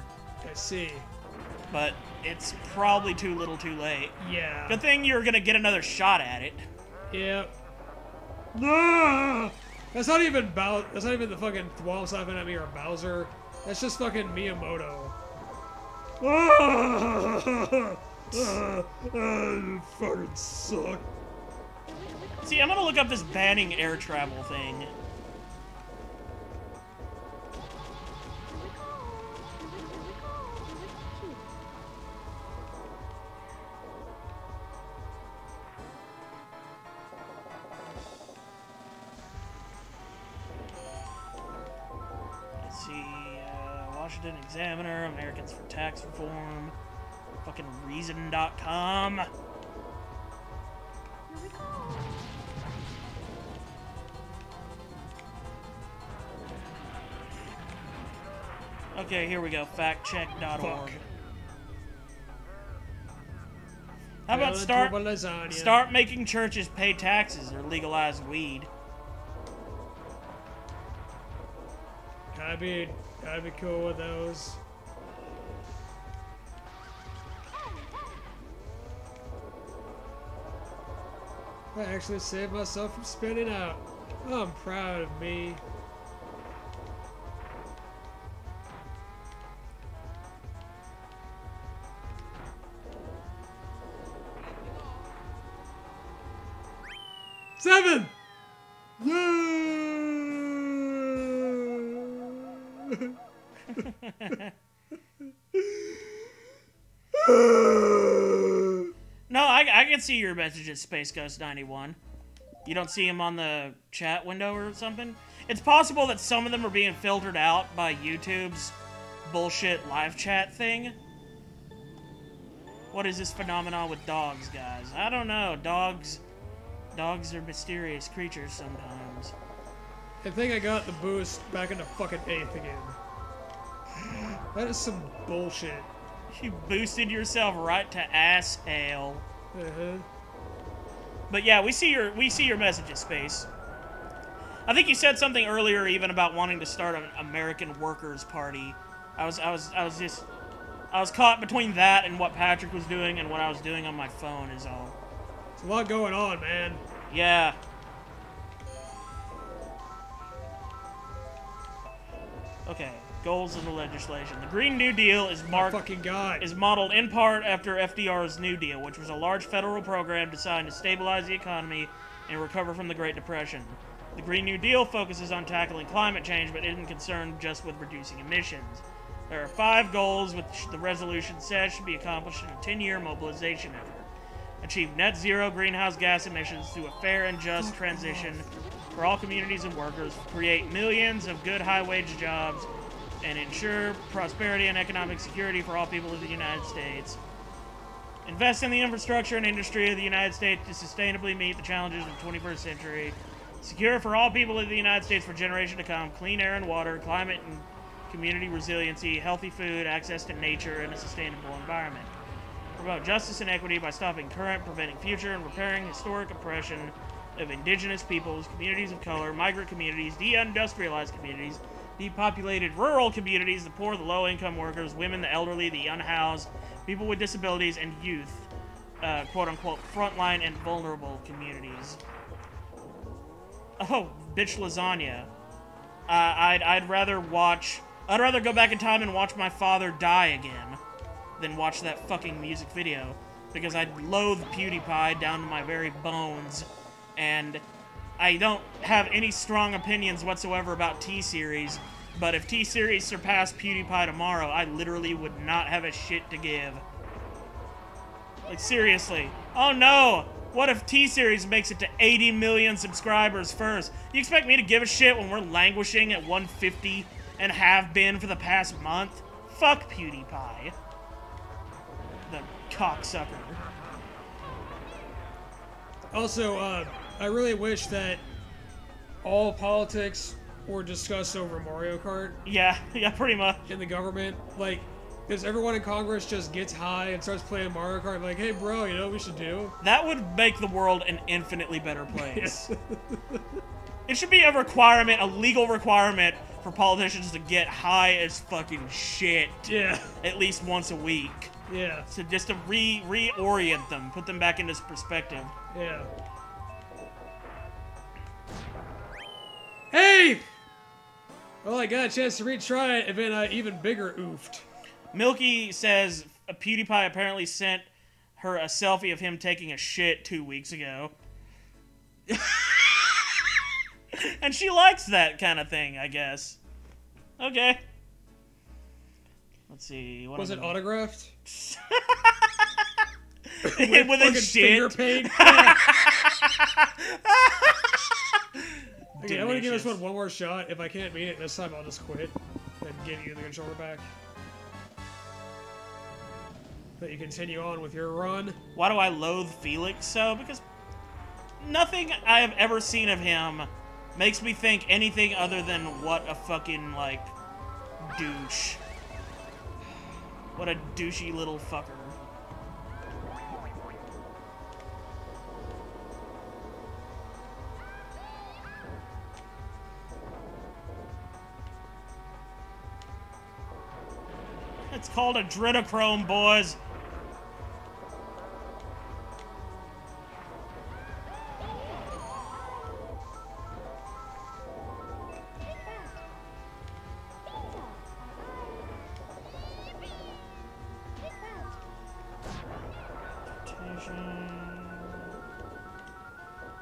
I see. But it's probably too little too late. Yeah. Good thing you're gonna get another shot at it. Yep. No! That's not even that's not even the fucking Thwomp slapping at me or Bowser. That's just fucking Miyamoto. You fucking suck. See, I'm gonna look up this banning air travel thing. Let's see, Washington Examiner, Americans for Tax Reform, fucking Reason.com. Okay, here we go. Factcheck.org. Fuck. How about lasagna. start making churches pay taxes or legalize weed? I'd be cool with those. I actually saved myself from spinning out. I'm proud of me. Seven! No, I can see your messages, Space Ghost 91. You don't see them on the chat window or something? It's possible that some of them are being filtered out by YouTube's bullshit live chat thing. What is this phenomenon with dogs, guys? I don't know. Dogs are mysterious creatures sometimes. I think I got the boost back into fucking 8th again. That is some bullshit. You boosted yourself right to ass hell. Uh-huh. But yeah, we see your messages, Space. I think you said something earlier even about wanting to start an American Workers' Party. I was caught between that and what Patrick was doing and what I was doing on my phone is all. There's a lot going on, man. Yeah. Okay, goals of the legislation. The Green New Deal is modeled in part after FDR's New Deal, which was a large federal program designed to stabilize the economy and recover from the Great Depression. The Green New Deal focuses on tackling climate change, but isn't concerned just with reducing emissions. There are 5 goals which the resolution says should be accomplished in a 10-year mobilization effort. Achieve net zero greenhouse gas emissions through a fair and just transition for all communities and workers, create millions of good high-wage jobs, and ensure prosperity and economic security for all people of the United States. Invest in the infrastructure and industry of the United States to sustainably meet the challenges of the 21st century. Secure for all people of the United States for generations to come clean air and water, climate and community resiliency, healthy food, access to nature, and a sustainable environment. Promote justice and equity by stopping current, preventing future, and repairing historic oppression of indigenous peoples, communities of color, migrant communities, deindustrialized communities, depopulated rural communities, the poor, the low-income workers, women, the elderly, the unhoused, people with disabilities, and youth, quote-unquote, frontline and vulnerable communities. Oh, bitch lasagna. I'd rather go back in time and watch my father die again than watch that fucking music video, because I loathe PewDiePie down to my very bones, and I don't have any strong opinions whatsoever about T-Series, but if T-Series surpassed PewDiePie tomorrow, I literally would not have a shit to give. Like, seriously. Oh no! What if T-Series makes it to 80 million subscribers first? You expect me to give a shit when we're languishing at 150 and have been for the past month? Fuck PewDiePie. The cocksucker. Also, I really wish that all politics were discussed over Mario Kart Yeah, yeah, pretty much. in the government. Like, because everyone in Congress just gets high and starts playing Mario Kart. Like, hey, bro, you know what we should do? That would make the world an infinitely better place. It should be a requirement, a legal requirement, for politicians to get high as fucking shit. Yeah. At least once a week. Yeah. So just to reorient them, put them back into perspective. Yeah. Hey! Well, I got a chance to retry it, and then even bigger oofed. Milky says PewDiePie apparently sent her a selfie of him taking a shit 2 weeks ago. And she likes that kind of thing, I guess. Okay. Let's see. What Was it autographed? With a shit. Finger paint? Yeah. Okay, I want to give this Delicious. one more shot. If I can't beat it this time, I'll just quit and give you the controller back. Let you continue on with your run. Why do I loathe Felix so? Because nothing I have ever seen of him makes me think anything other than what a fucking, like, douche. What a douchey little fucker. It's called adrenochrome, boys.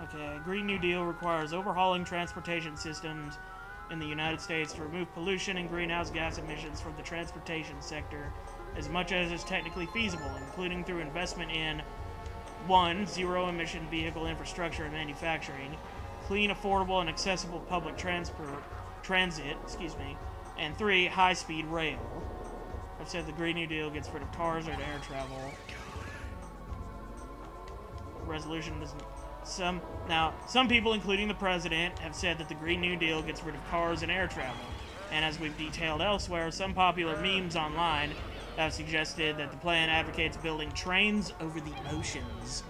Okay, Green New Deal requires overhauling transportation systems in the United States to remove pollution and greenhouse gas emissions from the transportation sector as much as is technically feasible, including through investment in 1. Zero-emission vehicle infrastructure and manufacturing, clean, affordable, and accessible public transit, and 3. High-speed rail. I've said the Green New Deal gets rid of cars and air travel. Resolution doesn't... Some people, including the president, have said that the Green New Deal gets rid of cars and air travel. And as we've detailed elsewhere, some popular memes online have suggested that the plan advocates building trains over the oceans.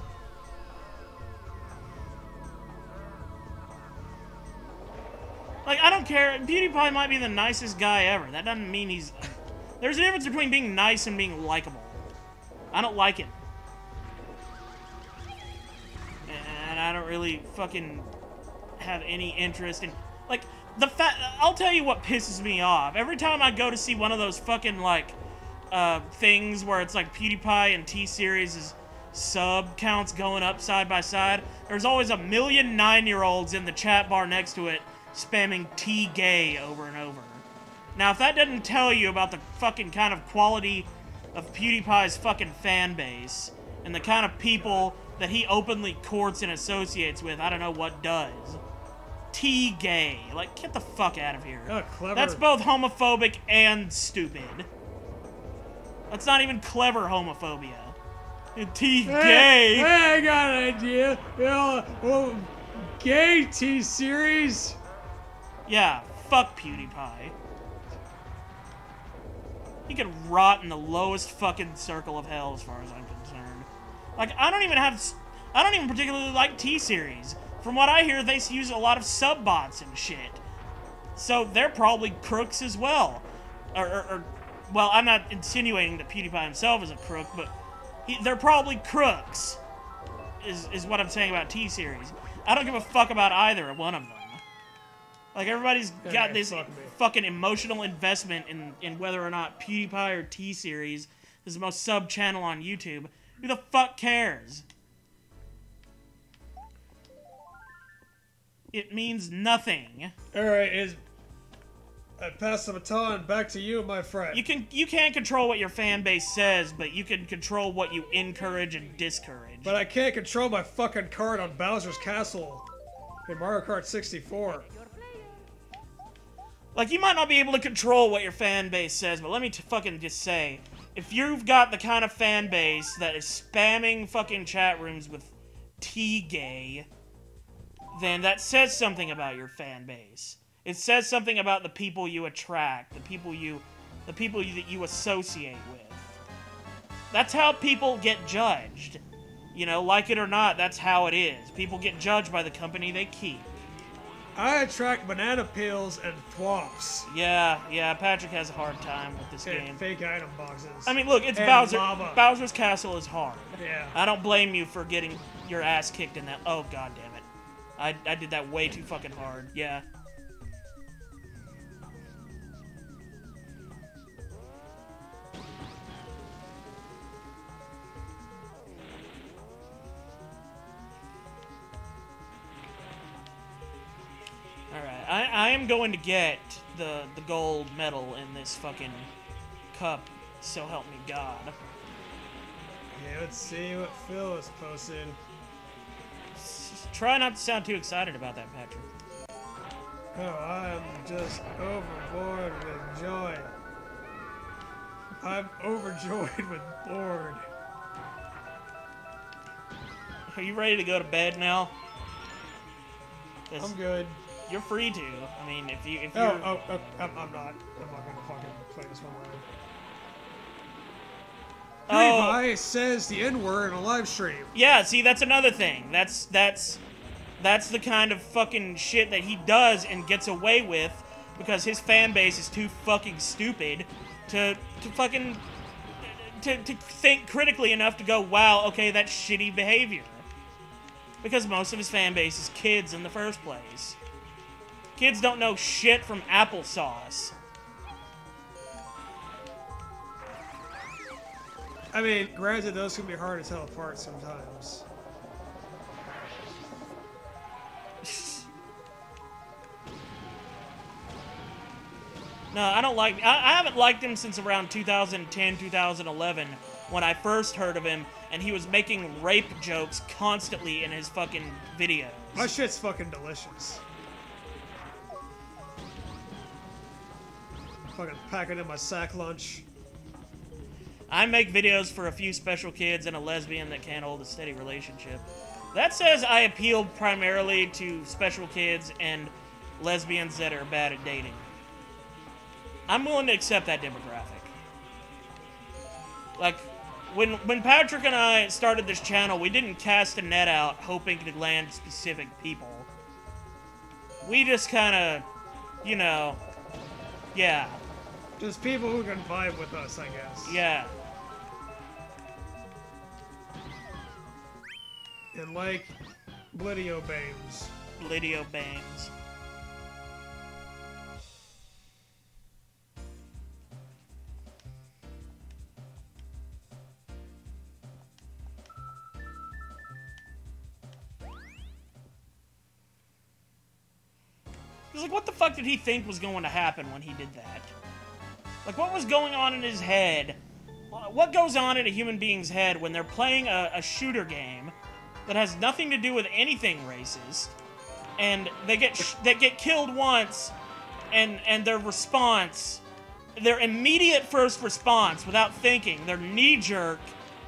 Like, I don't care. PewDiePie might be the nicest guy ever. That doesn't mean he's... There's a difference between being nice and being likable. I don't like him. And I don't really fucking have any interest in... Like, I'll tell you what pisses me off. Every time I go to see one of those fucking, like, things where it's like PewDiePie and T-Series' sub counts going up side by side, there's always a million 9-year-olds in the chat bar next to it spamming T-gay over and over. Now, if that doesn't tell you about the fucking kind of quality of PewDiePie's fucking fan base and the kind of people that he openly courts and associates with, I don't know what does. T-gay. Like, get the fuck out of here. Oh, clever. That's both homophobic and stupid. That's not even clever homophobia. T-gay. Hey, I got an idea. Gay T-Series. Yeah, fuck PewDiePie. He could rot in the lowest fucking circle of hell as far as I'm concerned. Like, I don't even particularly like T-Series. From what I hear, they use a lot of sub-bots and shit. So they're probably crooks as well. Well, I'm not insinuating that PewDiePie himself is a crook, but they're probably crooks, is what I'm saying about T-Series. I don't give a fuck about either one of them. Like, everybody's got this fucking emotional investment in whether or not PewDiePie or T-Series is the most sub-channel on YouTube. Who the fuck cares? It means nothing. Alright, I pass the baton back to you, my friend. You can't control what your fan base says, but you can control what you encourage and discourage. But I can't control my fucking cart on Bowser's Castle in Mario Kart 64. Like, you might not be able to control what your fan base says, but let me fucking just say, if you've got the kind of fan base that is spamming fucking chat rooms with T-gay, then that says something about your fan base. It says something about the people you attract, the people that you associate with. That's how people get judged. You know, like it or not, that's how it is. People get judged by the company they keep. I attract banana peels and thwops. Yeah, Patrick has a hard time with this game. And fake item boxes. I mean, look, it's and Bowser. lava. Bowser's Castle is hard. Yeah. I don't blame you for getting your ass kicked in that. Oh, god damn it. I did that way too fucking hard. Yeah. Alright, I am going to get the gold medal in this fucking cup, so help me God. Okay, let's see what Phil is posting. Try not to sound too excited about that, Patrick. Oh, I'm just overboard with joy. I'm overjoyed with bored. Are you ready to go to bed now? I'm good. You're free to. I mean, if you're... I'm not. I'm not gonna fucking play this one right. PewDiePie says the N-word on a live stream. Yeah, see, that's another thing. That's the kind of fucking shit that he does and gets away with because his fan base is too fucking stupid to think critically enough to go, wow, okay, that's shitty behavior. Because most of his fan base is kids in the first place. Kids don't know shit from applesauce. I mean, granted, those can be hard to tell apart sometimes. No, I don't like... I haven't liked him since around 2010, 2011, when I first heard of him, and he was making rape jokes constantly in his fucking videos. My shit's fucking delicious. Fucking pack it in my sack lunch. I make videos for a few special kids and a lesbian that can't hold a steady relationship. That says I appeal primarily to special kids and lesbians that are bad at dating. I'm willing to accept that demographic. Like, when Patrick and I started this channel, we didn't cast a net out hoping to land specific people. We just kind of, you know, yeah. Just people who can vibe with us, I guess. Yeah. And like Blidio Bames. Blidio Bames. Like, what the fuck did he think was going to happen when he did that? Like, what was going on in his head? What goes on in a human being's head when they're playing a shooter game that has nothing to do with anything racist, and they get killed once, and their response, their immediate first response, without thinking, their knee-jerk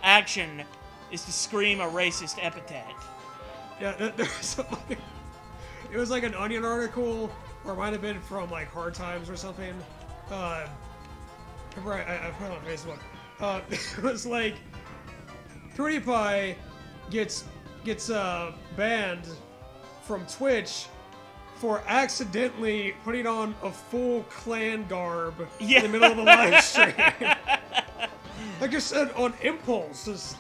action is to scream a racist epithet. Yeah, it was like an Onion article, or it might have been from like Hard Times or something. Remember I put it on Facebook. It was like PewDiePie gets banned from Twitch for accidentally putting on a full clan garb in the middle of a live stream. Like I said, on impulse. Just...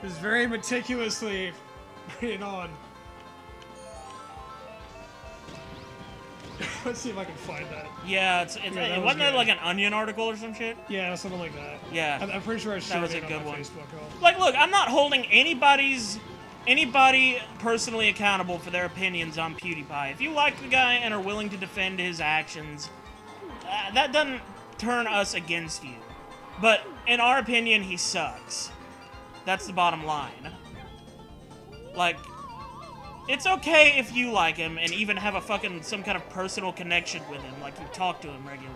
It was very meticulously putting on. Let's see if I can find that. Yeah, Yeah, wasn't that like an Onion article or some shit? Yeah, something like that. Yeah. I'm pretty sure I shared was a it on good my one. Facebook. Like, look, I'm not holding anybody personally accountable for their opinions on PewDiePie. If you like the guy and are willing to defend his actions, that doesn't turn us against you. But in our opinion, he sucks. That's the bottom line. Like, it's okay if you like him and even have some kind of personal connection with him, like you talk to him regularly.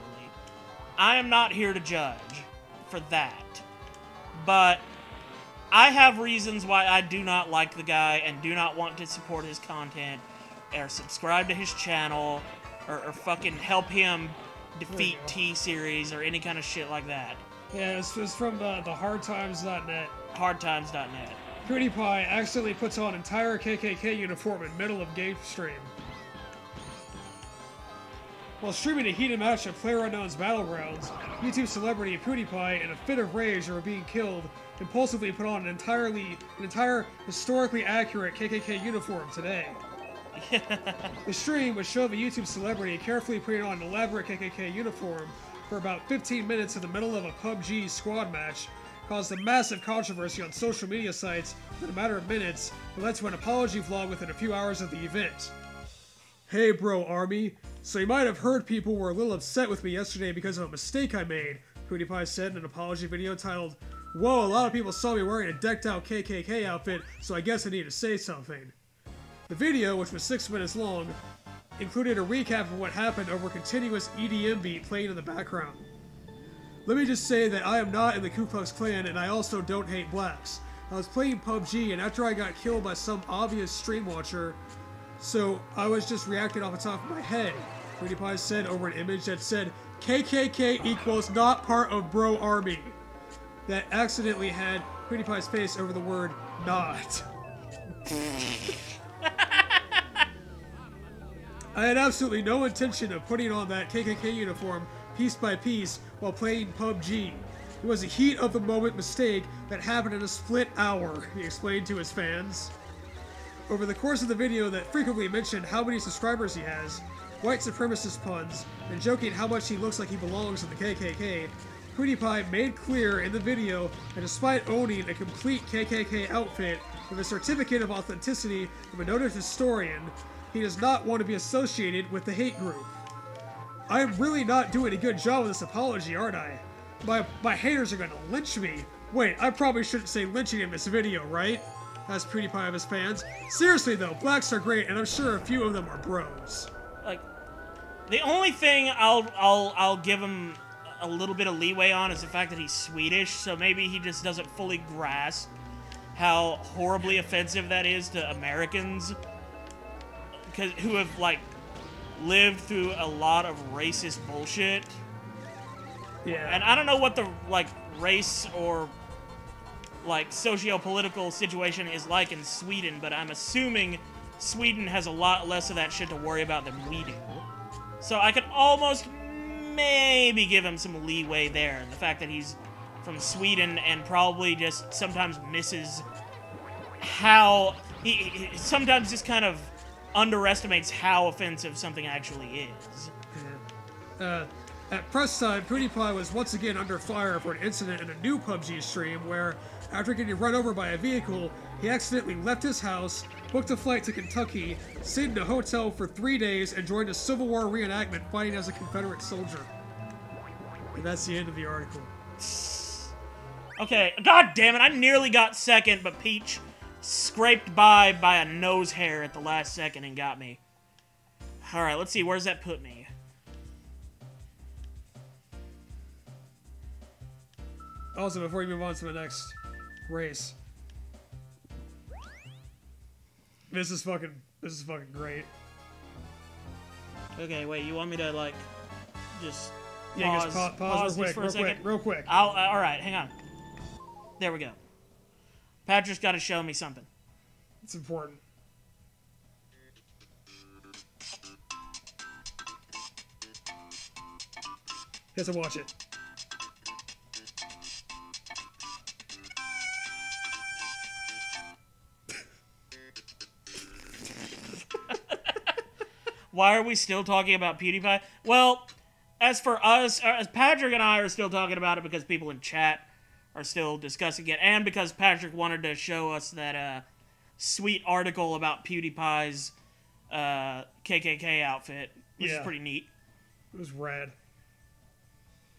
I am not here to judge. for that. But I have reasons why I do not like the guy and do not want to support his content or subscribe to his channel or fucking help him defeat T-Series or any kind of shit like that. Yeah, it's from the hardtimes.net. Hardtimes.net. PewDiePie accidentally puts on entire KKK uniform in middle of game stream. While streaming a heated match of PlayerUnknown's Battlegrounds, YouTube celebrity PewDiePie, in a fit of rage over being killed, impulsively put on an entire historically accurate KKK uniform today. The stream, which showed the YouTube celebrity carefully putting on an elaborate KKK uniform for about 15 minutes in the middle of a PUBG squad match, caused a massive controversy on social media sites in a matter of minutes, and led to an apology vlog within a few hours of the event. Hey bro, Army. So you might have heard people were a little upset with me yesterday because of a mistake I made, PewDiePie said in an apology video titled, "Whoa, a lot of people saw me wearing a decked out KKK outfit, so I guess I need to say something." The video, which was 6 minutes long, included a recap of what happened over a continuous EDM beat playing in the background. Let me just say that I am not in the Ku Klux Klan and I also don't hate blacks. I was playing PUBG and after I got killed by some obvious stream watcher, so I was just reacting off the top of my head, PewDiePie said over an image that said KKK equals not part of bro army. That accidentally had PewDiePie's face over the word not. I had absolutely no intention of putting on that KKK uniform piece by piece while playing PUBG. It was a heat of the moment mistake that happened in a split hour, he explained to his fans. Over the course of the video that frequently mentioned how many subscribers he has, white supremacist puns, and joking how much he looks like he belongs in the KKK, PewDiePie made clear in the video that despite owning a complete KKK outfit with a certificate of authenticity from a noted historian, he does not want to be associated with the hate group. I am really not doing a good job of this apology, aren't I? My haters are gonna lynch me. Wait, I probably shouldn't say lynching in this video, right? Asked PewDiePie of his fans. Seriously though, blacks are great, and I'm sure a few of them are bros. Like, the only thing I'll give him a little bit of leeway on is the fact that he's Swedish, so maybe he just doesn't fully grasp how horribly offensive that is to Americans who have, like, lived through a lot of racist bullshit. Yeah. And I don't know what the, like, race or, like, socio-political situation is like in Sweden, but I'm assuming Sweden has a lot less of that shit to worry about than we do. So I could almost maybe give him some leeway there. The fact that he's from Sweden and probably just sometimes misses how... He sometimes just kind of underestimates how offensive something actually is. Yeah. At press time, PewDiePie was once again under fire for an incident in a new PUBG stream where, after getting run over by a vehicle, he accidentally left his house, booked a flight to Kentucky, stayed in a hotel for 3 days, and joined a Civil War reenactment fighting as a Confederate soldier. And that's the end of the article. Okay, god damn it, I nearly got second, but Peach scraped by a nose hair at the last second and got me. Alright, let's see, where's that put me? Also, before we move on to the next race, this is fucking great. Okay, wait, you want me to, like, just Yeah, pause, just pause real quick. Alright, hang on. There we go. Patrick's got to show me something. It's important. You have to watch it. Why are we still talking about PewDiePie? Well, as for us, as Patrick and I are still talking about it because people in chat are still discussing it, and because Patrick wanted to show us that sweet article about PewDiePie's KKK outfit, which is pretty neat. It was rad.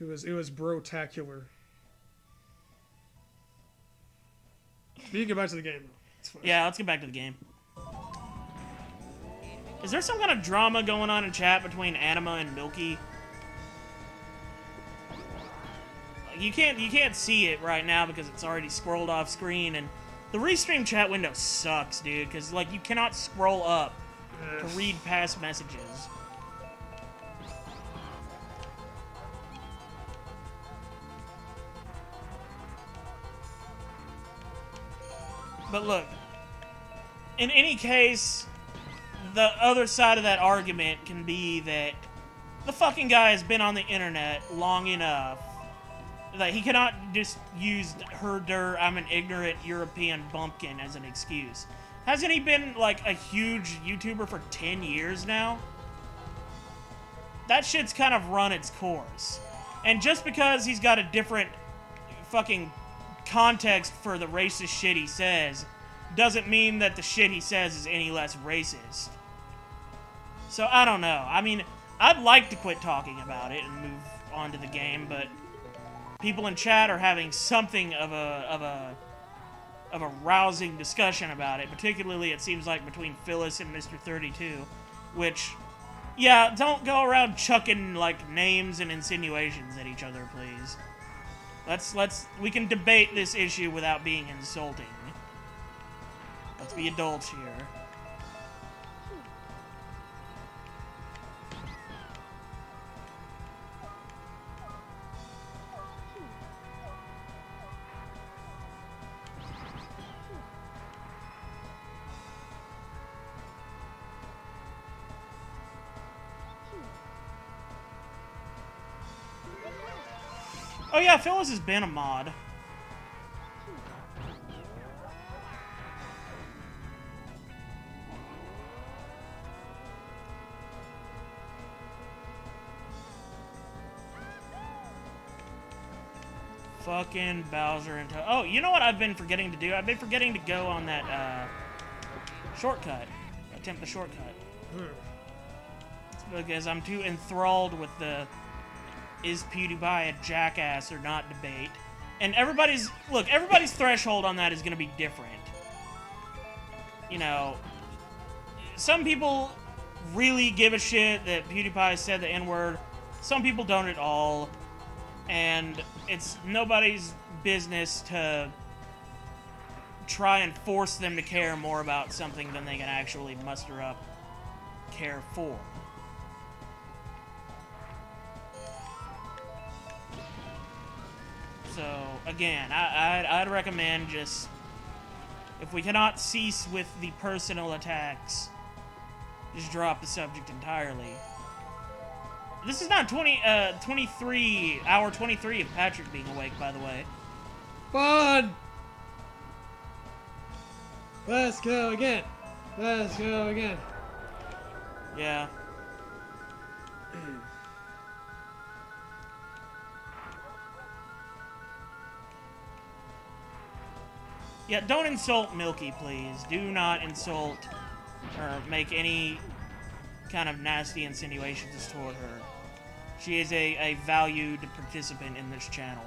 It was bro-tacular. You can get back to the game. Yeah, let's get back to the game. Is there some kind of drama going on in chat between Anima and Milky? you can't see it right now because it's already scrolled off screen, and the restream chat window sucks, dude, because, like, you cannot scroll up to read past messages. But look, in any case, the other side of that argument can be that the fucking guy has been on the internet long enough that he cannot just use her, I'm an ignorant European bumpkin as an excuse. Hasn't he been, like, a huge YouTuber for 10 years now? That shit's kind of run its course. And just because he's got a different fucking context for the racist shit he says doesn't mean that the shit he says is any less racist. So, I don't know. I mean, I'd like to quit talking about it and move on to the game, but people in chat are having something of a rousing discussion about it. Particularly, it seems like, between Phyllis and Mr. 32, which, yeah, don't go around chucking, like, names and insinuations at each other, please. We can debate this issue without being insulting. Let's be adults here. Oh yeah, Phyllis has been a mod. Fucking Bowser and Toad. Oh, you know what I've been forgetting to do? I've been forgetting to go on that, shortcut. Attempt the shortcut. It's because I'm too enthralled with the is PewDiePie a jackass or not debate. And everybody's threshold on that is going to be different. You know, some people really give a shit that PewDiePie said the N-word. Some people don't at all. And it's nobody's business to try and force them to care more about something than they can actually muster up care for. So, again, I'd recommend just, if we cannot cease with the personal attacks, just drop the subject entirely. This is not 23, hour 23 of Patrick being awake, by the way. Fun! Let's go again. Let's go again. Yeah. Yeah, don't insult Milky, please. Do not insult or make any kind of nasty insinuations toward her. She is a valued participant in this channel.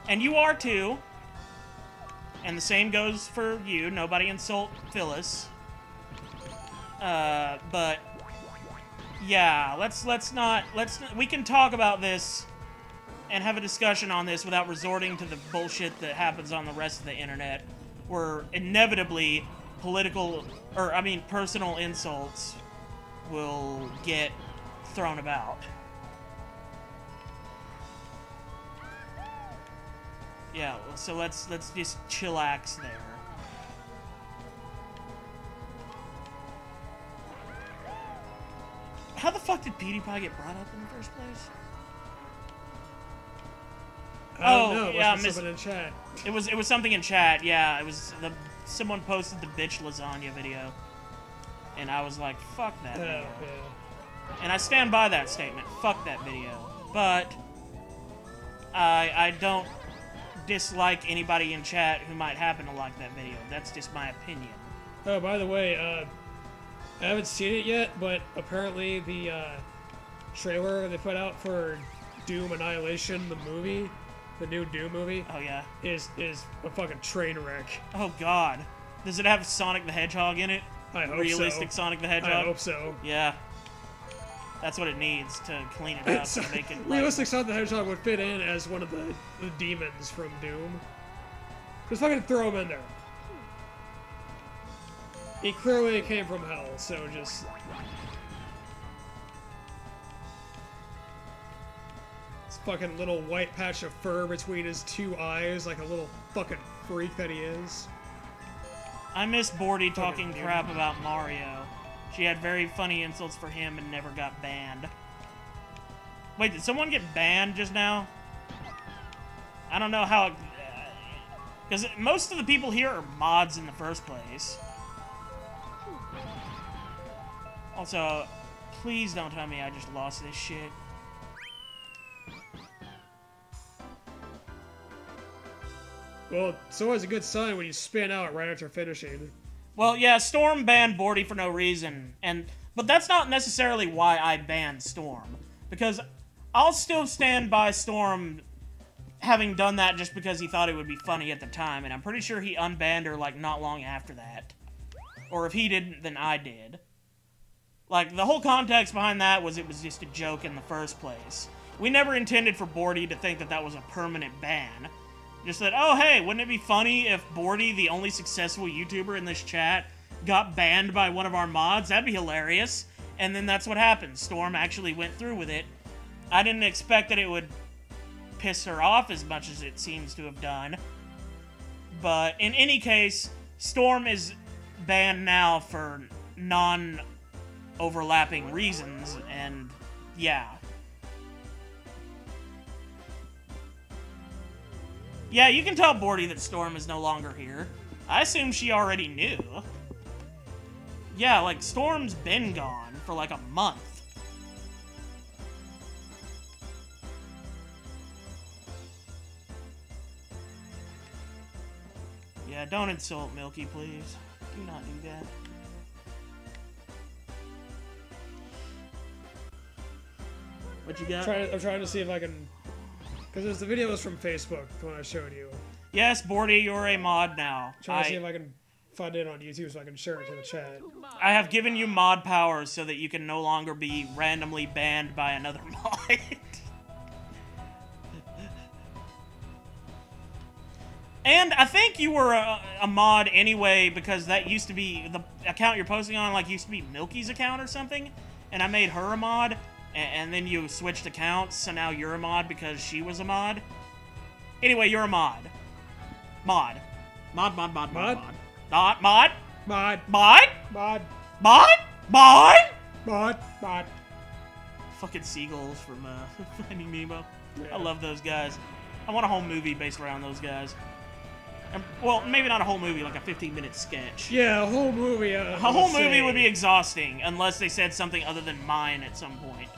And you are too. And the same goes for you. Nobody insult Phyllis. But yeah, we can talk about this and have a discussion on this without resorting to the bullshit that happens on the rest of the internet, where inevitably personal insults will get thrown about. Yeah, so let's just chillax there. How the fuck did PewDiePie get brought up in the first place? I don't know. Yeah, something in chat. It was something in chat. Yeah, someone posted the bitch lasagna video, and I was like, fuck that video. Yeah. And I stand by that statement. Fuck that video. But I don't dislike anybody in chat who might happen to like that video. That's just my opinion. Oh, by the way, I haven't seen it yet, but apparently the trailer they put out for Doom Annihilation, the movie, the new Doom movie, oh yeah, is a fucking train wreck. Oh god, does it have Sonic the Hedgehog in it? I hope Realistic so. Sonic the Hedgehog. I hope so. Yeah. That's what it needs to clean it up So, and make it like, realistic Sonic the Hedgehog would fit in as one of the demons from Doom. Just fucking throw him in there. He clearly came from hell, so just... This fucking little white patch of fur between his two eyes, like a little fucking freak that he is. I miss Bordy talking Fucking crap about Mario. She had very funny insults for him and never got banned. Wait, did someone get banned just now? I don't know how... Because most of the people here are mods in the first place. Also, please don't tell me I just lost this shit. Well, it's always a good sign when you spin out right after finishing. Well, yeah, Storm banned Bordy for no reason, but that's not necessarily why I banned Storm. Because I'll still stand by Storm having done that just because he thought it would be funny at the time, and I'm pretty sure he unbanned her, like, not long after that. Or if he didn't, then I did. Like, the whole context behind that was it was just a joke in the first place. We never intended for Bordy to think that that was a permanent ban. Just that, oh, hey, wouldn't it be funny if Bordy, the only successful YouTuber in this chat, got banned by one of our mods? That'd be hilarious. And then that's what happened. Storm actually went through with it. I didn't expect that it would piss her off as much as it seems to have done. But in any case, Storm is banned now for non-overlapping reasons, and yeah. Yeah, you can tell Bordy that Storm is no longer here. I assume she already knew. Yeah, like, Storm's been gone for like a month. Yeah, don't insult Milky, please. Do not do that. What you got? I'm trying to see if I can... Because the video was from Facebook, the one I showed you. Yes, Bordy, you're a mod now. Trying to see if I can find it on YouTube so I can share it to the chat. I have given you mod powers so that you can no longer be randomly banned by another mod. And I think you were a mod anyway, because that used to be, the account you're posting on, like, used to be Milky's account or something, and I made her a mod, and then you switched accounts, so now you're a mod because she was a mod. Anyway, you're a mod. Mod. Mod, mod, mod, mod, mod. Not mod. Mod. Mod? Mod. Mod? Mod? Mod. Mod. Fucking seagulls from Finding Nemo. Yeah. I love those guys. I want a whole movie based around those guys. And, well, maybe not a whole movie, like a 15-minute sketch. Yeah, a whole movie. A whole movie would be exhausting, unless they said something other than mine at some point.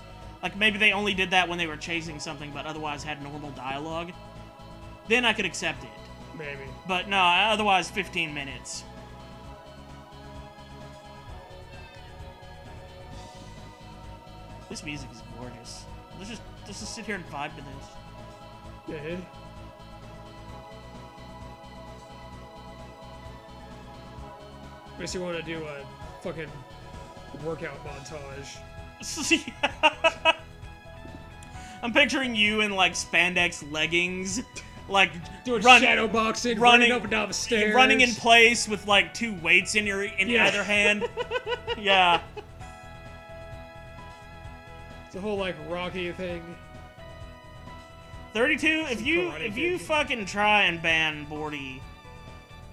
Like, maybe they only did that when they were chasing something, but otherwise had normal dialogue. Then I could accept it. Maybe. But no, otherwise 15 minutes. This music is gorgeous. Let's just sit here and vibe to this. Yeah. Makes you want to do a fucking workout montage. I'm picturing you in like spandex leggings, like Doing shadow boxing, running up and down the stairs. running in place with like two weights in either hand. Yeah. It's a whole like Rocky thing. 32. If you Karate fucking try and ban Bordy,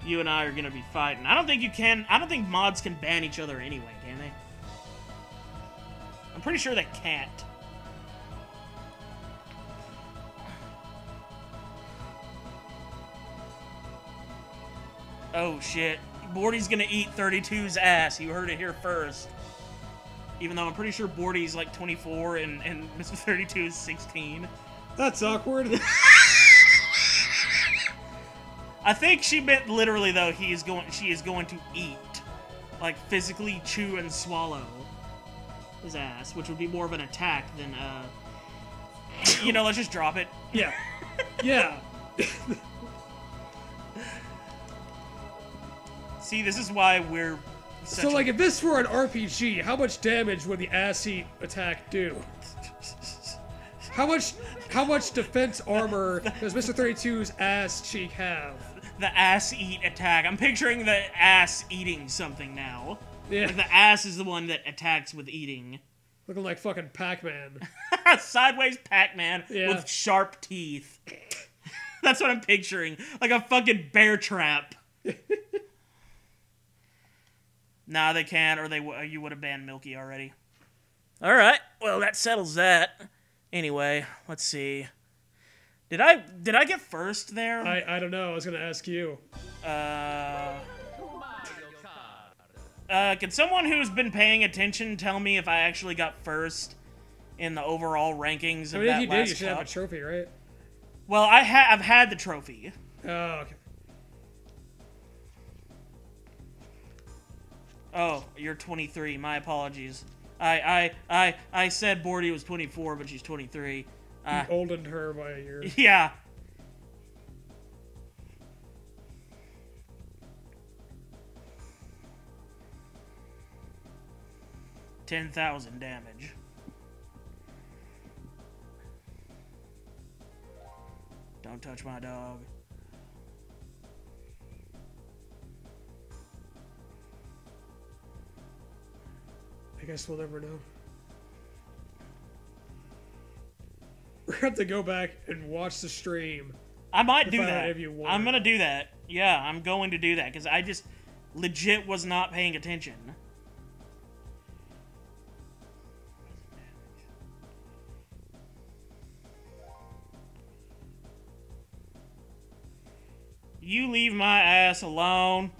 you and I are gonna be fighting. I don't think you can. I don't think mods can ban each other anyway, can they? I'm pretty sure they can't. Oh shit. Bordy's gonna eat 32's ass. You heard it here first. Even though I'm pretty sure Bordy's like 24 and Mr. 32 is 16. That's awkward. I think she meant literally though she is going to eat. Like physically chew and swallow his ass, which would be more of an attack than you know, let's just drop it. Yeah. Yeah. See, this is why we're So, like, if this were an RPG, how much damage would the ass eat attack do? How much defense armor does Mr. 32's ass cheek have? The ass eat attack. I'm picturing the ass eating something now. Yeah. Like the ass is the one that attacks with eating. Looking like fucking Pac-Man. Sideways Pac-Man Yeah. with sharp teeth. That's what I'm picturing. Like a fucking bear trap. Nah, they can't, or you would have banned Milky already. Alright, well, that settles that. Anyway, let's see. Did I get first there? I don't know. I was gonna ask you. Can someone who's been paying attention tell me if I actually got first in the overall rankings of I mean, that if you did, last you should have a cup? trophy, right? Well, I've had the trophy. Oh, okay. Oh, you're 23. My apologies. I said Bordy was 24, but she's 23. You oldened her by a year. Yeah. $10,000 damage. Don't touch my dog. I guess we'll never know. We're gonna have to go back and watch the stream. I might do find out that. if you won. I'm gonna do that. Yeah, I'm going to do that because I just legit was not paying attention. You leave my ass alone.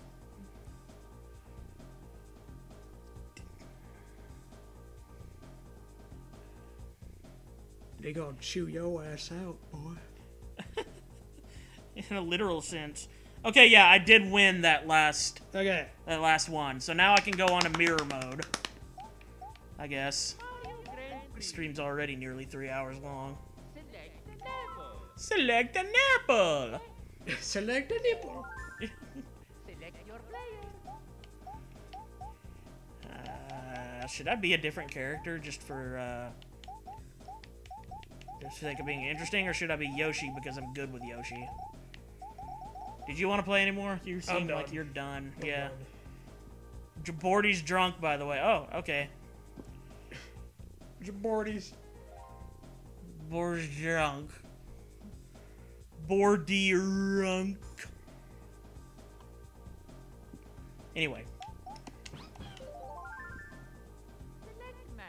They gonna chew your ass out, boy. In a literal sense. Okay, yeah, I did win that last Okay. one. So now I can go on a mirror mode. I guess. The stream's already nearly 3 hours long. Select a nipple. Select a nipple. Select your player. Should I be a different character just for the sake of being interesting, or should I be Yoshi because I'm good with Yoshi? Did you want to play anymore? You seem like you're done. Yeah. Bordy's drunk, by the way. Oh, okay. Jabordies. Bordy's drunk. Bordy drunk. Anyway. Select man.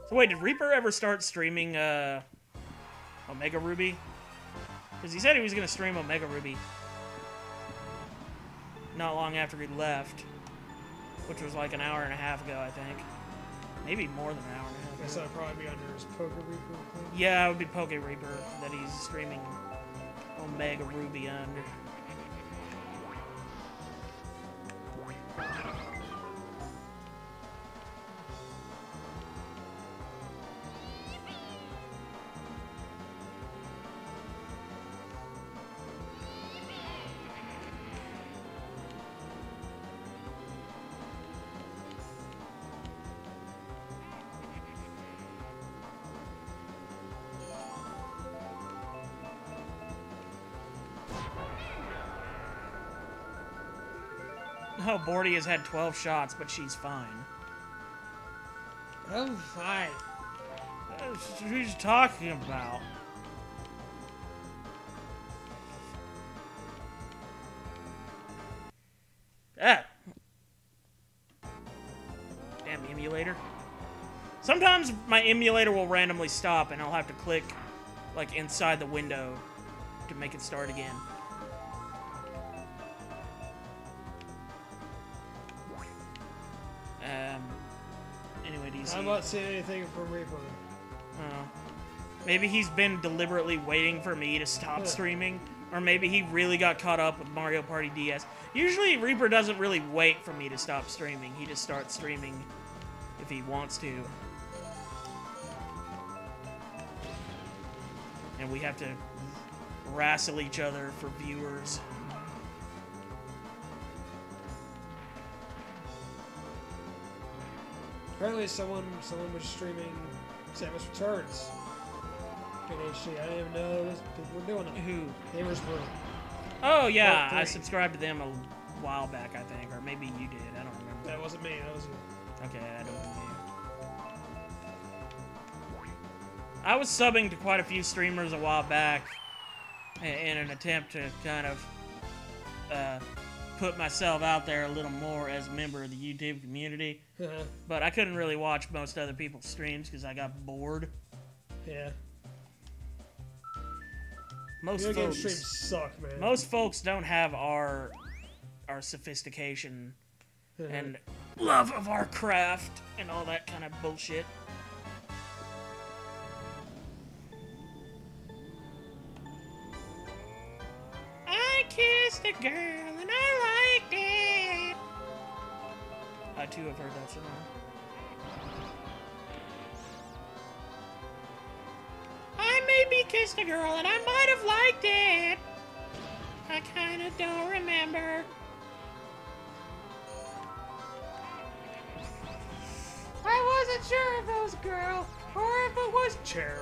So wait, did Reaper ever start streaming Omega Ruby? Because he said he was going to stream Omega Ruby not long after he left, which was like an hour and a half ago, I think. Maybe more than an hour and a half I guess ago. that'd probably be under his Poker Reaper thing. Yeah, it would be Poke Reaper that he's streaming Omega Ruby under. Oh, Bordy has had 12 shots, but she's fine. I'm fine. Who's talking about? Ah. Damn emulator. Sometimes my emulator will randomly stop and I'll have to click like inside the window to make it start again. Anyway, do you see? I'm not seeing anything from Reaper. Oh. Maybe he's been deliberately waiting for me to stop streaming. Or maybe he really got caught up with Mario Party DS. Usually Reaper doesn't really wait for me to stop streaming. He just starts streaming if he wants to. And we have to wrestle each other for viewers. Apparently someone was streaming Samus Returns in HD. I didn't even know people were doing it. Who? Gamers Room. Oh yeah, Part I 3. subscribed to them a while back, I think, or maybe you did. I don't remember. That wasn't me. That was you. Okay, I don't know. I was subbing to quite a few streamers a while back in an attempt to kind of put myself out there a little more as a member of the YouTube community. But I couldn't really watch most other people's streams because I got bored. Yeah. Most Video game folks, streams suck, man. most folks don't have our sophistication and love of our craft and all that kind of bullshit. I kissed a girl and I liked it. I too have heard that song. I maybe kissed a girl and I might have liked it. I kinda don't remember. I wasn't sure if it was a girl or if it was Chair.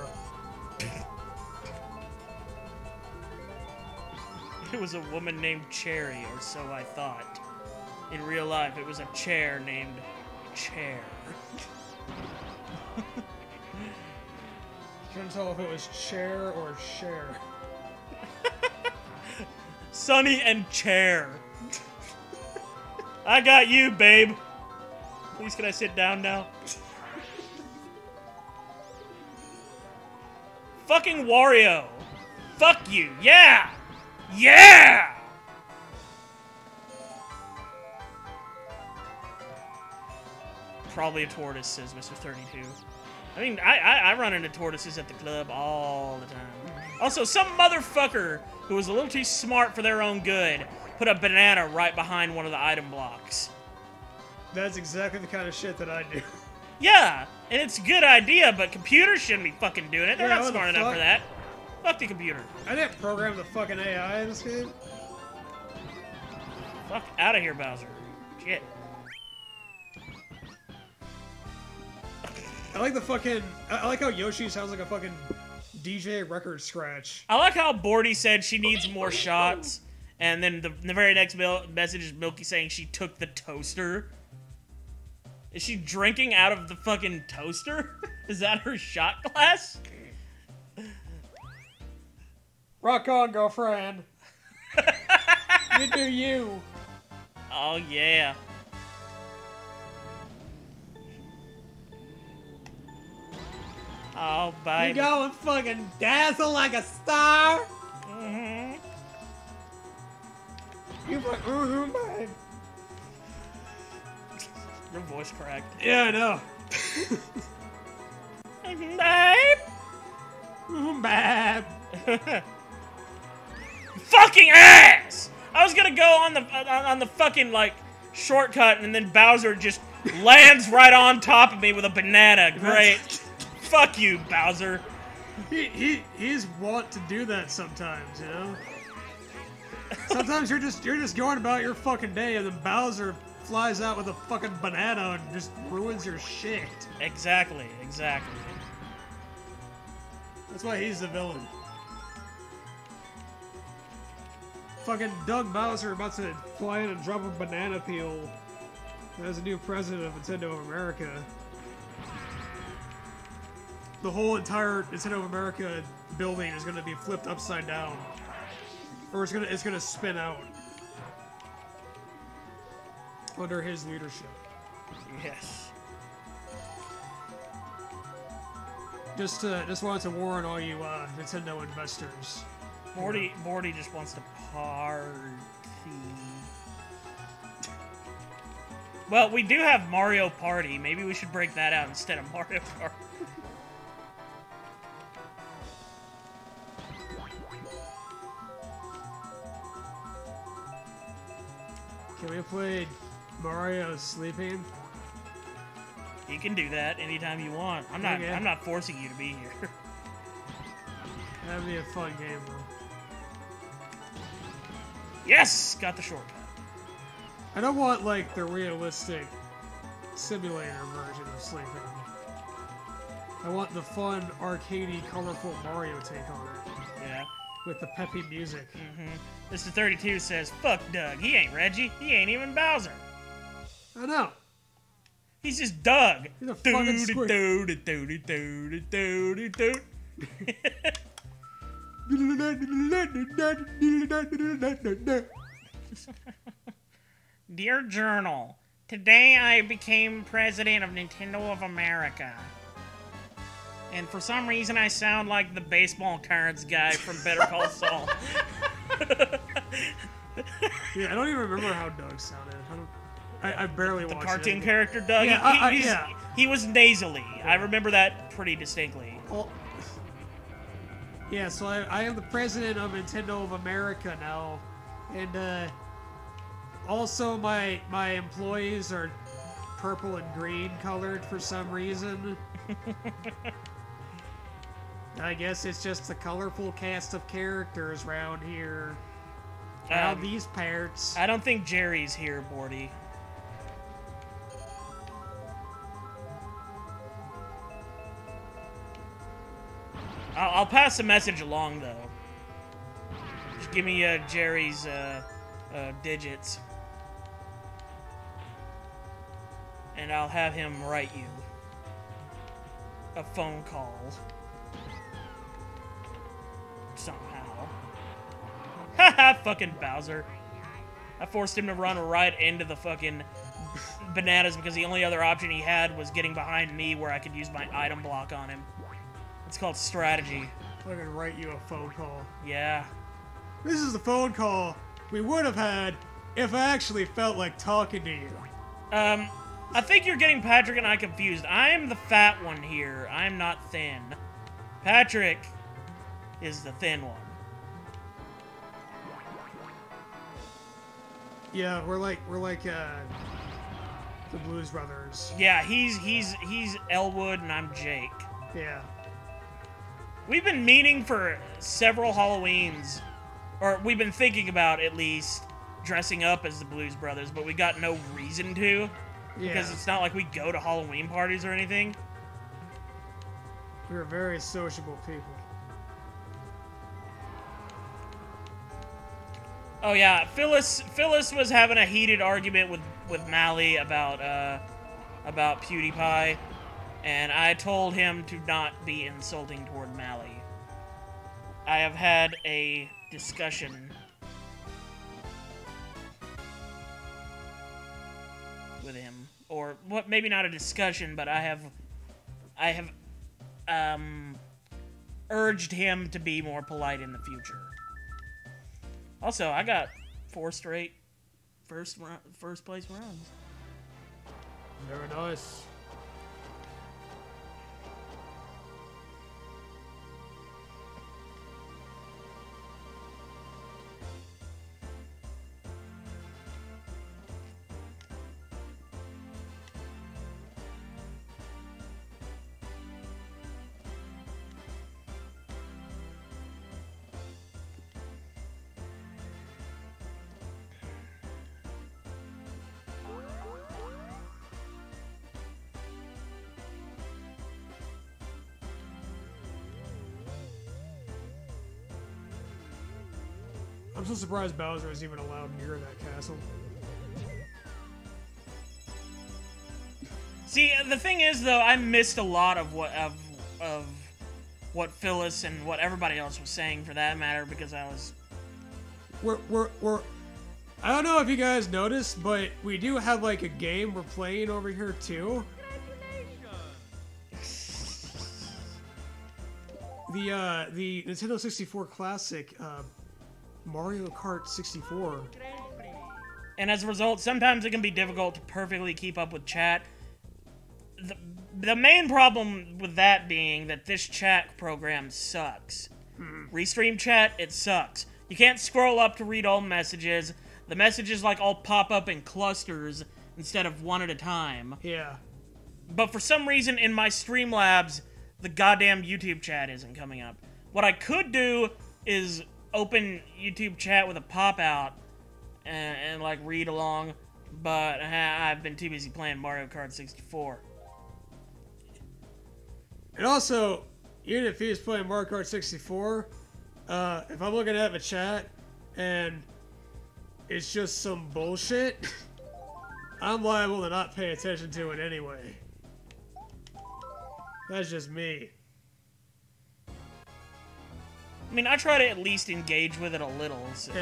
It was a woman named Cherry, or so I thought. In real life, it was a chair named Chair. Couldn't tell if it was chair or share. Sonny and Chair. I got you, babe. Please, can I sit down now? Fucking Wario. Fuck you. Yeah. Yeah. Probably a tortoise, says Mr. 32. I mean, I run into tortoises at the club all the time. Also, some motherfucker who was a little too smart for their own good put a banana right behind one of the item blocks. That's exactly the kind of shit that I do. Yeah, and it's a good idea, but computers shouldn't be fucking doing it. They're Yeah, not what the smart enough fuck? for that. Fuck the computer. I didn't program the fucking AI in this game. Fuck out of here, Bowser. Shit. I like the fucking. I like how Yoshi sounds like a fucking DJ record scratch. I like how Bordy said she needs more shots, and then the very next message is Milky saying she took the toaster. Is she drinking out of the fucking toaster? Is that her shot glass? Rock on, girlfriend. You do you. Oh, yeah. Oh, baby. You going fucking dazzle like a star? Mm-hmm. You like, babe. Your voice cracked. Yeah, I know. Babe. Babe. Fucking ass! I was gonna go on the fucking, like, shortcut, and then Bowser just lands right on top of me with a banana. Great. Fuck you, Bowser. He's wont to do that sometimes, you know? Sometimes you're just going about your fucking day, and then Bowser flies out with a fucking banana and just ruins your shit. Exactly, exactly. That's why he's the villain. Fucking Doug Bowser about to fly in and drop a banana peel as a new president of Nintendo of America. The whole entire Nintendo of America building is going to be flipped upside down, or it's gonna spin out under his leadership. Yes. Just wanted to warn all you Nintendo investors. Morty just wants to party. Well, we do have Mario Party. Maybe we should break that out instead of Mario Kart. Can we play Mario sleeping? You can do that anytime you want. I'm not. Okay. I'm not forcing you to be here. That'd be a fun game, though. Yes, got the shortcut. I don't want like the realistic simulator version of sleeping. I want the fun, arcadey, colorful Mario take on it. Yeah. With the peppy music. Mr. 32 says, fuck Doug. He ain't Reggie. He ain't even Bowser. I know. He's just Doug. He's a fucking squid. Dear Journal, today I became president of Nintendo of America. And for some reason I sound like the baseball cards guy from Better Call Saul. Yeah, I don't even remember how Doug sounded. I barely watched The cartoon it. character Doug? Yeah, he was nasally. I remember that pretty distinctly. Well, yeah, so I am the president of Nintendo of America now. And, also my employees are purple and green colored for some reason. I guess it's just a colorful cast of characters around here. Around these parts. I don't think Jerry's here, Bordy. I'll pass the message along, though. Just give me Jerry's digits. And I'll have him write you a phone call. Somehow. Haha, fucking Bowser. I forced him to run right into the fucking bananas because the only other option he had was getting behind me where I could use my item block on him. It's called strategy. I can write you a phone call. Yeah. This is the phone call we would have had if I actually felt like talking to you. I think you're getting Patrick and I confused. I'm the fat one here. I'm not thin. Patrick is the thin one. Yeah, we're like the Blues Brothers. Yeah, he's Elwood and I'm Jake. Yeah. We've been meaning for several Halloweens, or we've been thinking about at least dressing up as the Blues Brothers, but we got no reason to. Yeah. Because it's not like we go to Halloween parties or anything. We're very sociable people. Oh yeah, Phyllis was having a heated argument with Mally about PewDiePie, and I told him to not be insulting toward Mally. I have had a discussion with him, or what? Maybe not a discussion, but I have urged him to be more polite in the future. Also, I got 4 straight first place rounds. Very nice. I'm so surprised Bowser is even allowed near that castle. See, the thing is, though, I missed a lot of what Phyllis and what everybody else was saying, for that matter, because I was... We're I don't know if you guys noticed, but we do have like a game we're playing over here too. The Nintendo 64 Classic, Mario Kart 64. And as a result, sometimes it can be difficult to perfectly keep up with chat. The main problem with that being that this chat program sucks. Restream chat, it sucks. You can't scroll up to read all messages. The messages like all pop up in clusters instead of one at a time. Yeah. But for some reason in my Streamlabs, the goddamn YouTube chat isn't coming up. What I could do is open YouTube chat with a pop-out and like read along, but I've been too busy playing Mario Kart 64. And also, even if he's playing Mario Kart 64, if I'm looking at the chat and it's just some bullshit, I'm liable to not pay attention to it anyway. That's just me. I mean, I try to at least engage with it a little, as to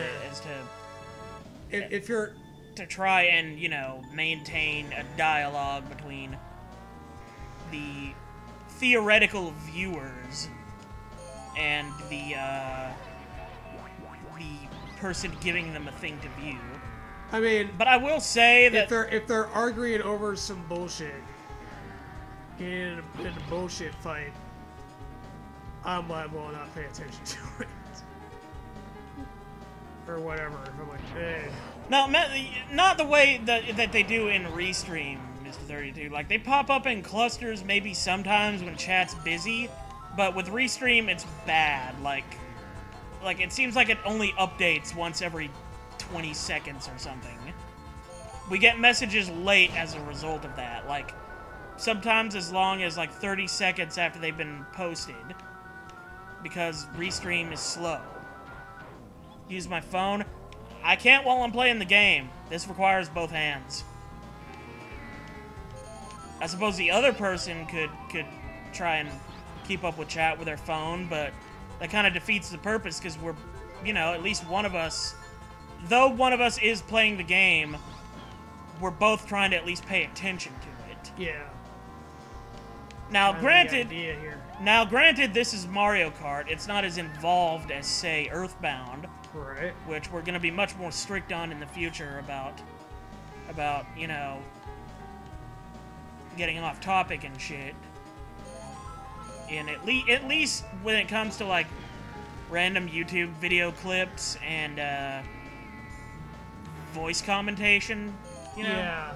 If you're... to try and, you know, maintain a dialogue between the theoretical viewers and the person giving them a thing to view. I mean... But I will say that... If they're arguing over some bullshit, in a bullshit fight, I'm liable to not pay attention to it. Or whatever. If I'm like, hey. No, not the way that they do in Restream, Mr. 32. Like, they pop up in clusters maybe sometimes when chat's busy, but with Restream, it's bad. Like it seems like it only updates once every 20 seconds or something. We get messages late as a result of that. Like, sometimes as long as, like, 30 seconds after they've been posted, because Restream is slow. Use my phone. I can't while I'm playing the game. This requires both hands. I suppose the other person could try and keep up with chat with their phone, but that kind of defeats the purpose because we're, you know, at least one of us, though one of us is playing the game, we're both trying to at least pay attention to it. Yeah. Now, granted, this is Mario Kart. It's not as involved as, say, Earthbound. Right. Which we're going to be much more strict on in the future about, you know, getting off topic and shit. And at least when it comes to, like, random YouTube video clips and, voice commentation, you know? Yeah.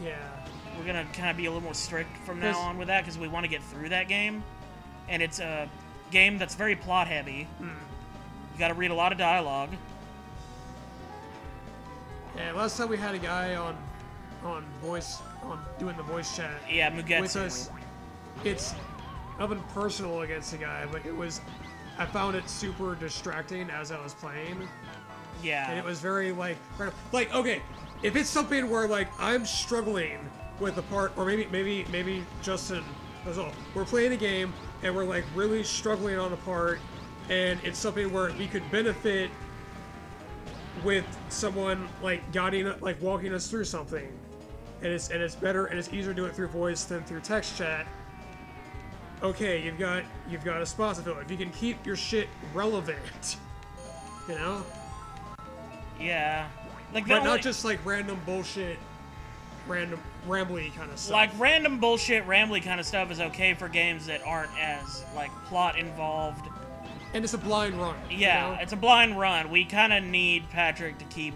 Yeah. We're going to kind of be a little more strict from now on with that because we want to get through that game. And it's a game that's very plot-heavy. You gotta read a lot of dialogue. Yeah, last time we had a guy on doing the voice chat. Yeah, Mugetsu. With us. It's nothing personal against the guy, but I found it super distracting as I was playing. Yeah. And it was very like okay, if it's something where like I'm struggling with the part, or maybe Justin as well. We're playing a game and we're like really struggling on a part. And it's something where we could benefit with someone like walking us through something, and it's better and it's easier to do it through voice than through text chat. Okay, you've got a spot to fill. If you can keep your shit relevant, you know. Yeah, like but not just like random bullshit, random rambly kind of stuff. Like random bullshit, rambly kind of stuff is okay for games that aren't as like plot involved. And it's a blind run. Yeah, you know? It's a blind run. We kind of need Patrick to keep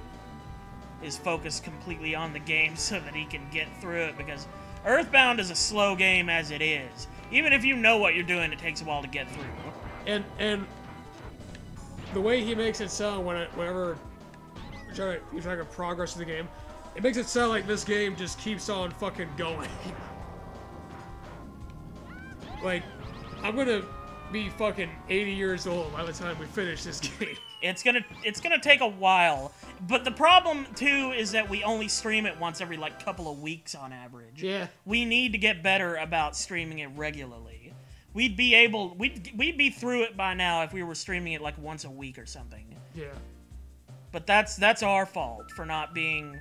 his focus completely on the game so that he can get through it, because Earthbound is a slow game as it is. Even if you know what you're doing, it takes a while to get through. And the way he makes it sound whenever you're trying to progress the game, it makes it sound like this game just keeps on fucking going. Like, I'm gonna be fucking 80 years old by the time we finish this game. It's gonna take a while, but the problem too is that we only stream it once every like couple of weeks on average. Yeah. We need to get better about streaming it regularly. We'd be through it by now if we were streaming it like once a week or something. Yeah. But that's our fault for not being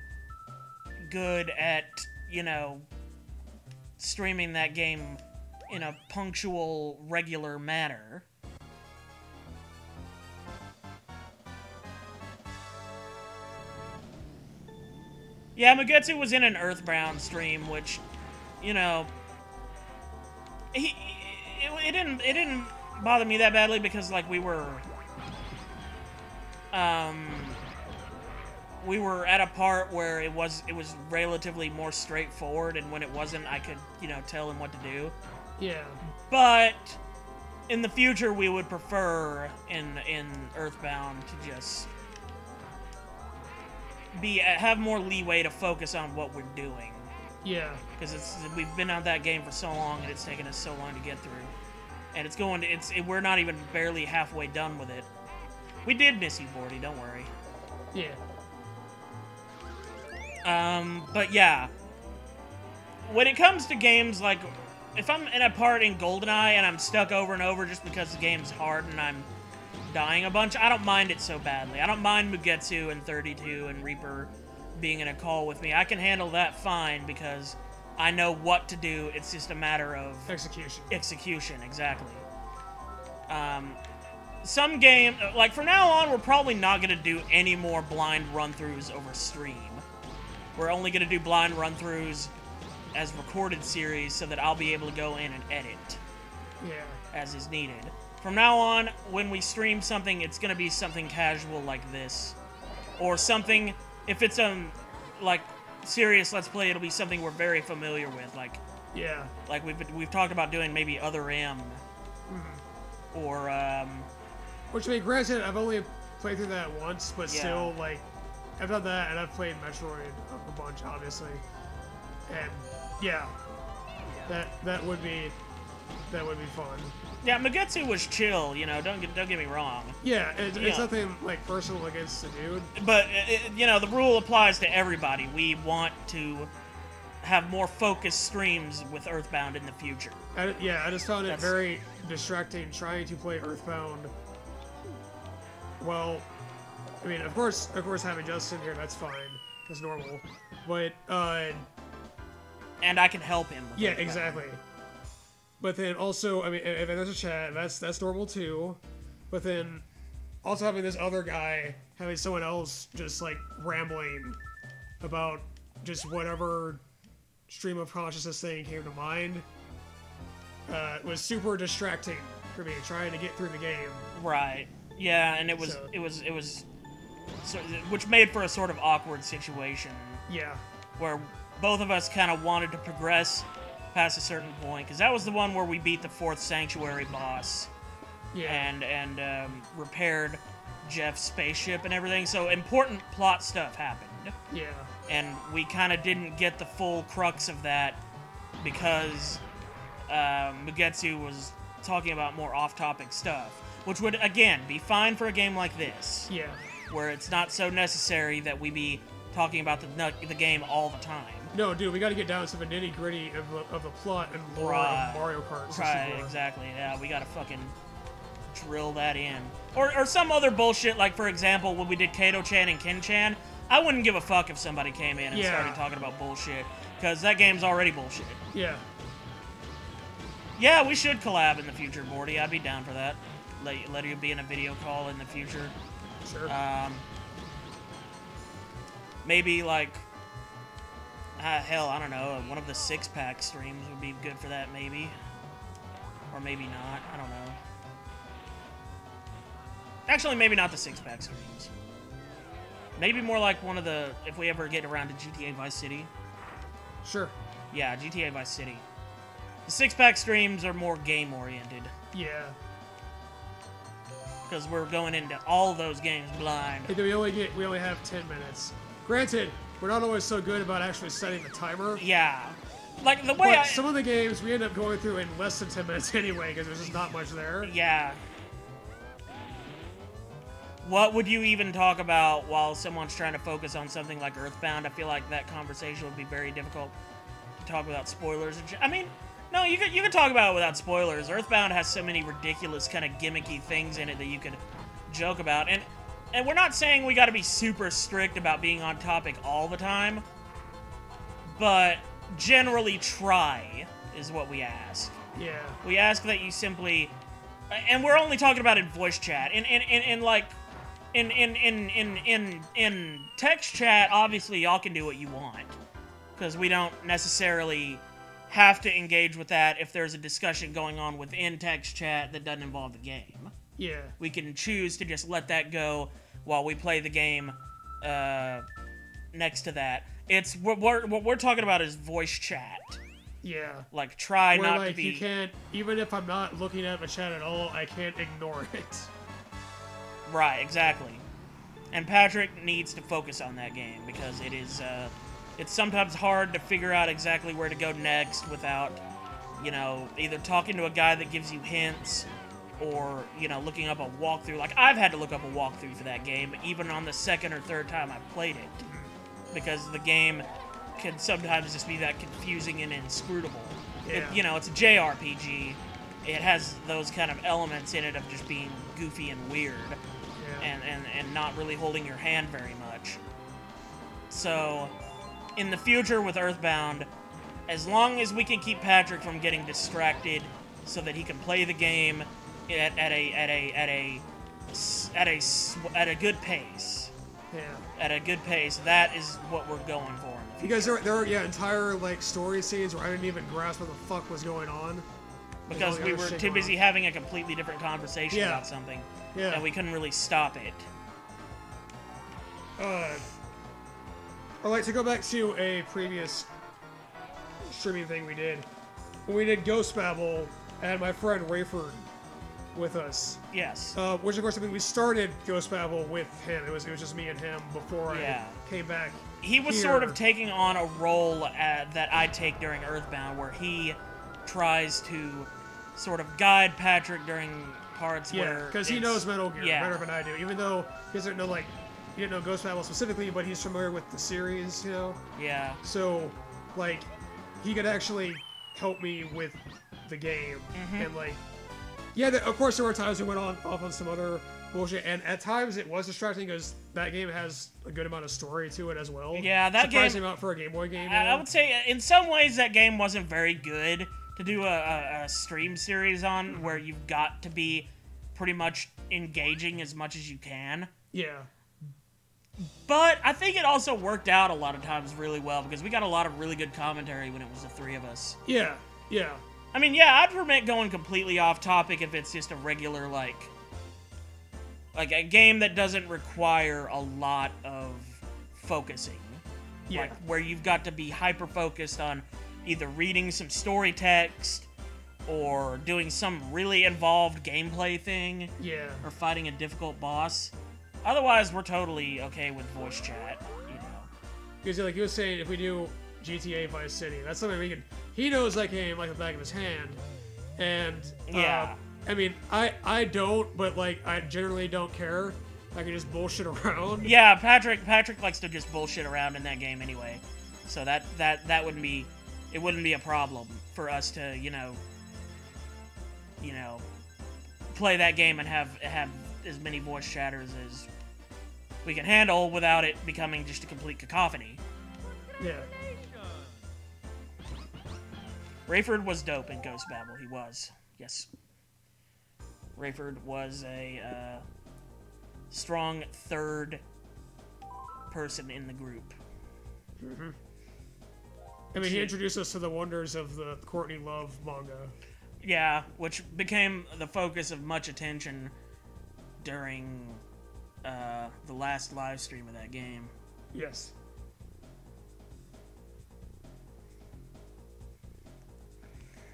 good at, you know, streaming that game in a punctual, regular manner. Yeah, Mugetsu was in an Earthbound stream, which, you know, it didn't bother me that badly because like we were at a part where it was relatively more straightforward, and when it wasn't, I could, you know, tell him what to do. Yeah. But in the future, we would prefer in Earthbound to just have more leeway to focus on what we're doing. Yeah. Because we've been on that game for so long, and it's taken us so long to get through. And it's going to, we're not even barely halfway done with it. We did miss you, Bordy, don't worry. Yeah. But yeah. When it comes to games like, if I'm in a part in Goldeneye and I'm stuck over and over just because the game's hard and I'm dying a bunch, I don't mind it so badly. I don't mind Mugetsu and 32 and Reaper being in a call with me. I can handle that fine because I know what to do. It's just a matter of execution. Execution, exactly. Some game, like from now on, we're probably not going to do any more blind run-throughs over stream. We're only going to do blind run-throughs as recorded series so that I'll be able to go in and edit. Yeah. As is needed. From now on, when we stream something, it's going to be something casual like this. Or something, if it's like, serious Let's Play, it'll be something we're very familiar with. Like, yeah. Like, we've talked about doing maybe Other M. Or, Which, I mean, granted, I've only played through that once, but Yeah. still, like, I've done that, and I've played Metroid a bunch, obviously. And, yeah. That would be fun. Yeah, Mugetsu was chill, you know, don't get me wrong. Yeah, it's nothing, like, personal against the dude. But, you know, the rule applies to everybody. We want to have more focused streams with Earthbound in the future. I just found it very distracting trying to play Earthbound. Well, I mean, of course having Justin here, that's fine. That's normal. But, and I can help him with yeah, Earthbound. exactly. But then also, I mean, if there's a chat, that's normal too. But then also having this other guy, having someone else just like rambling about just whatever stream of consciousness thing came to mind, was super distracting for me trying to get through the game. Right. Yeah, and it was, so, which made for a sort of awkward situation. Yeah. Where both of us kind of wanted to progress past a certain point, because that was the one where we beat the 4th Sanctuary boss. Yeah. And repaired Jeff's spaceship and everything, so important plot stuff happened. Yeah. And we kind of didn't get the full crux of that because Mugetsu was talking about more off-topic stuff, which would, again, be fine for a game like this. Yeah. Where it's not so necessary that we be talking about the game all the time. No, dude, we got to get down to the nitty-gritty of the plot and lore of Mario Kart 64. Right, exactly. Yeah, we got to fucking drill that in. Or some other bullshit, like, for example, when we did Kato-chan and Ken-chan, I wouldn't give a fuck if somebody came in and started talking about bullshit, because that game's already bullshit. Yeah. Yeah, we should collab in the future, Bordy. I'd be down for that. Let you be in a video call in the future. Sure. Maybe, like, hell, I don't know, one of the 6-pack streams would be good for that, maybe. Or maybe not, I don't know. Actually, maybe not the 6-pack streams. Maybe more like one of the, if we ever get around to GTA Vice City. Sure. Yeah, GTA Vice City. The 6-pack streams are more game-oriented. Yeah. Because we're going into all those games blind. Hey, we only have 10 minutes. Granted, we're not always so good about actually setting the timer. Yeah. Like, the way but some of the games we end up going through in less than 10 minutes anyway, because there's just not much there. Yeah. What would you even talk about while someone's trying to focus on something like Earthbound? I feel like that conversation would be very difficult to talk without spoilers. I mean, no, you could talk about it without spoilers. Earthbound has so many ridiculous kind of gimmicky things in it that you could joke about. And we're not saying we got to be super strict about being on topic all the time, but generally try is what we ask. Yeah. We ask that you simply, and we're only talking about in voice chat. In text chat, obviously y'all can do what you want, because we don't necessarily have to engage with that if there's a discussion going on within text chat that doesn't involve the game. Yeah. We can choose to just let that go while we play the game next to that. It's what we're talking about is voice chat. Yeah. Like, try where, not like, to be... you can't, even if I'm not looking at the chat at all, I can't ignore it. Right, exactly. And Patrick needs to focus on that game because it is, it's sometimes hard to figure out exactly where to go next without, you know, either talking to a guy that gives you hints or, you know, looking up a walkthrough. Like, I've had to look up a walkthrough for that game, even on the second or third time I've played it, because the game can sometimes just be that confusing and inscrutable. Yeah. You know, it's a JRPG. It has those kind of elements in it of just being goofy and weird. Yeah. And not really holding your hand very much. So, in the future with Earthbound, as long as we can keep Patrick from getting distracted so that he can play the game at a good pace. Yeah. At a good pace, that is what we're going for. Because there are entire like story scenes where I didn't even grasp what the fuck was going on. Because we were too busy having a completely different conversation Yeah. about something. Yeah. And we couldn't really stop it. I'd like to go back to a previous streaming thing we did. When we did Ghost Babble, I had my friend Rayford with us. Yes. Which of course, I mean, we started Ghost Babble with him. It was just me and him before Yeah. I came back. He was here. sort of taking on a role that I take during Earthbound, where he tries to sort of guide Patrick during parts where... Yeah, because he knows Metal Gear better than I do. Even though he doesn't know, like, he didn't know Ghost Babble specifically, but he's familiar with the series, you know? Yeah. So, like, he could actually help me with the game. And, like, yeah, of course there were times we went off on some other bullshit, and at times it was distracting because that game has a good amount of story to it as well. Yeah, that Surprising game... amount for a Game Boy game. I would say, in some ways, that game wasn't very good to do a stream series on, where you've got to be pretty much engaging as much as you can. Yeah. But I think it also worked out a lot of times really well, because we got a lot of really good commentary when it was the three of us. Yeah, yeah. I mean, yeah, I'd permit going completely off topic if it's just a regular, like a game that doesn't require a lot of focusing. Yeah. Like, where you've got to be hyper-focused on either reading some story text, or doing some really involved gameplay thing, Yeah. or fighting a difficult boss. Otherwise, we're totally okay with voice chat, you know. Because, like, he was saying, if we do GTA Vice City, that's something we can... He knows that game like the back of his hand. And, Yeah. I mean, I don't, but, like, I generally don't care. I can just bullshit around. Yeah, Patrick likes to just bullshit around in that game anyway. So that wouldn't be... It wouldn't be a problem for us to, you know, play that game and have as many voice chatters as we can handle without it becoming just a complete cacophony. Yeah. Rayford was dope in Ghost Babble. He was. Yes. Rayford was a strong third person in the group. I mean, he introduced us to the wonders of the Courtney Love manga. Yeah, which became the focus of much attention during the last live stream of that game. Yes.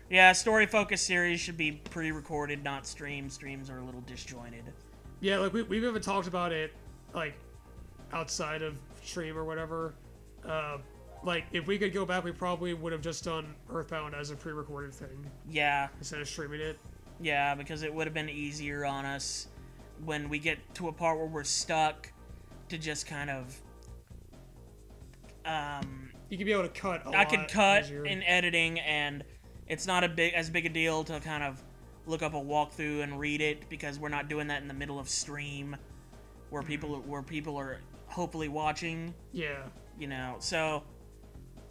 Yeah, story-focused series should be pre-recorded, not streamed. Streams are a little disjointed. Yeah, like, we've even talked about it, like, outside of stream or whatever. Like, if we could go back, we probably would have just done Earthbound as a pre-recorded thing. Yeah. Instead of streaming it. Yeah, because it would have been easier on us when we get to a part where we're stuck to just kind of... You could be able to cut a lot I could cut easier. in editing, and it's not as big a deal to kind of look up a walkthrough and read it, because we're not doing that in the middle of stream where people are hopefully watching. Yeah. You know, so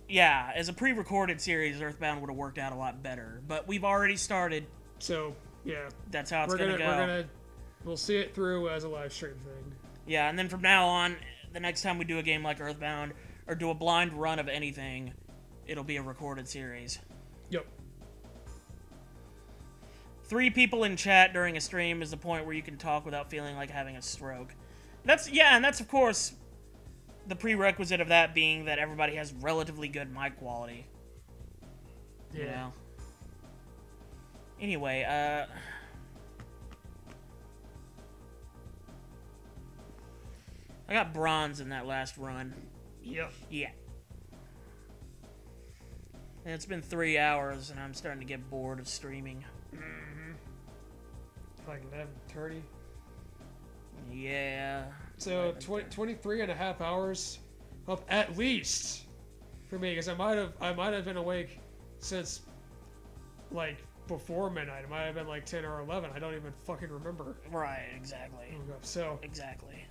yeah, as a pre-recorded series, Earthbound would have worked out a lot better. But we've already started. So, yeah. That's how it's gonna go. We'll see it through as a live stream thing. Yeah, and then from now on, the next time we do a game like Earthbound, or do a blind run of anything, it'll be a recorded series. Yep. 3 people in chat during a stream is the point where you can talk without feeling like having a stroke. And that's of course the prerequisite of that being that everybody has relatively good mic quality. Yeah. You know? Anyway, I got bronze in that last run. Yep. Yeah. And it's been 3 hours, and I'm starting to get bored of streaming. Like 11:30. Yeah. So 23 and a half hours of at least for me, because I might have been awake since like before midnight. It might have been like 10 or 11. I don't even fucking remember. Right, exactly. So Exactly.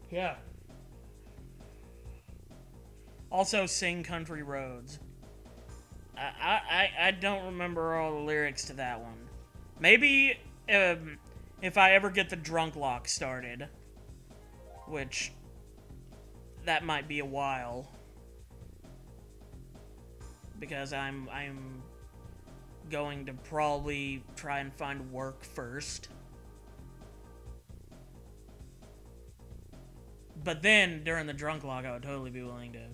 yeah. Also, Sing Country Roads. I don't remember all the lyrics to that one. Maybe if I ever get the drunk lock started, which that might be a while, because I'm going to probably try and find work first. But then during the drunk lock, I would totally be willing to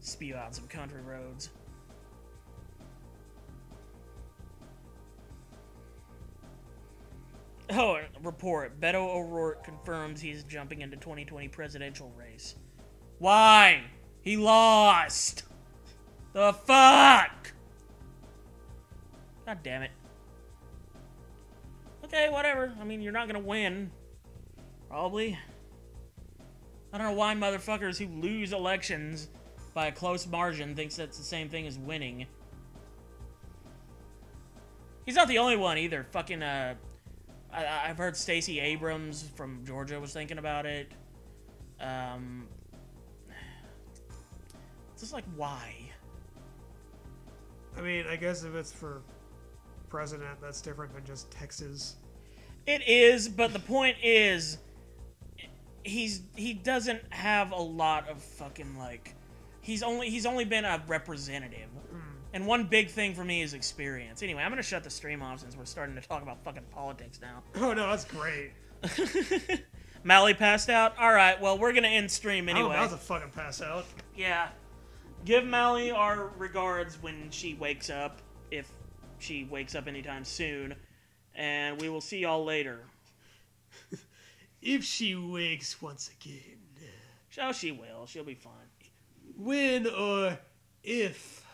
spew out some Country Roads. Oh, report. Beto O'Rourke confirms he's jumping into 2020 presidential race. Why? He lost! The fuck? God damn it. Okay, whatever. I mean, you're not gonna win. Probably. I don't know why motherfuckers who lose elections by a close margin thinks that's the same thing as winning. He's not the only one either. Fucking, I've heard Stacey Abrams from Georgia was thinking about it. It's just like, why? I mean, I guess if it's for president, that's different than just Texas. It is, but the point is, he doesn't have a lot of fucking, like, he's only been a representative. And one big thing for me is experience. Anyway, I'm gonna shut the stream off since we're starting to talk about fucking politics now. Oh no, that's great. Mally passed out? Alright, well, we're gonna end stream anyway. I'm about to fucking pass out. Yeah. Give Mally our regards when she wakes up, if she wakes up anytime soon. And we will see y'all later. If she wakes once again. Oh, she will. She'll be fine. When or if